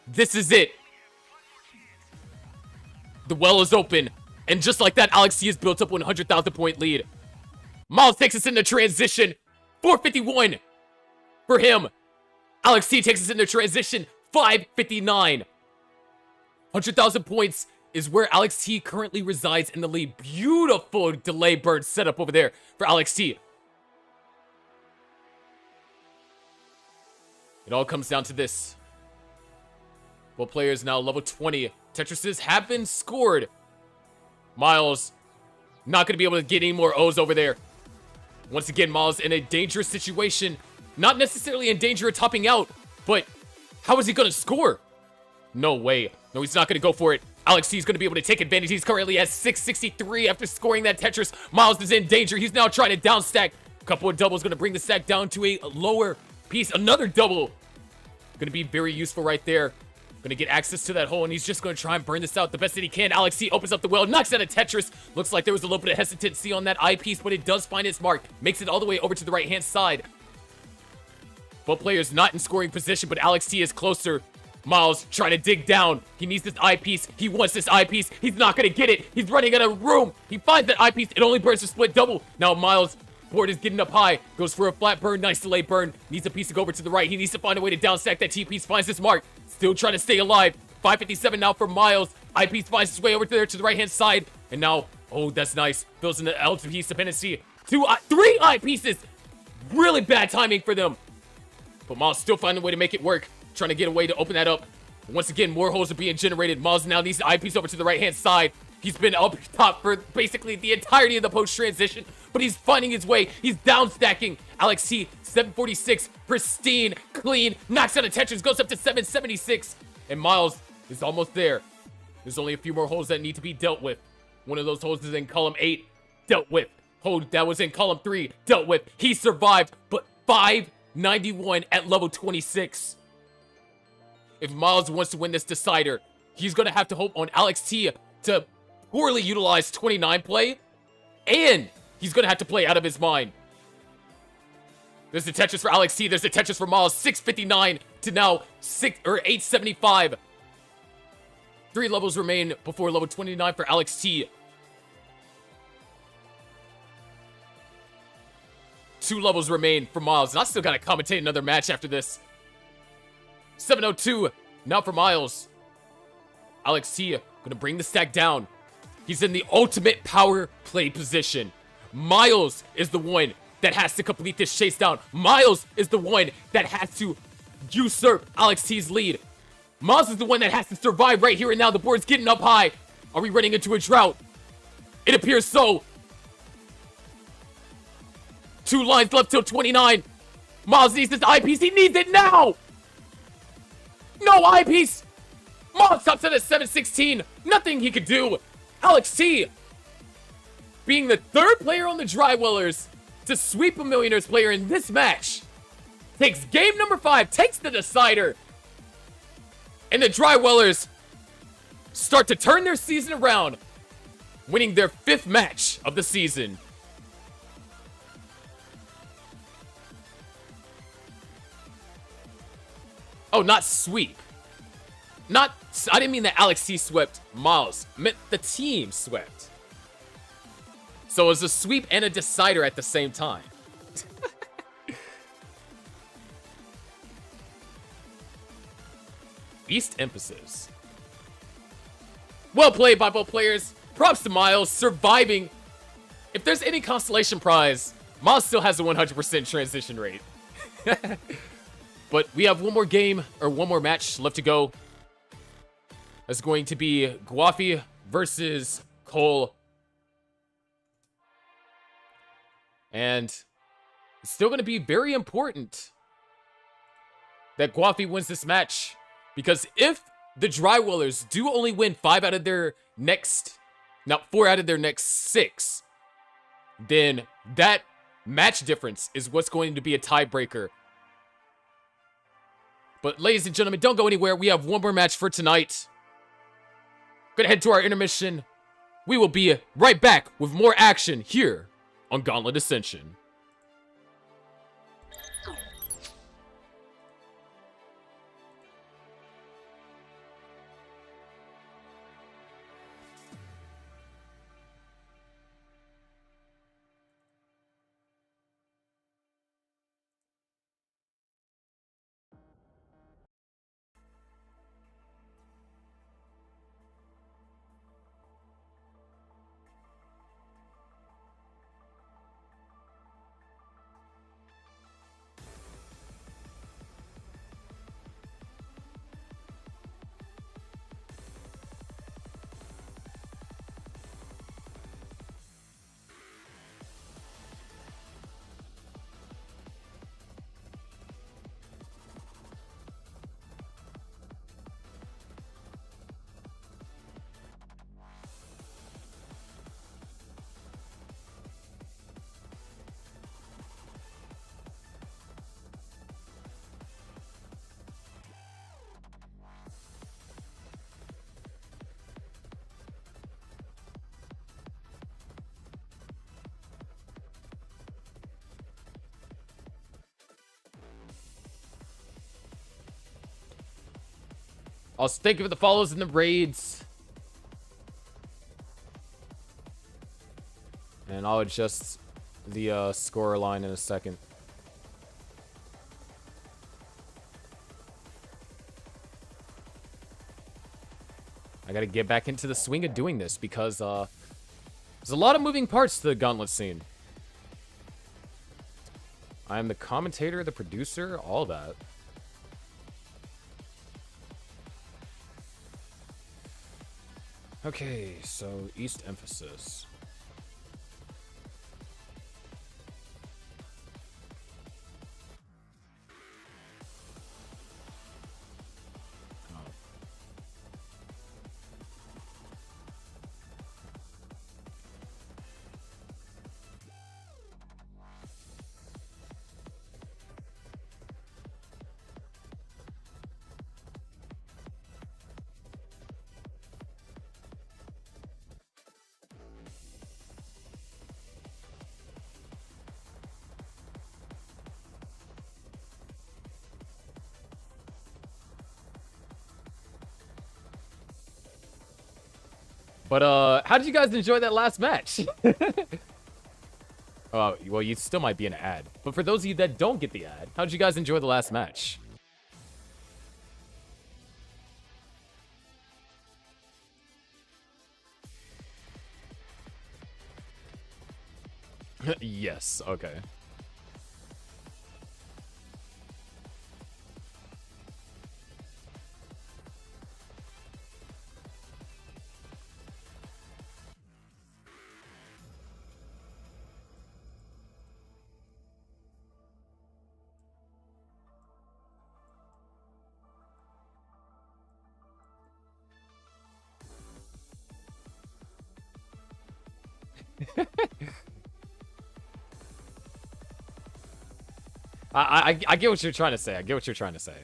This is it. The well is open. And just like that, Alex T has built up 100,000 point lead. Miles takes us into transition. 451 for him. Alex T takes us into transition. 559. 100,000 points is where Alex T currently resides in the lead. Beautiful delay bird setup over there for Alex T. It all comes down to this. Both players now level 20. Tetrises have been scored. Miles not going to be able to get any more O's over there. Once again, Miles in a dangerous situation. Not necessarily in danger of topping out, but how is he going to score? No way. No, he's not going to go for it. Alex T is going to be able to take advantage. He's currently at 663 after scoring that Tetris. Miles is in danger. He's now trying to down stack. A couple of doubles going to bring the stack down to a lower piece. Another double. Going to be very useful right there. Going to get access to that hole, and he's just going to try and burn this out the best that he can. Alex T opens up the well, knocks out a Tetris. Looks like there was a little bit of hesitancy on that eyepiece, but it does find its mark. Makes it all the way over to the right-hand side. Both players not in scoring position, but Alex T is closer. Miles trying to dig down. He needs this eyepiece. He wants this eyepiece. He's not going to get it. He's running out of room. He finds that eyepiece. It only burns a split double. Now Miles' board is getting up high. Goes for a flat burn. Nice delay burn. Needs a piece to go over to the right. He needs to find a way to down stack that T-piece. Finds his mark. Still trying to stay alive. 557 now for Miles. Eyepiece finds his way over there to the right-hand side. And now, oh, that's nice. Fills in the L-piece dependency. Three eyepieces. Really bad timing for them. But Miles still finding a way to make it work. Trying to get a way to open that up. Once again, more holes are being generated. Miles now needs the eyepiece over to the right-hand side. He's been up top for basically the entirety of the post-transition, but he's finding his way. He's down stacking. Alex T, 746, pristine, clean, knocks out a Tetris, goes up to 776, and Miles is almost there. There's only a few more holes that need to be dealt with. One of those holes is in column 8, dealt with. Hole that was in column 3, dealt with. He survived, but 591 at level 26. If Miles wants to win this decider, he's going to have to hope on Alex T to poorly utilize 29 play, and he's going to have to play out of his mind. There's the Tetris for Alex T. There's the Tetris for Miles. 659 to now 875. 3 levels remain before level 29 for Alex T. 2 levels remain for Miles, and I still got to commentate another match after this. 702 now for Miles. Alex T gonna bring the stack down. He's in the ultimate power play position. Miles is the one that has to complete this chase down. Miles is the one that has to usurp Alex T's lead. Miles is the one that has to survive right here and now. The board's getting up high. Are we running into a drought? It appears so. 2 lines left till 29. Miles needs this eyepiece. He needs it now. No eyepiece! Miles tops at a 716. Nothing he could do. Alex T, being the 3rd player on the Drywellers to sweep a Millionaires player in this match, takes game number 5, takes the decider. And the Drywellers start to turn their season around, winning their 5th match of the season. Oh, not sweep. I didn't mean that Alex T swept Miles. I meant the team swept. So it was a sweep and a decider at the same time. Beast emphasis. Well played by both players. Props to Miles surviving. If there's any consolation prize, Miles still has a 100% transition rate. But we have one more game, or one more match left to go. That's going to be Guafi versus Cole. And it's still going to be very important that Guafi wins this match. Because if the Drywallers do only win 4 out of their next 6, then that match difference is what's going to be a tiebreaker. But ladies and gentlemen, don't go anywhere. We have one more match for tonight. Gonna head to our intermission. We will be right back with more action here on Gauntlet Ascension. Also, thank you for the follows and the raids. And I'll adjust the score line in a second. I gotta get back into the swing of doing this because there's a lot of moving parts to the Gauntlet scene. I am the commentator, the producer, all that. Okay, so East emphasis. But, how did you guys enjoy that last match? Well, you still might be an ad. But for those of you that don't get the ad, how did you guys enjoy the last match? Yes, okay. I get what you're trying to say. I get what you're trying to say.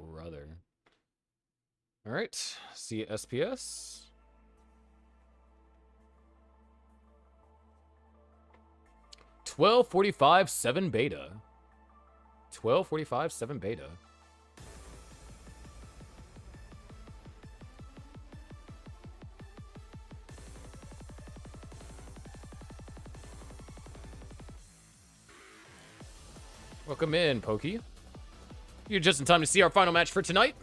brother. All right, CSPS. $12.45 7 beta. $12.45 7 beta. Welcome in, Pokey. You're just in time to see our final match for tonight.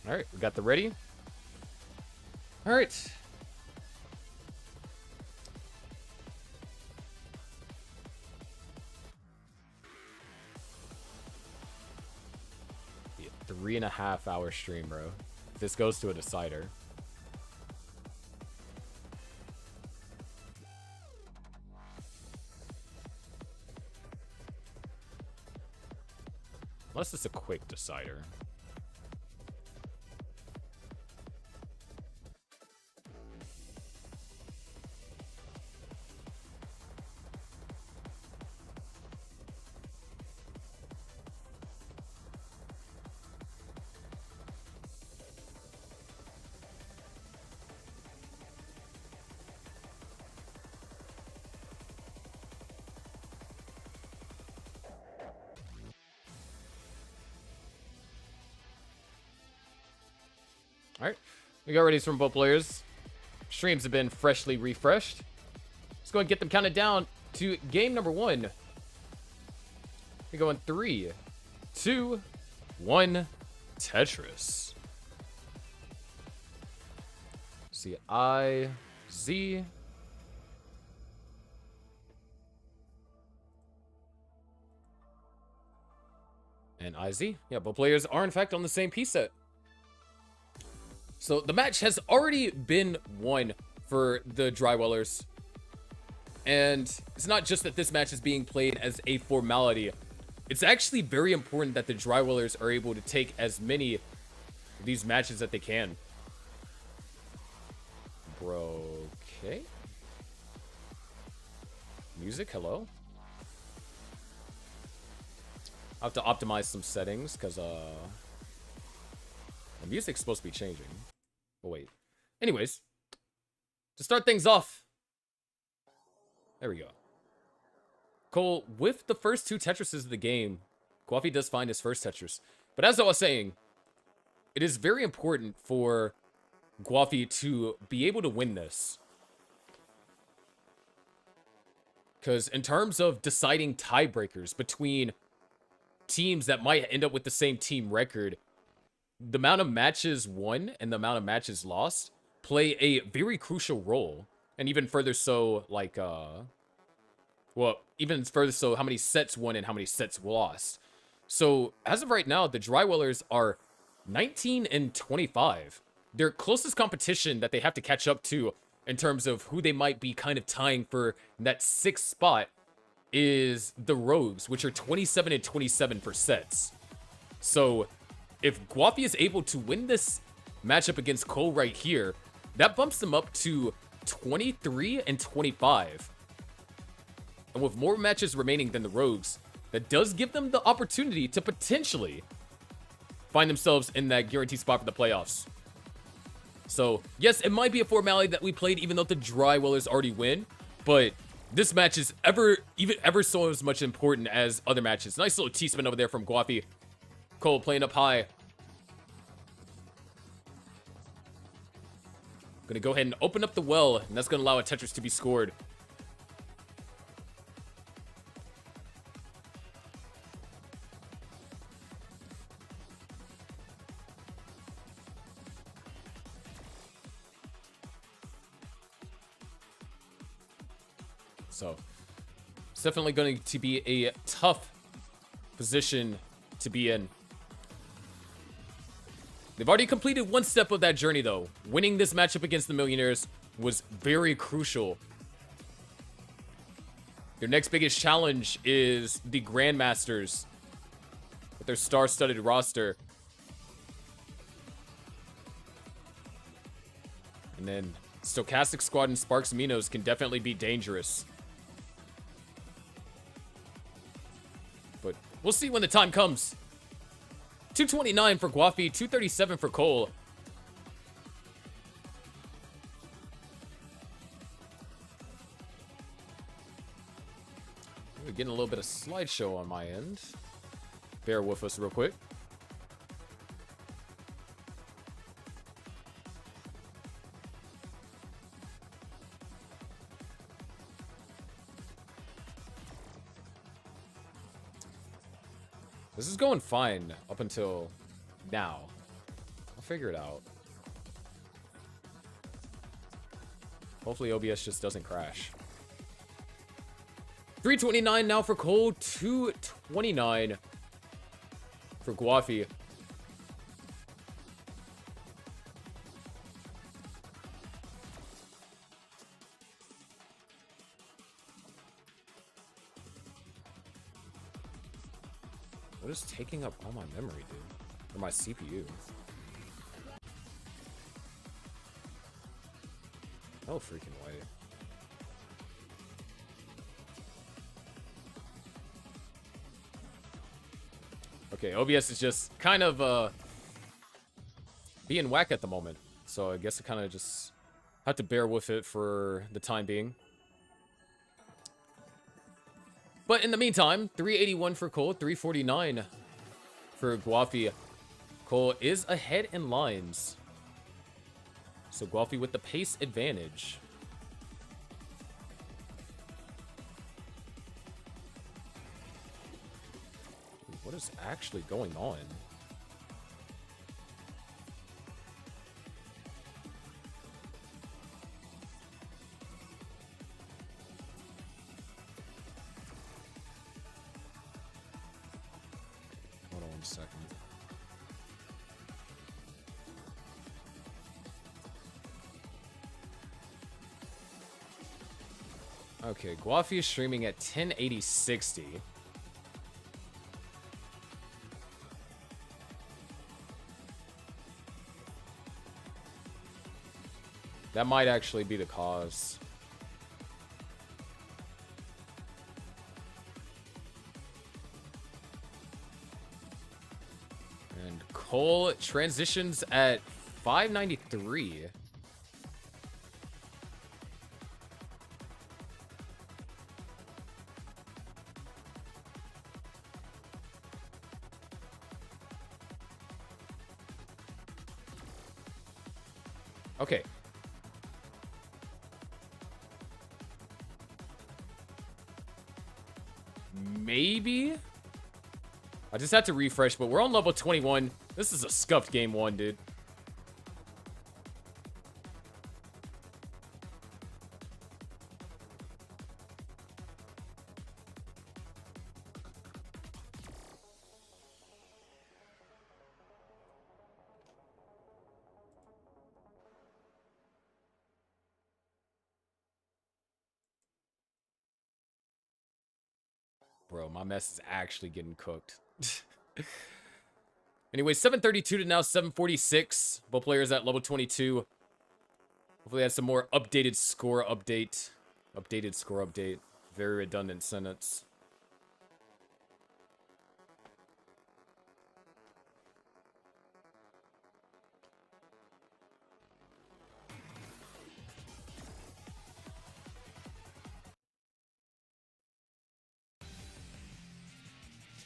All right, we got the ready. All right. Be a 3.5 hour stream, bro. If this goes to a decider. Unless it's a quick decider. Alright, we got ready from both players. Streams have been freshly refreshed. Let's go and get them counted down to game number 1. We go in 3, 2, 1, Tetris. See, I, Z. And IZ. Yeah, both players are in fact on the same piece set. So the match has already been won for the Drywellers. And it's not just that this match is being played as a formality. It's actually very important that the Drywellers are able to take as many of these matches that they can. Bro, okay. Music, hello. I have to optimize some settings because the music's supposed to be changing. Oh, wait. Anyways, to start things off, there we go. Cole, with the first 2 Tetrises of the game, Guafi does find his first Tetris. But as I was saying, it is very important for Guafi to be able to win this. Because in terms of deciding tiebreakers between teams that might end up with the same team record, the amount of matches won and the amount of matches lost play a very crucial role. And even further so, like, well, even further so, how many sets won and how many sets lost. So, as of right now, the Drywellers are 19 and 25. Their closest competition that they have to catch up to in terms of who they might be kind of tying for that 6th spot is the Rogues, which are 27 and 27 for sets. So, if Guafi is able to win this matchup against Cole right here, that bumps them up to 23 and 25. And with more matches remaining than the Rogues, that does give them the opportunity to potentially find themselves in that guaranteed spot for the playoffs. So, yes, it might be a formality that we played even though the Drywellers already win, but this match is even ever so as much important as other matches. Nice little T-spin over there from Guafi. Cole playing up high. Gonna go ahead and open up the well, and that's gonna allow a Tetris to be scored. So, it's definitely going to be a tough position to be in. They've already completed one step of that journey, though. Winning this matchup against the Millionaires was very crucial. Their next biggest challenge is the Grandmasters with their star-studded roster. And then Stochastic Squad and Sparks Minos can definitely be dangerous. But we'll see when the time comes. 229 for Guafi, 237 for Cole. We're getting a little bit of slideshow on my end. Bear with us real quick. This is going fine up until now. I'll figure it out. Hopefully OBS just doesn't crash. 329 now for Cole, 229 for Guafi. What is taking up all my memory, dude? Or my CPU? No freaking way. Okay, OBS is just kind of being whack at the moment. So I guess I kind of just have to bear with it for the time being. But in the meantime, 381 for Cole, 349 for Guafi. Cole is ahead in lines. So Guafi with the pace advantage. What is actually going on? Hold on 1 second. Okay, Guafi is streaming at 1080-60. That might actually be the cause. And Cole transitions at 593. Okay. Maybe? I just had to refresh, but we're on level 21. This is a scuffed game 1, dude. Bro, my mess is actually getting cooked. Anyway, 732 to now 746. Both players at level 22. Hopefully that's some more updated score update. Updated score update. Very redundant sentence.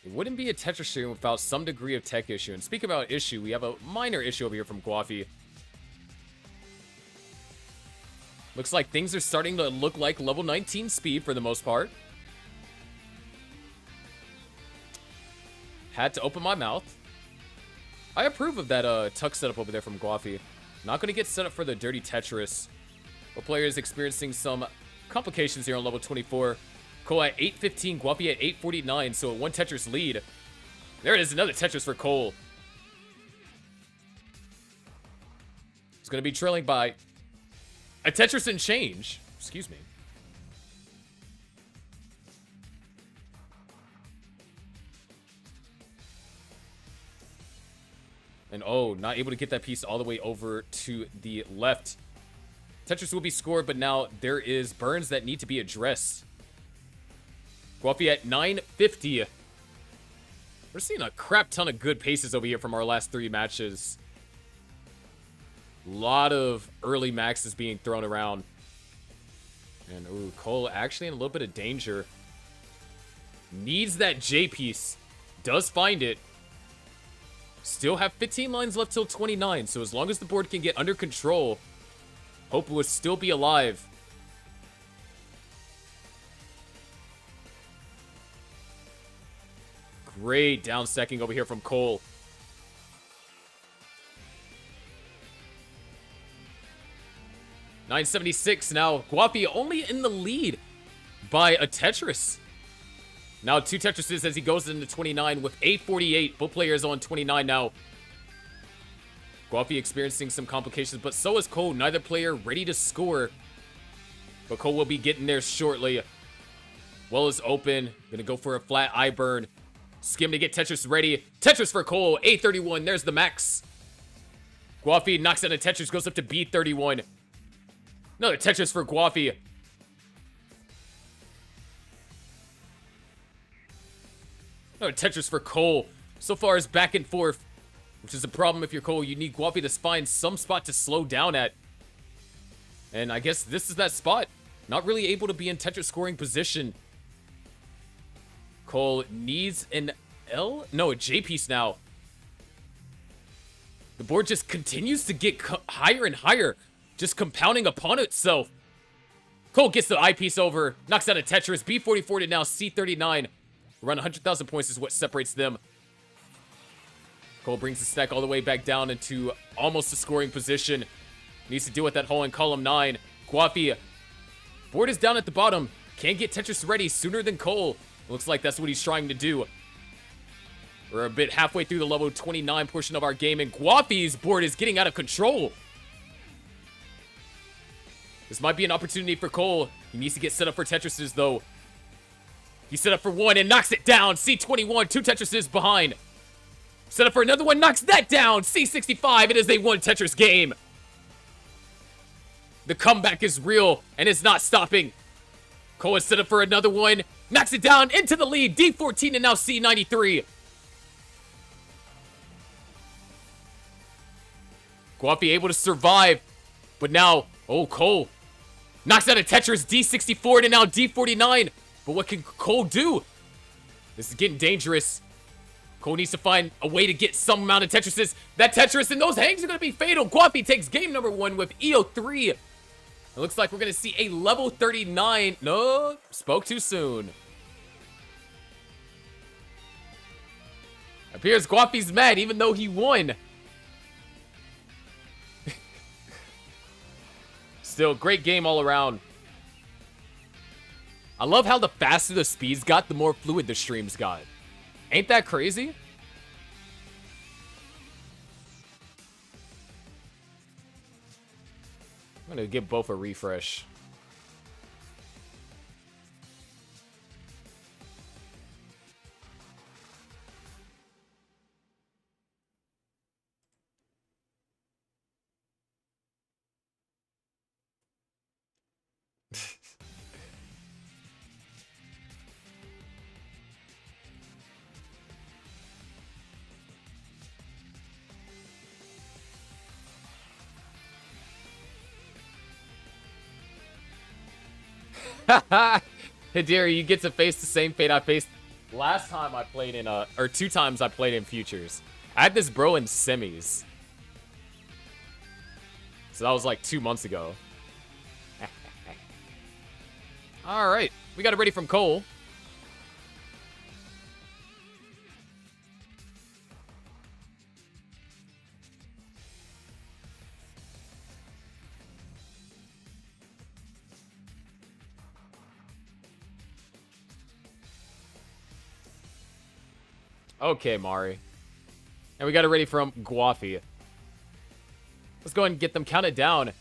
It wouldn't be a Tetris stream without some degree of tech issue. And speaking about issue, we have a minor issue over here from Guafi. Looks like things are starting to look like level 19 speed for the most part. Had to open my mouth. I approve of that tuck setup over there from Guafi. Not going to get set up for the dirty Tetris. But player is experiencing some complications here on level 24. Cole at 815, Guapi at 849, so a 1 Tetris lead. There it is, another Tetris for Cole. He's going to be trailing by a Tetris and change. Excuse me. And oh, not able to get that piece all the way over to the left. Tetris will be scored, but now there is burns that need to be addressed. Guapi at 950. We're seeing a crap ton of good paces over here from our last 3 matches. A lot of early maxes being thrown around. And ooh, Cole actually in a little bit of danger. Needs that J piece. Does find it. Still have 15 lines left till 29. So as long as the board can get under control, hope will still be alive. Great down stacking over here from Cole. $976 now. Guapi only in the lead by a Tetris. Now 2 Tetrises as he goes into 29 with 848. Both players on 29 now. Guapi experiencing some complications, but so is Cole. Neither player ready to score. But Cole will be getting there shortly. Well is open. Gonna go for a flat eye burn. Skim to get Tetris ready. Tetris for Cole. A31. There's the max. Guafi knocks out a Tetris. Goes up to B31. Another Tetris for Guafi. Another Tetris for Cole. So far is back and forth. Which is a problem if you're Cole. You need Guafi to find some spot to slow down at. And I guess this is that spot. Not really able to be in Tetris scoring position. Cole needs an L? No, a J piece now. The board just continues to get higher and higher. Just compounding upon itself. Cole gets the I piece over. Knocks out a Tetris. B44 to now C39. Around 100,000 points is what separates them. Cole brings the stack all the way back down into almost a scoring position. Needs to deal with that hole in column 9. Guapi. Board is down at the bottom. Can't get Tetris ready sooner than Cole. Looks like that's what he's trying to do. We're a bit halfway through the level 29 portion of our game, and Guapi's board is getting out of control. This might be an opportunity for Cole. He needs to get set up for Tetrises, though. He's set up for 1 and knocks it down. C21, 2 Tetrises behind. Set up for another one, knocks that down. C65, it is a 1 Tetris game. The comeback is real, and it's not stopping. Cole is set up for another one. Knocks it down into the lead. D14 and now C93. Guapi able to survive. But now, oh, Cole knocks out a Tetris. D64 to now D49. But what can Cole do? This is getting dangerous. Cole needs to find a way to get some amount of Tetrises. That Tetris and those hangs are going to be fatal. Guapi takes game number 1 with EO3. It looks like we're going to see a level 39. No, spoke too soon. Appears Guapi's mad even though he won. Still, great game all around. I love how the faster the speeds got, the more fluid the streams got. Ain't that crazy? I'm gonna give both a refresh. Hideri, you get to face the same fate I faced last time I played in or 2 times I played in Futures, I had this bro in semis. So that was like 2 months ago. All right, we got it ready from Cole. Okay, Mari. And we got it ready from Guafi. Let's go ahead and get them counted down.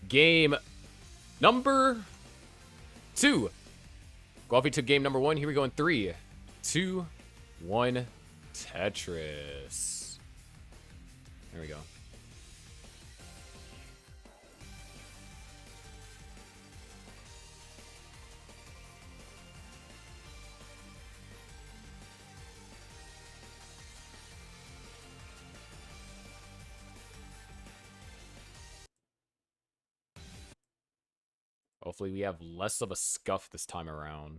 Game number 2. Guafi took game number 1. Here we go in 3, 2, 1. Tetris. There we go. Hopefully we have less of a scuff this time around.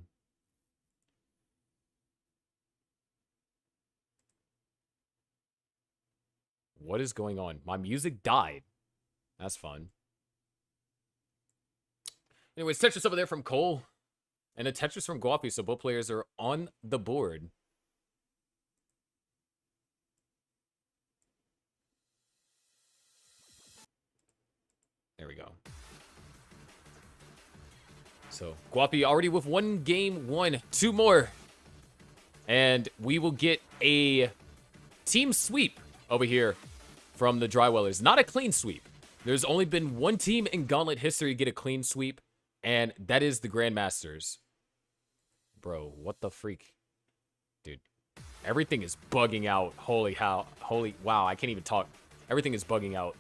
What is going on? My music died. That's fun. Anyways, Tetris over there from Cole. And a Tetris from Guapi, so both players are on the board. There we go. So, Guapi already with 1 game, 2 more. And we will get a team sweep over here from the Drywellers. Not a clean sweep. There's only been 1 team in Gauntlet history get a clean sweep, and that is the Grandmasters. Bro, what the freak? Dude, everything is bugging out. Holy wow, I can't even talk. Everything is bugging out.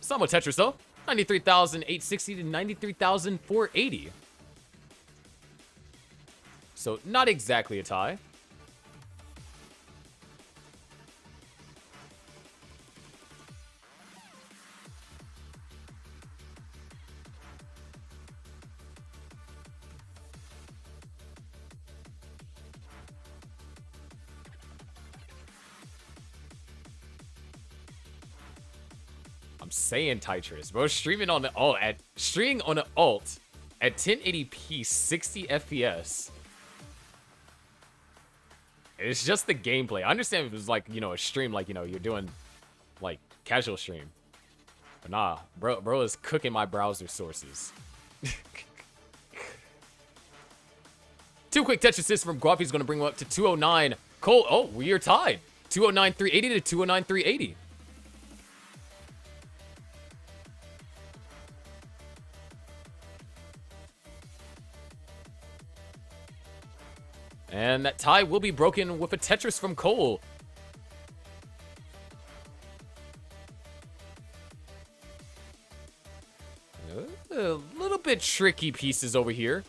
Somewhat Tetris, though. 93,860 to 93,480. So, not exactly a tie. I'm saying Tetris, bro. Streaming on the alt at 1080p, 60 FPS. It's just the gameplay. I understand if it was like, you know, a stream, like, you know, you're doing like casual stream. But nah, bro is cooking my browser sources. 2 quick Tetrises from Guapi's gonna bring him up to 209. Cole, oh, we are tied. 209, 380 to 209, 380. And that tie will be broken with a Tetris from Cole. A little bit tricky pieces over here.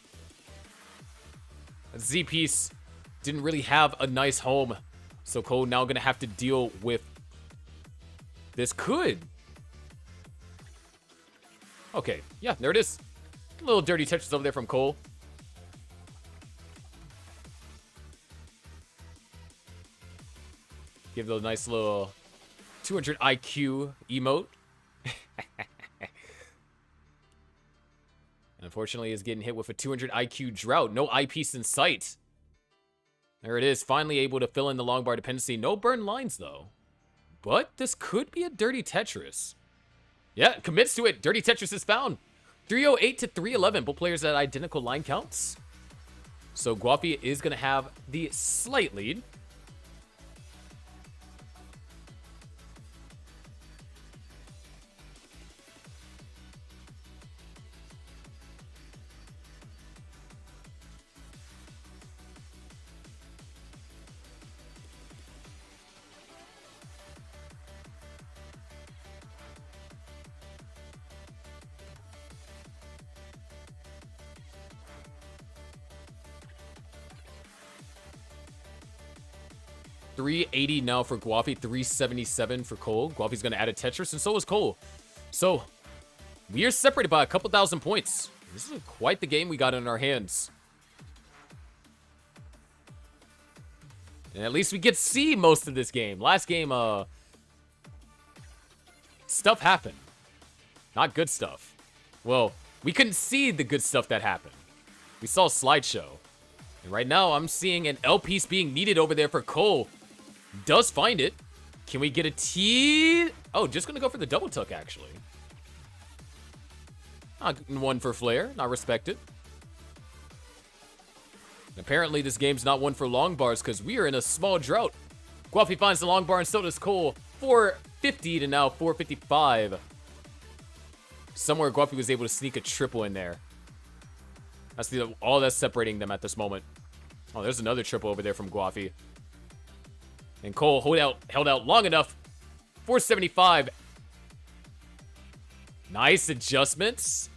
A Z piece didn't really have a nice home. So Cole now going to have to deal with this could. Okay, yeah, there it is. A little dirty Tetris over there from Cole. Give the nice little 200 IQ emote. Unfortunately, is getting hit with a 200 IQ drought. No eyepiece in sight. There it is. Finally able to fill in the long bar dependency. No burn lines, though. But this could be a dirty Tetris. Yeah, commits to it. Dirty Tetris is found. 308 to 311. Both players at identical line counts. So Guapi is going to have the slight lead. $380 now for Guapi, $377 for Cole. Guapi's going to add a Tetris, and so is Cole. So, we are separated by a couple thousand points. This is quite the game we got in our hands. And at least we get to see most of this game. Last game, stuff happened. Not good stuff. Well, we couldn't see the good stuff that happened. We saw a slideshow. And right now, I'm seeing an L piece being needed over there for Cole. Does find it. Can we get a T? Oh, just gonna go for the double tuck, actually. One for Flair. Not respected. Apparently, this game's not one for long bars because we are in a small drought. Guafi finds the long bar and so does Cole. 450 to now 455. Somewhere Guafi was able to sneak a triple in there. That's all that's separating them at this moment. Oh, there's another triple over there from Guafi. And Cole held out long enough. 475. Nice adjustments.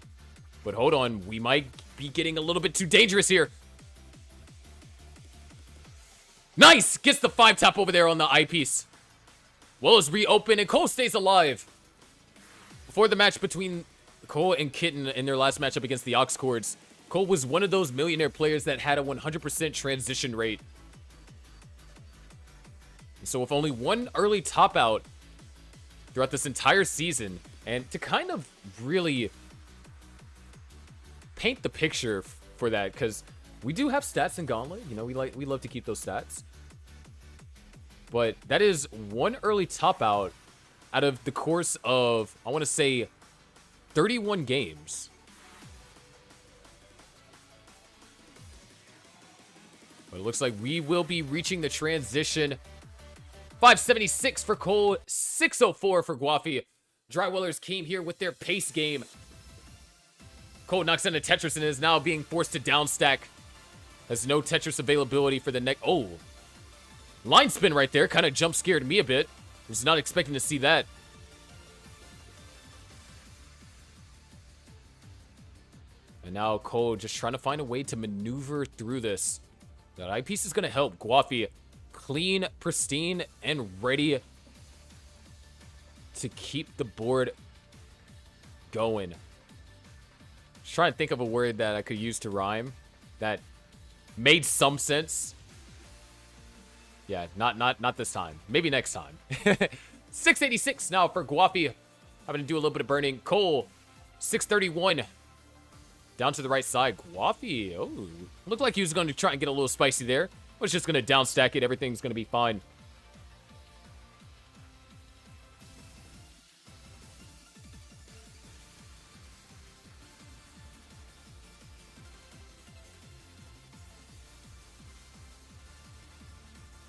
But hold on, we might be getting a little bit too dangerous here. Nice! Gets the 5-tap over there on the eyepiece. Well is reopened and Cole stays alive. Before the match between Cole and Kitten in their last matchup against the Ox Cords, Cole was one of those millionaire players that had a 100% transition rate. So with only one early top out throughout this entire season, and to kind of really paint the picture for that, because we do have stats in Gauntlet. You know, we love to keep those stats. But that is one early top out of the course of, I want to say, 31 games. But it looks like we will be reaching the transition. 576 for Cole, 604 for Guafi. Drywellers came here with their pace game. Cole knocks into Tetris and is now being forced to downstack. Has no Tetris availability for the next. Oh, line spin right there. Kind of jump scared me a bit. Was not expecting to see that. And now Cole just trying to find a way to maneuver through this. That eyepiece is going to help. Guafi clean, pristine, and ready to keep the board going. Just trying to think of a word that I could use to rhyme that made some sense. Yeah, not this time. Maybe next time. 686 now for Guafi. Having to do a little bit of burning. Cole, 631. Down to the right side. Guafi. Oh, looked like he was going to try and get a little spicy there. Was just going to down stack it. Everything's going to be fine.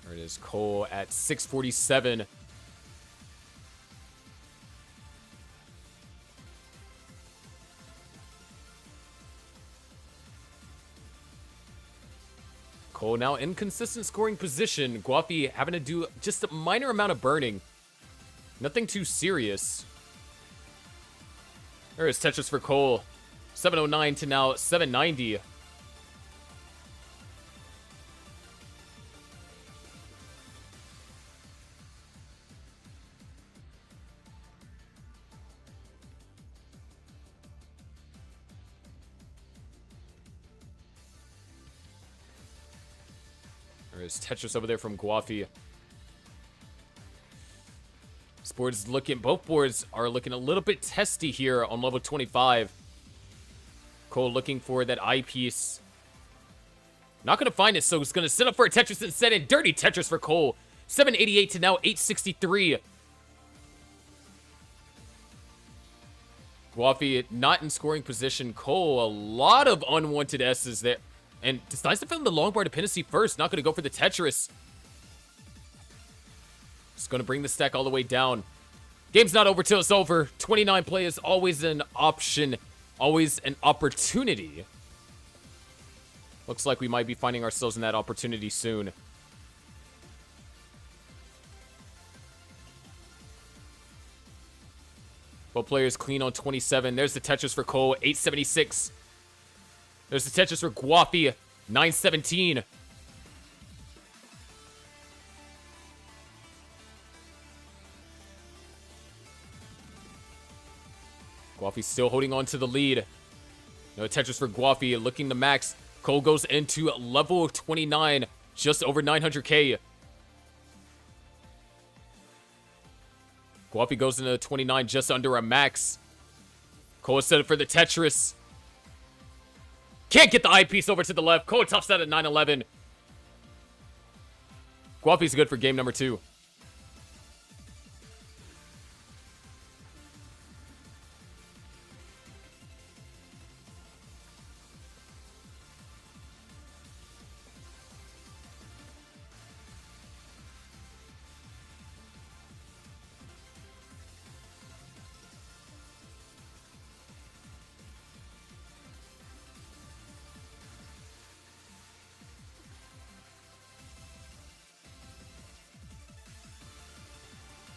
There it is. Cole at 647. Cole now in consistent scoring position. Guafi having to do just a minor amount of burning. Nothing too serious. There is Tetris for Cole. 709 to now 790. There's Tetris over there from Guafi. Both boards are looking a little bit testy here on level 25. Cole looking for that eyepiece. Not going to find it, so he's going to set up for a Tetris instead, and dirty Tetris for Cole. 788 to now 863. Guafi not in scoring position. Cole, a lot of unwanted S's there. And decides to film the long bar dependency first. Not going to go for the Tetris. Just going to bring the stack all the way down. Game's not over till it's over. 29 play is always an option. Always an opportunity. Looks like we might be finding ourselves in that opportunity soon. Both players clean on 27. There's the Tetris for Cole. 876. There's the Tetris for Guafi, 917. Guafi still holding on to the lead. No Tetris for Guafi, looking to max. Cole goes into level 29, just over 900k. Guapi goes into 29, just under a max. Cole is set up for the Tetris. Can't get the eyepiece over to the left. Cole toughs that at 9-11. Guapi's good for game number 2.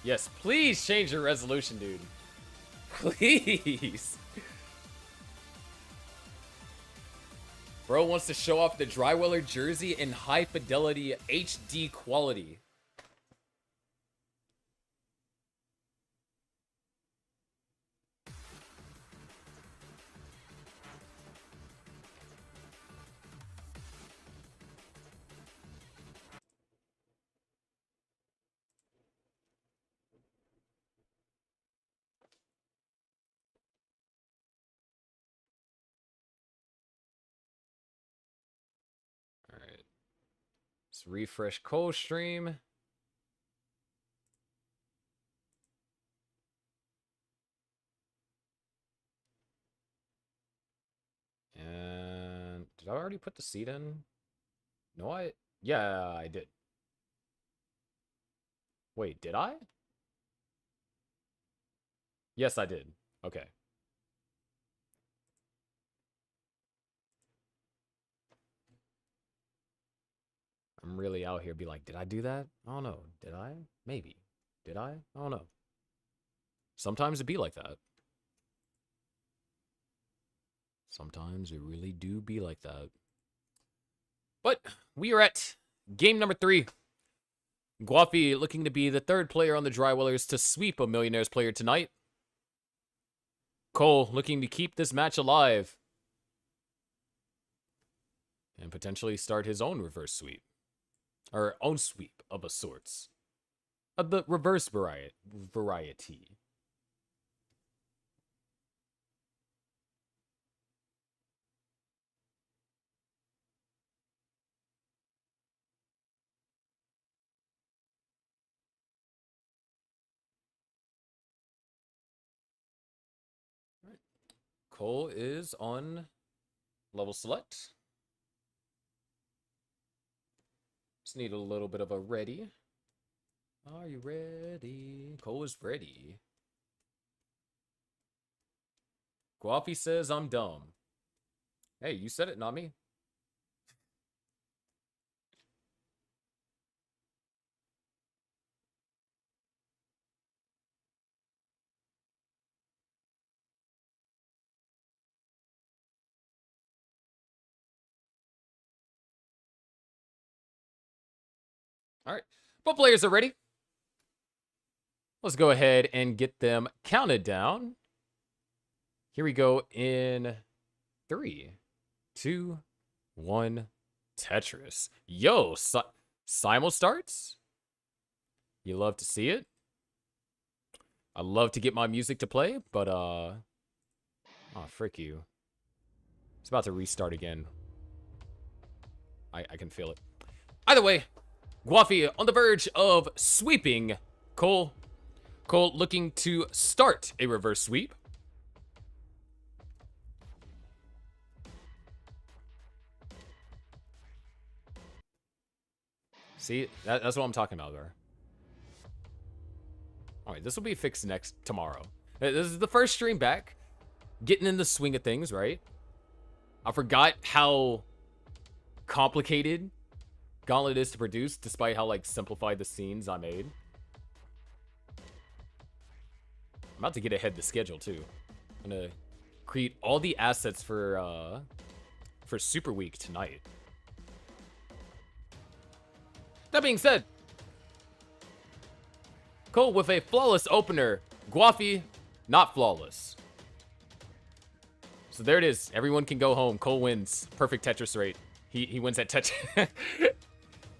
Yes, please change your resolution, dude. Please. Bro wants to show off the Dryweller jersey in high fidelity HD quality. Alright. Let's refresh Cole stream. And did I already put the seed in? No, yeah, I did. Wait, did I? Yes, I did. Okay. I'm really out here be like, did I do that? I don't know. Did I? Maybe. Did I? I don't know. Sometimes it be like that. Sometimes it really do be like that. But we are at game number 3. Guapi looking to be the 3rd player on the Drywellers to sweep a Millionaires player tonight. Cole looking to keep this match alive. And potentially start his own reverse sweep. Or own sweep of a sorts. Of the reverse variety. Cole is on level select. Just need a little bit of a ready. Are you ready? Cole is ready. Guapi says I'm dumb. Hey, you said it, not me. All right, both players are ready. Let's go ahead and get them counted down. Here we go in 3, 2, 1. Tetris. Yo, Simul starts? You love to see it? I love to get my music to play, but oh, frick you. It's about to restart again. I can feel it. Either way, Guapi on the verge of sweeping Cole. Cole looking to start a reverse sweep. See, that's what I'm talking about there. All right, this will be fixed tomorrow. This is the first stream back. Getting in the swing of things, right? I forgot how complicated Gauntlet is to produce, despite how, like, simplified the scenes I made. I'm about to get ahead of the schedule, too. I'm gonna create all the assets for Super Week tonight. That being said, Cole with a flawless opener. Guapi, not flawless. So there it is. Everyone can go home. Cole wins. Perfect Tetris rate. He wins at Tetris.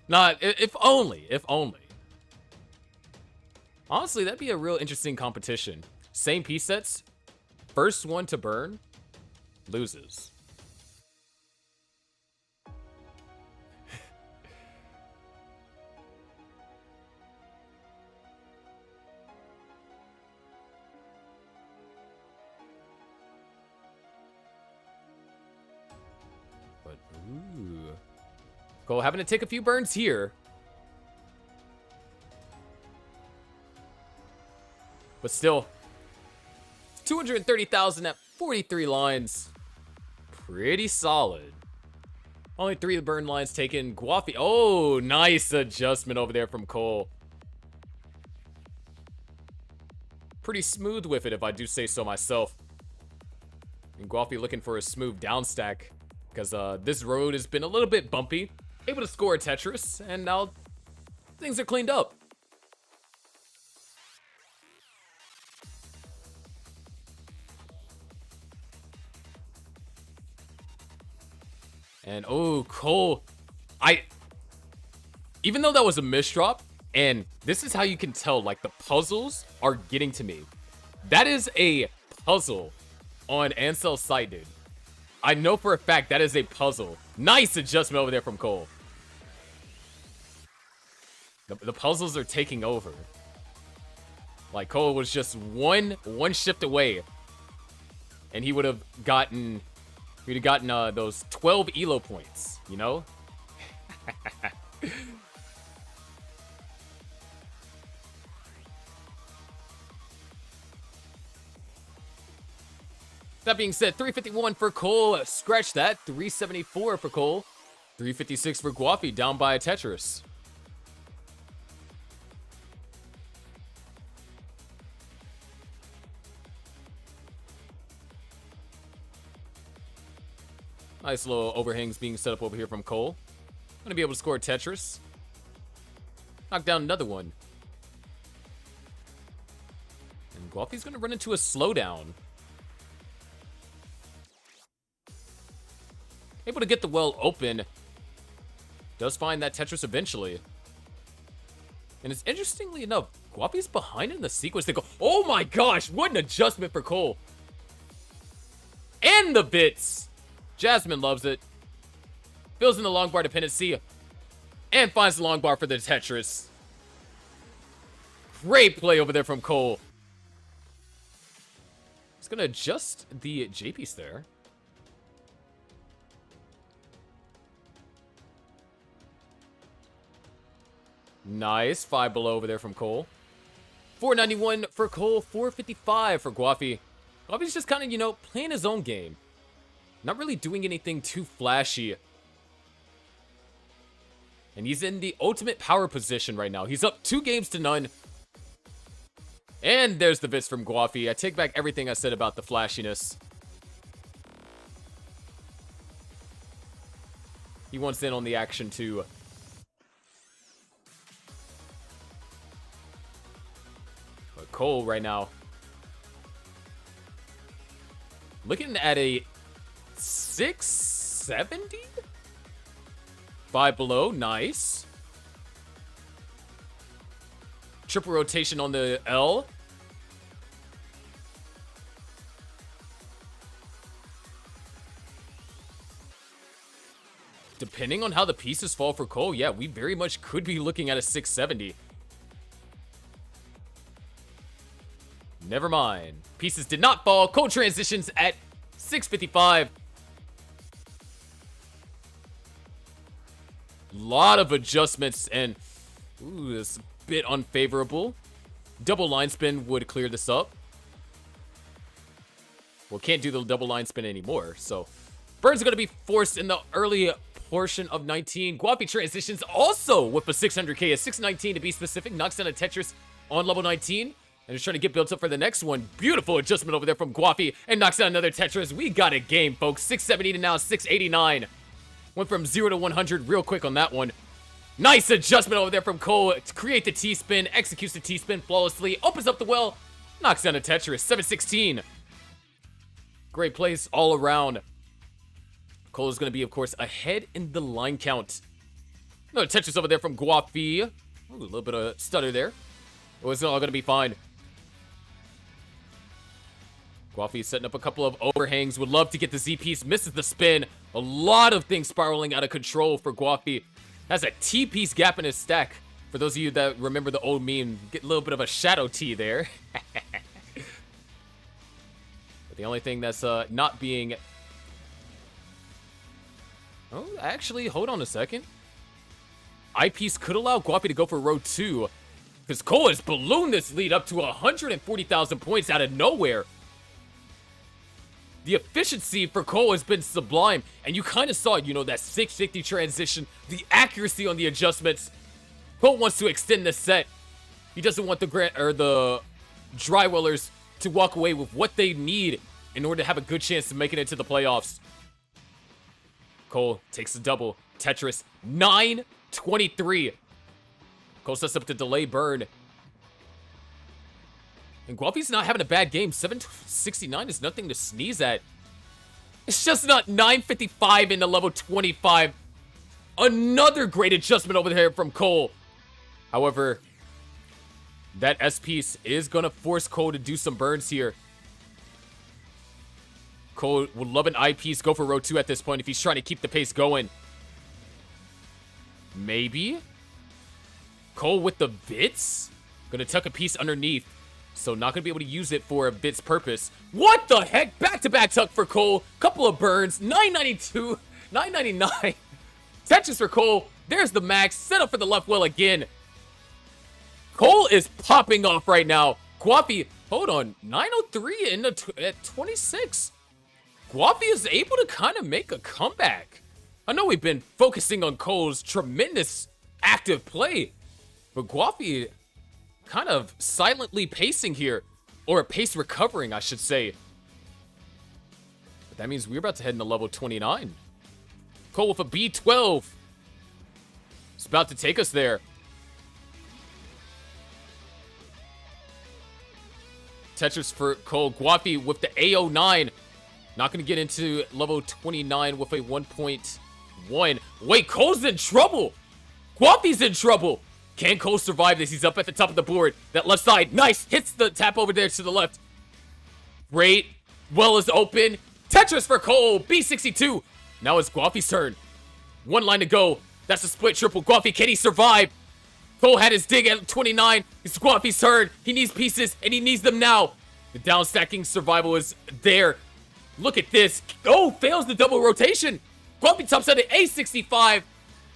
Not, if only. If only. Honestly, that'd be a real interesting competition. Same piece sets. First one to burn loses. But, ooh. Cole having to take a few burns here. But still, 230,000 at 43 lines. Pretty solid. Only 3 burn lines taken. Guafi. Oh, nice adjustment over there from Cole. Pretty smooth with it, if I do say so myself. And Guafi looking for a smooth down stack, because this road has been a little bit bumpy. Able to score a Tetris, and now things are cleaned up. And oh, Cole, even though that was a misdrop, and this is how you can tell, like, the puzzles are getting to me. That is a puzzle on Ansel's side, dude. I know for a fact that is a puzzle. Nice adjustment over there from Cole. The puzzles are taking over. Like, Cole was just one shift away, and he would have gotten those 12 elo points, you know? That being said, 351 for Cole. Scratch that. 374 for Cole. 356 for Guafi, down by a Tetris. Nice little overhangs being set up over here from Cole. Gonna be able to score a Tetris. Knock down another one. And Guafi's gonna run into a slowdown. Able to get the well open. Does find that Tetris eventually. And it's interestingly enough, Guapi's behind in the sequence. They go, oh my gosh, what an adjustment for Cole. And the bits. Jasmine loves it. Fills in the long bar dependency. And finds the long bar for the Tetris. Great play over there from Cole. He's going to adjust the J piece there. Nice. 5 below over there from Cole. 491 for Cole. 455 for Guafi. Guafi's just kind of, you know, playing his own game. Not really doing anything too flashy. And he's in the ultimate power position right now. He's up 2 games to none. And there's the bits from Guafi. I take back everything I said about the flashiness. He wants in on the action too. But Cole right now, looking at a 670? 5 below, nice. Triple rotation on the L. Depending on how the pieces fall for Cole, yeah, we very much could be looking at a 670. Never mind. Pieces did not fall. Cole transitions at 655. Lot of adjustments, and ooh, this is a bit unfavorable. Double line spin would clear this up. Well, can't do the double line spin anymore, so Burns are going to be forced in the early portion of 19. Guapi transitions also with a 600k, a 619 to be specific. Knocks down a Tetris on level 19. And just trying to get built up for the next one. Beautiful adjustment over there from Guafi. And knocks down another Tetris. We got a game, folks. 670 to now 689. Went from 0 to 100 real quick on that one. Nice adjustment over there from Cole to create the T-spin. Executes the T-spin flawlessly. Opens up the well. Knocks down a Tetris. 716. Great plays all around. Cole is going to be, of course, ahead in the line count. Another Tetris over there from Guafi. Ooh, a little bit of stutter there. It was all gonna be fine. Guafi setting up a couple of overhangs. Would love to get the Z piece. Misses the spin. A lot of things spiraling out of control for Guafi. Has a T piece gap in his stack. For those of you that remember the old meme, get a little bit of a shadow T there. But the only thing that's not being... Oh, actually, hold on a second. I-piece could allow Guapi to go for row 2. Because Cole has ballooned this lead up to 140,000 points out of nowhere. The efficiency for Cole has been sublime. And you kind of saw, you know, that 650 transition. The accuracy on the adjustments. Cole wants to extend the set. He doesn't want the Drywellers to walk away with what they need in order to have a good chance to make it into the playoffs. Cole takes the double. Tetris, 9-23. Cole sets up the delay burn. And Guapi's not having a bad game. 769 is nothing to sneeze at. It's just not 955 into level 25. Another great adjustment over there from Cole. However, that S-piece is going to force Cole to do some burns here. Cole would love an I-piece. Go for row 2 at this point if he's trying to keep the pace going. Maybe. Cole with the bits. Gonna tuck a piece underneath. So not gonna be able to use it for a bit's purpose. What the heck? Back-to-back tuck for Cole. Couple of burns. 992. 999. Tetris for Cole. There's the max. Set up for the left well again. Cole is popping off right now. Guapi, hold on. 903 at 26. Guapi is able to kind of make a comeback. I know we've been focusing on Cole's tremendous active play, but Guapi kind of silently pacing here, or pace recovering, I should say. But that means we're about to head into level 29. Cole with a B12. It's about to take us there. Tetris for Cole. Guapi with the A09. Not going to get into level 29 with a 1.1. Wait, Cole's in trouble. Guapi's in trouble. Can Cole survive this? He's up at the top of the board. That left side. Nice. Hits the tap over there to the left. Great. Well is open. Tetris for Cole. B62. Now it's Guapi's turn. One line to go. That's a split triple. Guapi, can he survive? Cole had his dig at 29. It's Guapi's turn. He needs pieces, and he needs them now. The down stacking survival is there. Look at this. Oh, fails the double rotation. Guapi tops out at A65.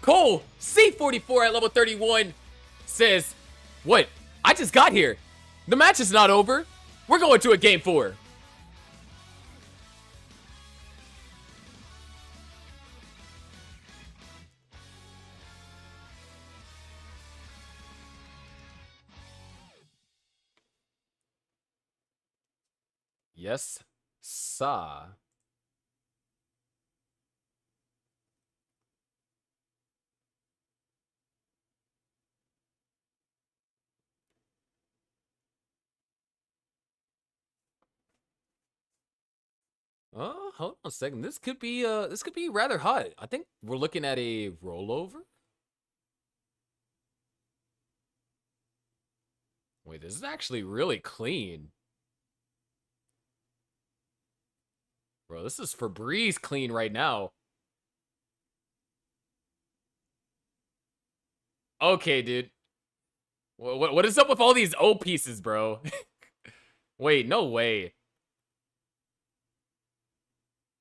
Cole, C44 at level 31, says, what? I just got here. The match is not over. We're going to a game 4. Yes, sir. Hold on a second. This could be rather hot. I think we're looking at a rollover. Wait, this is actually really clean. Bro, this is Febreze clean right now. Okay, dude. What is up with all these O pieces, bro? Wait, no way.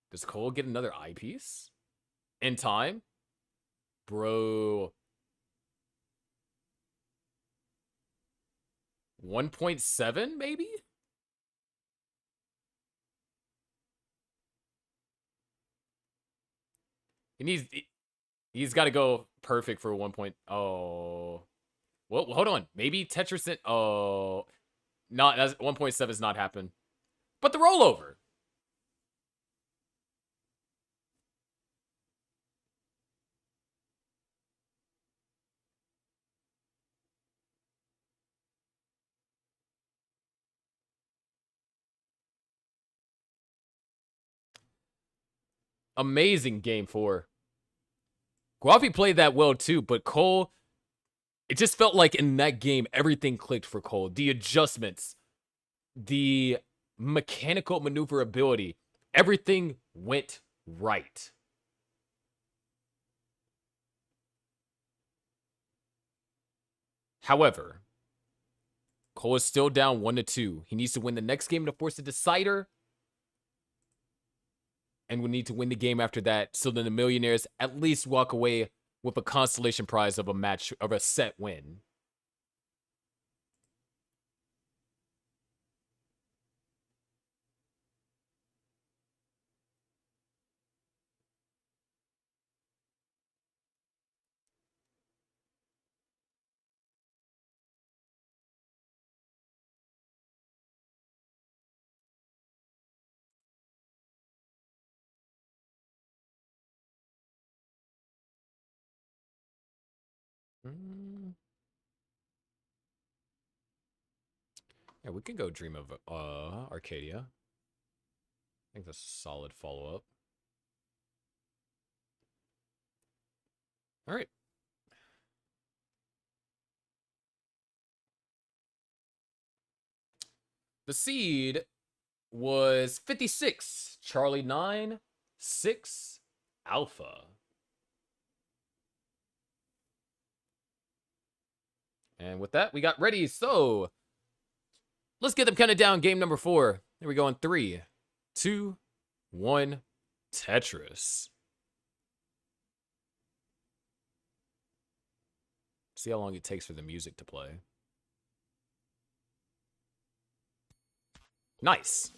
Does Cole get another eye piece? In time? Bro. 1.7, maybe? He's got to go perfect for 1. Oh. Well, hold on. Maybe Tetris. Oh. Not 1.7 has not happened. But the rollover. Amazing game 4. Guapi played that well too, but Cole It just felt like in that game, everything clicked for Cole. The adjustments, the mechanical maneuverability, everything went right. However, Cole is still down 1-2. He needs to win the next game to force a decider. And we need to win the game after that so then the Millionaires at least walk away with a consolation prize of a set win. Yeah, we can go Dream of Arcadia. I think that's a solid follow-up. All right. The seed was 56. Charlie 9, 6, Alpha. And with that, we got ready. So let's get them counted down. Game number 4. Here we go on 3, 2, 1. Tetris. See how long it takes for the music to play. Nice.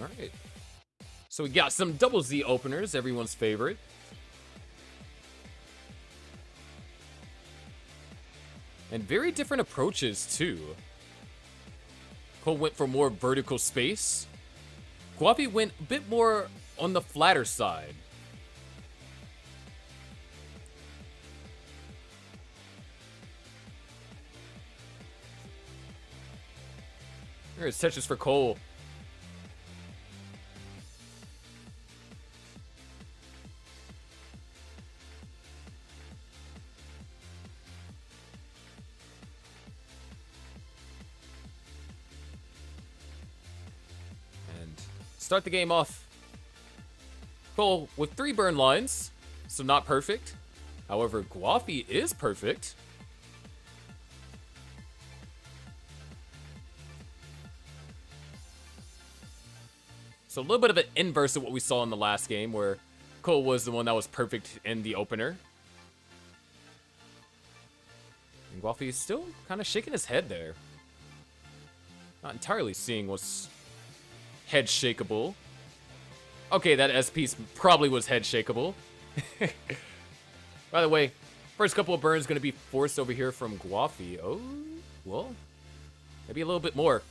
All right. So we got some double Z openers, everyone's favorite. And very different approaches, too. Cole went for more vertical space. Guapi went a bit more on the flatter side. Here's Tetris for Cole. Start the game off. Cole with 3 burn lines, so not perfect. However, Guapi is perfect. So a little bit of an inverse of what we saw in the last game, where Cole was the one that was perfect in the opener. And Guapi is still kind of shaking his head there. Not entirely seeing what's head shakeable. Okay, that S piece probably was head shakeable. By the way, first couple of burns going to be forced over here from Guapi. Oh, well, maybe a little bit more.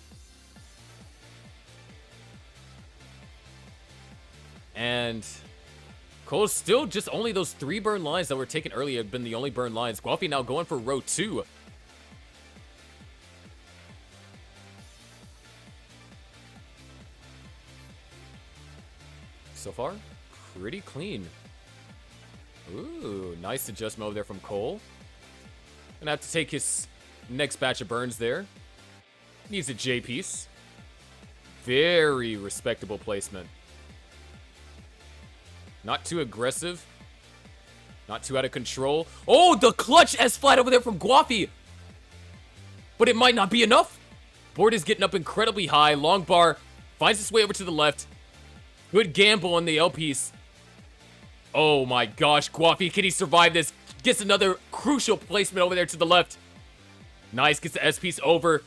And Cole's still just only those 3 burn lines that were taken earlier have been the only burn lines. Guapi now going for row 2. So far, pretty clean. Ooh, nice adjustment over there from Cole. Gonna have to take his next batch of burns there. Needs a J piece. Very respectable placement. Not too aggressive. Not too out of control. Oh, the clutch S-flat over there from Guapi. But it might not be enough. Board is getting up incredibly high. Long bar finds its way over to the left. Good gamble on the L piece. Oh my gosh, Guapi, can he survive this? Gets another crucial placement over there to the left. Nice, gets the S piece over.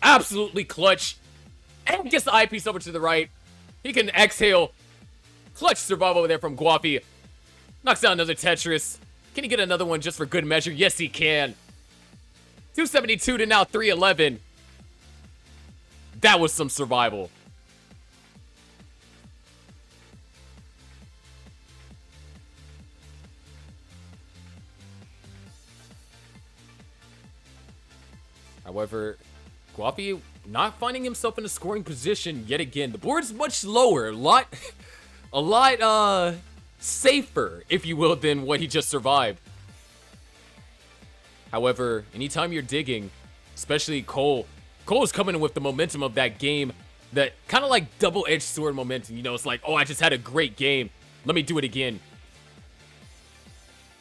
Absolutely clutch. And gets the I piece over to the right. He can exhale. Clutch survival over there from Guapi. Knocks down another Tetris. Can he get another one just for good measure? Yes, he can. 272 to now 311. That was some survival. However, Guapi not finding himself in a scoring position yet again. The board's much lower, a lot safer, if you will, than what he just survived. However, anytime you're digging, especially Cole is coming in with the momentum of that game, that kind of like double-edged sword momentum. You know, it's like, oh, I just had a great game. Let me do it again.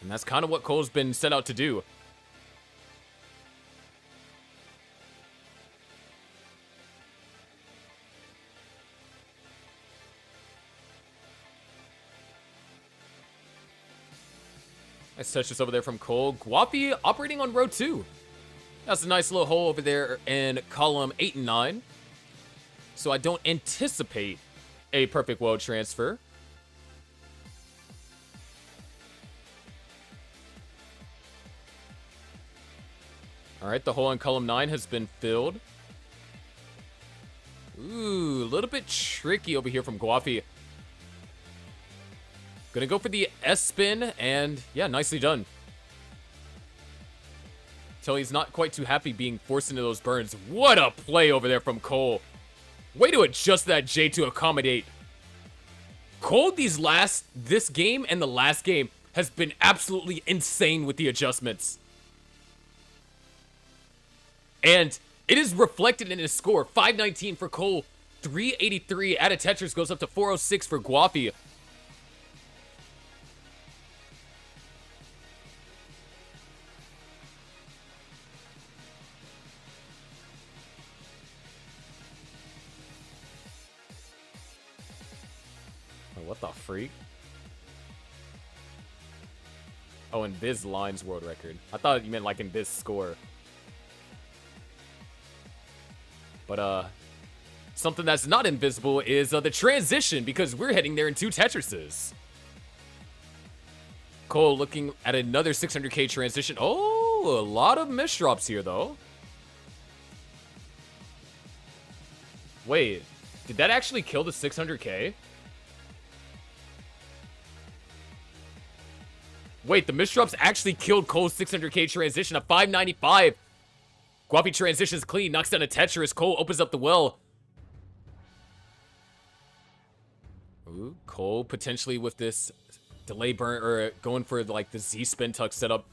And that's kind of what Cole's been set out to do. Nice Tetris over there from Cole. Guapi operating on row 2. That's a nice little hole over there in column 8 and 9. So I don't anticipate a perfect world transfer. All right, the hole in column 9 has been filled. Ooh, a little bit tricky over here from Guapi. Gonna go for the S-spin, and yeah, nicely done. Till he's not quite too happy being forced into those burns. What a play over there from Cole. Way to adjust that J to accommodate. Cole this game and the last game has been absolutely insane with the adjustments. And it is reflected in his score. 519 for Cole, 383 out of Tetris goes up to 406 for Guapi. What the freak? Oh, in Biz Lines world record. I thought you meant like in Biz score. But, something that's not invisible is the transition, because we're heading there in 2 Tetrises. Cole looking at another 600k transition. Oh, a lot of misdrops here, though. Wait, did that actually kill the 600k? Wait, the misdrops actually killed Cole's 600k transition. A 595. Guapi transitions clean, knocks down a Tetris. Cole opens up the well. Ooh, Cole potentially with this delay burn, or going for like the Z spin tuck setup.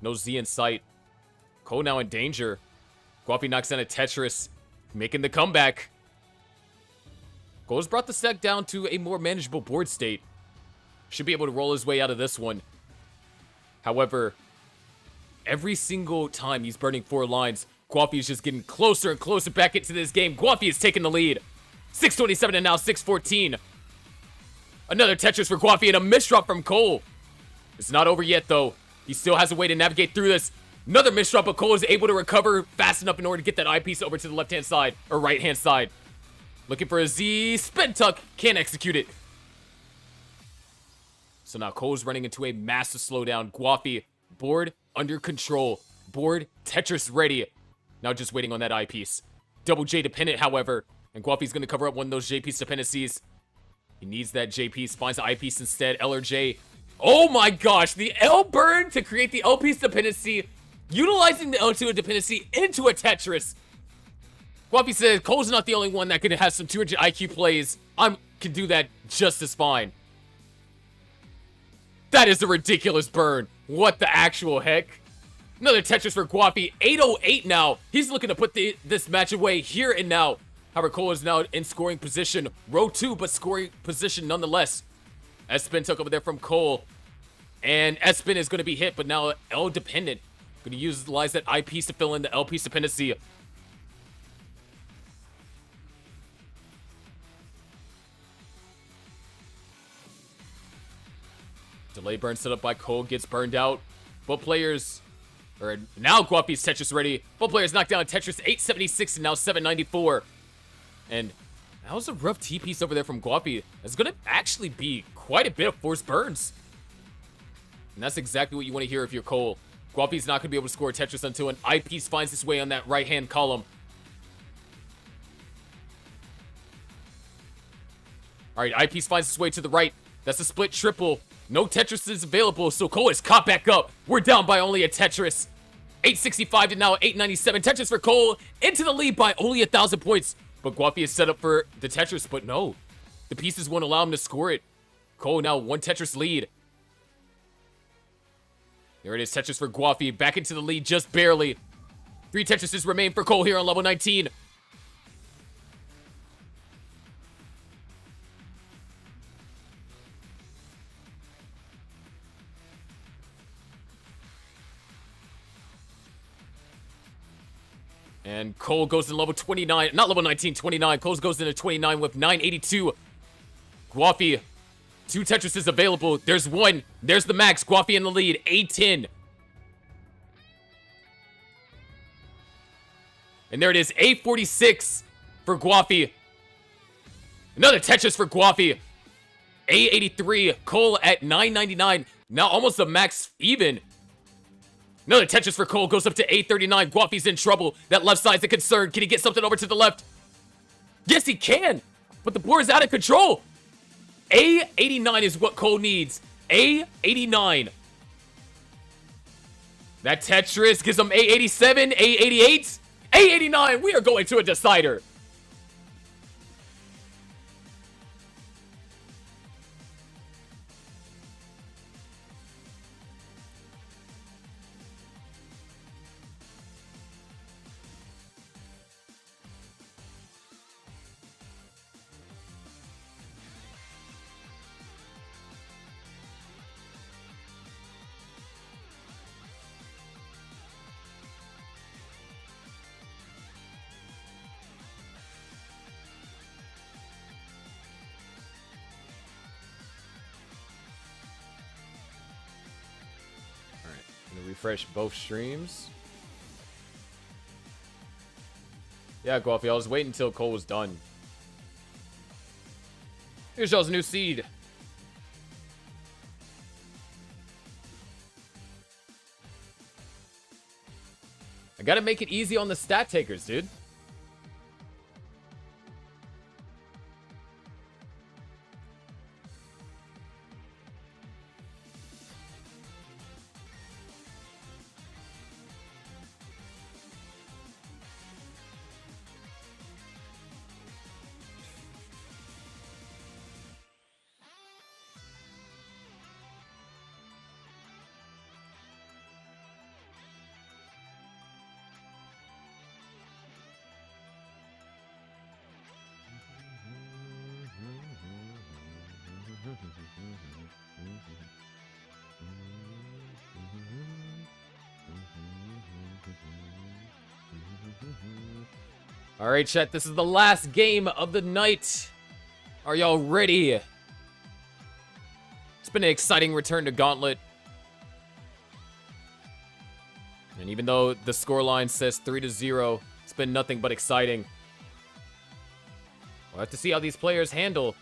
No Z in sight. Cole now in danger. Guapi knocks down a Tetris, making the comeback. Cole's brought the stack down to a more manageable board state. Should be able to roll his way out of this one. However, every single time he's burning 4 lines, Guapi is just getting closer and closer back into this game. Guapi is taking the lead. 627 and now 614. Another Tetris for Guapi and a misdrop from Cole. It's not over yet, though. He still has a way to navigate through this. Another misdrop, but Cole is able to recover fast enough in order to get that eyepiece over to the left-hand side, or right-hand side. Looking for a Z spin tuck. Can't execute it. So now Cole's running into a massive slowdown. Guapi, board under control. Board Tetris ready. Now just waiting on that eyepiece. Double J dependent, however. And Guapi's going to cover up one of those J piece dependencies. He needs that J piece. Finds the eyepiece instead. L or J. Oh my gosh. The L burn to create the L piece dependency. Utilizing the L2 dependency into a Tetris. Guapi says Cole's not the only one that could have some 200 IQ plays. I can do that just as fine. That is a ridiculous burn. What the actual heck? Another Tetris for Guapi. 808 now. He's looking to put this match away here and now. However, Cole is now in scoring position. Row 2, but scoring position nonetheless. S-spin took over there from Cole. And S-spin is going to be hit, but now L dependent. Going to utilize that I piece to fill in the L piece dependency. Delay burn set up by Cole gets burned out. Both players, or now Guapi's Tetris ready. Both players knocked down Tetris 876 and now 794. And that was a rough T-piece over there from Guapi. It's going to actually be quite a bit of forced burns. And that's exactly what you want to hear if you're Cole. Guapi's not going to be able to score Tetris until an I-piece finds its way on that right-hand column. All right, Eyepiece finds his way to the right. That's a split triple. No Tetris is available, so Cole is caught back up. We're down by only a Tetris. 865 to now 897. Tetris for Cole, into the lead by only 1,000 points. But Guapi is set up for the Tetris, but no. The pieces won't allow him to score it. Cole now 1 Tetris lead. There it is, Tetris for Guapi, back into the lead just barely. 3 Tetrises remain for Cole here on level 19. And Cole goes in level 29, not level 19, 29. Cole goes into 29 with 982. Guapi, 2 Tetrises available. There's 1. There's the max. Guapi in the lead, 810. And there it is, 846 for Guapi. Another Tetris for Guapi. 883. Cole at 999. Now almost the max even. Another Tetris for Cole goes up to 839. Guapi's in trouble. That left side's a concern. Can he get something over to the left? Yes, he can. But the board is out of control. A89 is what Cole needs. A89. That Tetris gives him A87, A88, A89. We are going to a decider. Refresh both streams. Yeah, Guapi, I was waiting until Cole was done. Here's y'all's new seed. I gotta make it easy on the stat takers, dude. All right, chat, this is the last game of the night. Are y'all ready? It's been an exciting return to Gauntlet. And even though the scoreline says 3-0, it's been nothing but exciting. We'll have to see how these players handle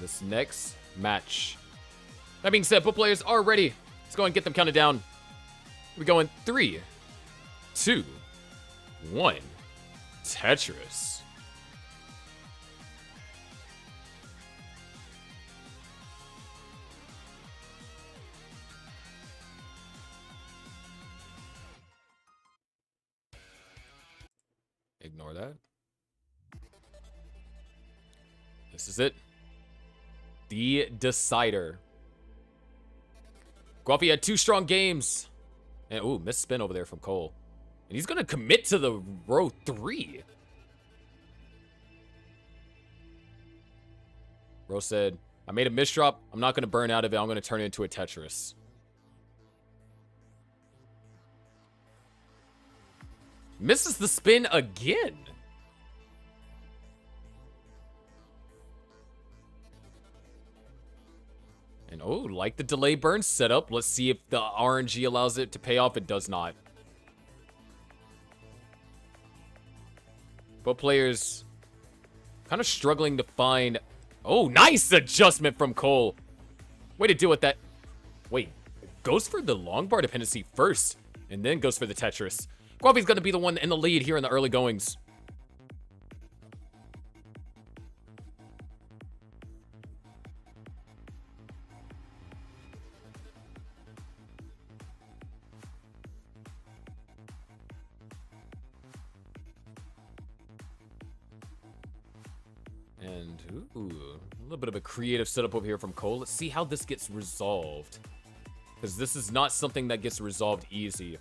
this next match. That being said, both players are ready. Let's go and get them counted down. We go in 3, 2, 1. Tetris. Ignore that. This is it. The decider. Guapi had 2 strong games. And, ooh, missed spin over there from Cole. And he's going to commit to the row 3. Ro said, I made a misdrop. I'm not going to burn out of it. I'm going to turn it into a Tetris. Misses the spin again. And, oh, like the delay burn setup. Let's see if the RNG allows it to pay off. It does not. Both players kind of struggling to find... Oh, nice adjustment from Cole. Way to deal with that. Wait, goes for the long bar dependency first, and then goes for the Tetris. Guapi's going to be the one in the lead here in the early goings. And, ooh, a little bit of a creative setup over here from Cole. Let's see how this gets resolved. Because this is not something that gets resolved easy.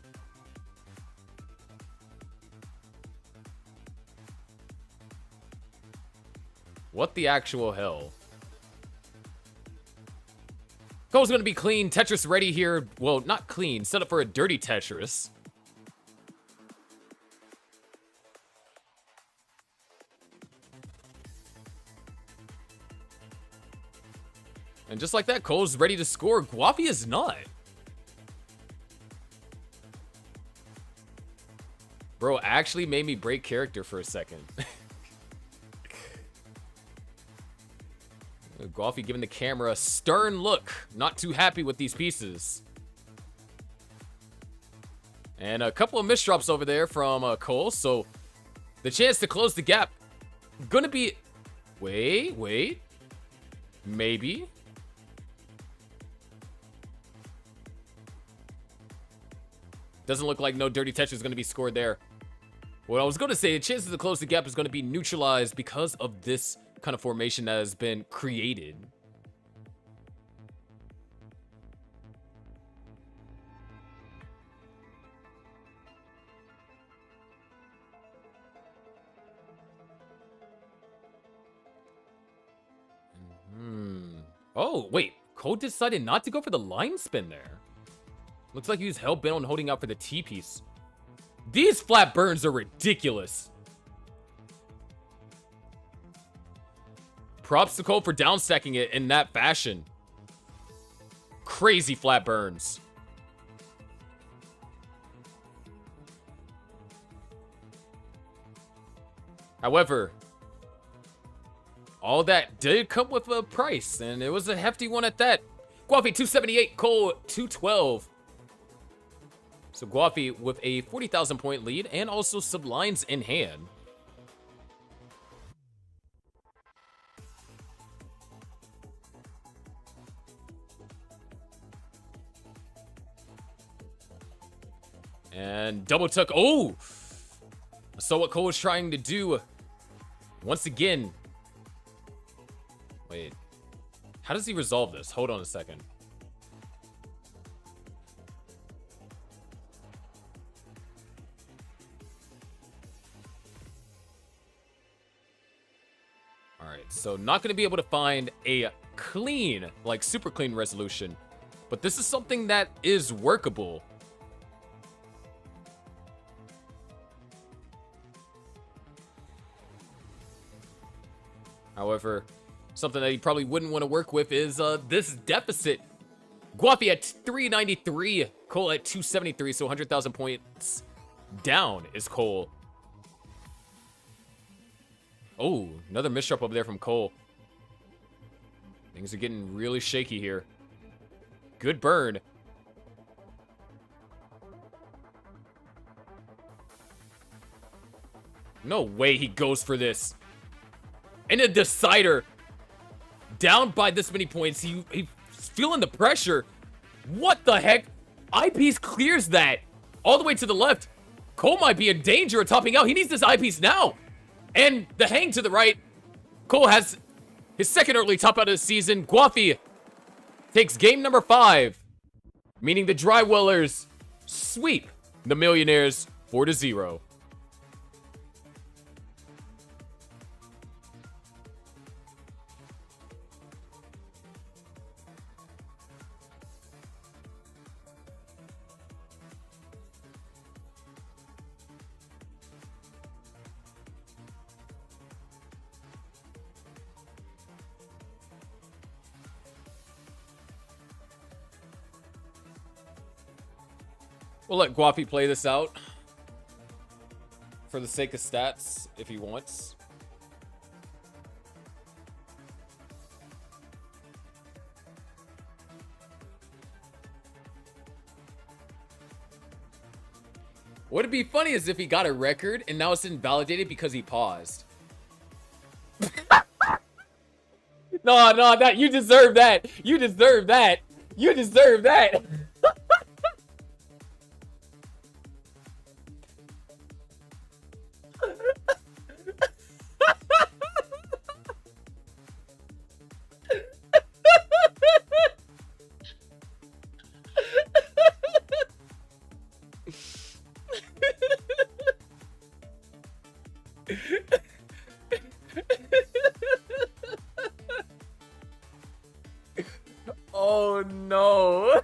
What the actual hell? Cole's going to be clean. Tetris ready here. Well, not clean. Set up for a dirty Tetris. And just like that, Cole's ready to score. Guafi is not. Bro, actually made me break character for a second. Guafi giving the camera a stern look. Not too happy with these pieces. And a couple of misdrops over there from Cole. So the chance to close the gap gonna be... Wait. Maybe. Doesn't look like no dirty Tetris is going to be scored there. What I was going to say, the chances to close the gap is going to be neutralized because of this kind of formation that has been created. Oh, wait. Cole decided not to go for the line spin there. Looks like he was hell-bent on holding out for the T-piece. These flat burns are ridiculous. Props to Cole for downstacking it in that fashion. Crazy flat burns. However, all that did come with a price, and it was a hefty one at that. Guafi 278, Cole 212. So Guafi with a 40,000 point lead and also sublines in hand. And double tuck. Oh! So what Cole is trying to do once again. Wait. How does he resolve this? Hold on a second. Alright, so not going to be able to find a clean, like super clean resolution. But this is something that is workable. However, something that he probably wouldn't want to work with is this deficit. Guafi at 393, Cole at 273, so 100,000 points down is Cole. Oh, another misdrop over there from Cole. Things are getting really shaky here. Good burn. No way he goes for this. And a decider. Down by this many points. He's feeling the pressure. What the heck? Eyepiece clears that. All the way to the left. Cole might be in danger of topping out. He needs this eyepiece now. And the hang to the right. Cole has his second early top out of the season. Guafi takes game number 5. Meaning the Drywellers sweep the Millionaires 4-0. We'll let Guapi play this out for the sake of stats if he wants. What'd be funny is if he got a record and now it's invalidated because he paused. No, that you deserve that. You deserve that. You deserve that. Oh no.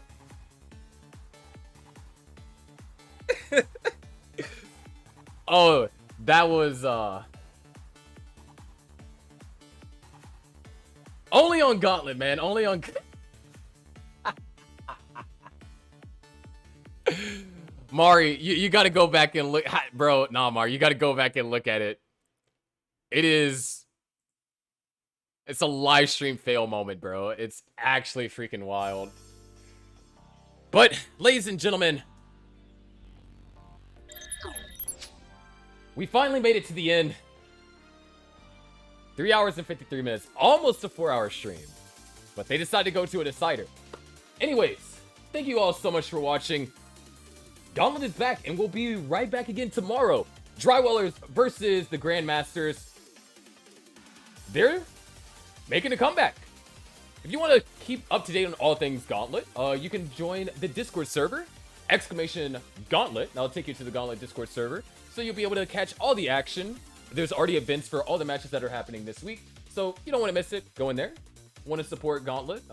Oh, that was only on Gauntlet, man. Only on Mari, you got to go back and look, bro. Nah, Mari, you got to go back and look at it. It's a live stream fail moment, bro. It's actually freaking wild. But, ladies and gentlemen, we finally made it to the end. 3 hours and 53 minutes. Almost a 4-hour stream. But they decided to go to a decider. Anyways, thank you all so much for watching. Gauntlet is back, and we'll be right back again tomorrow. Drywallers versus the Grandmasters. They're making a comeback. If you want to keep up to date on all things Gauntlet, you can join the Discord server, !Gauntlet. That'll take you to the Gauntlet Discord server, so you'll be able to catch all the action. There's already events for all the matches that are happening this week, so you don't want to miss it. Go in there. Want to support Gauntlet?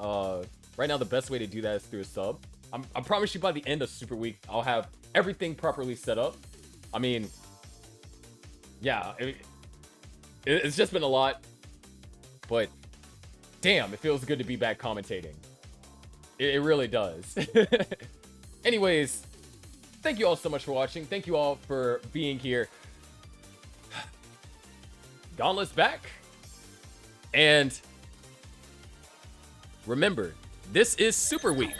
Right now, the best way to do that is through a sub. I promise you by the end of Super Week, I'll have everything properly set up. I mean, yeah, it's just been a lot, but damn, it feels good to be back commentating. It really does. Anyways, thank you all so much for watching. Thank you all for being here. Gauntlet's back. And remember, this is Super Week.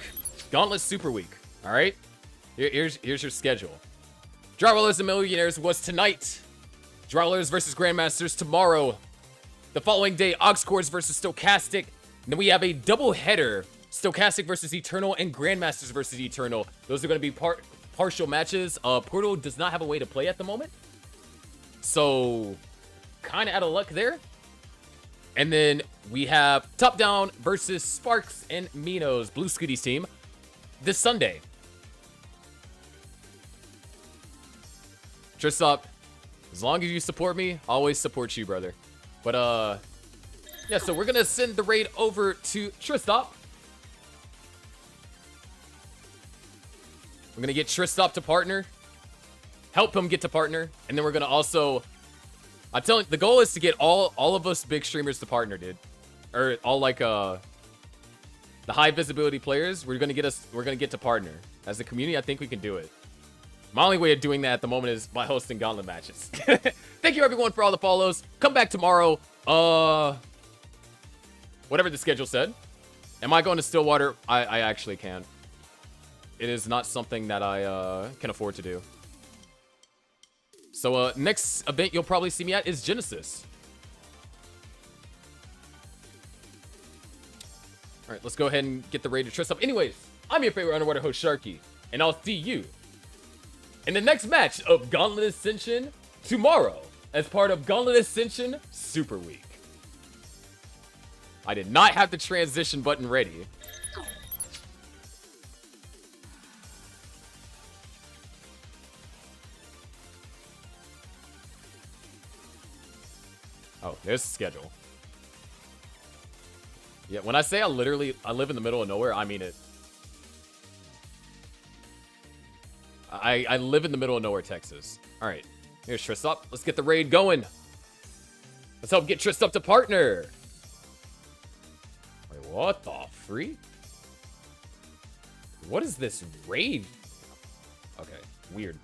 Gauntlet Super Week. All right? Here's your schedule. Drywallers and Millionaires was tonight. Drywallers versus Grandmasters tomorrow. The following day, Oxcores versus Stochastic. And then we have a double header. Stochastic versus Eternal and Grandmasters versus Eternal. Those are going to be partial matches. Portal does not have a way to play at the moment. So, kind of out of luck there. And then we have Top Down versus Sparks and Minos, Blue Scooty's team, this Sunday. Tristop, as long as you support me, I'll always support you, brother. But, yeah, so we're going to send the raid over to Tristop. We're going to get Tristop to partner. Help him get to partner. And then we're going to also... I'm telling you, the goal is to get all of us big streamers to partner, dude. Or all, like, the high visibility players. We're going to get to partner. As a community, I think we can do it. My only way of doing that at the moment is by hosting Gauntlet matches. Thank you, everyone, for all the follows. Come back tomorrow. Whatever the schedule said. Am I going to Stillwater? I actually can. It is not something that I can afford to do. So, next event you'll probably see me at is Genesis. Alright, let's go ahead and get the raid to Trist up. Anyways, I'm your favorite underwater host, Sharky. And I'll see you in the next match of Gauntlet Ascension tomorrow as part of Gauntlet Ascension Super Week. I did not have the transition button ready. Oh, there's the schedule. Yeah, when I say I live in the middle of nowhere, I mean it. I live in the middle of nowhere, Texas. All right, here's Tristop. Let's get the raid going. Let's help get Tristop to partner. Wait, what the freak? What is this raid? Okay, weird.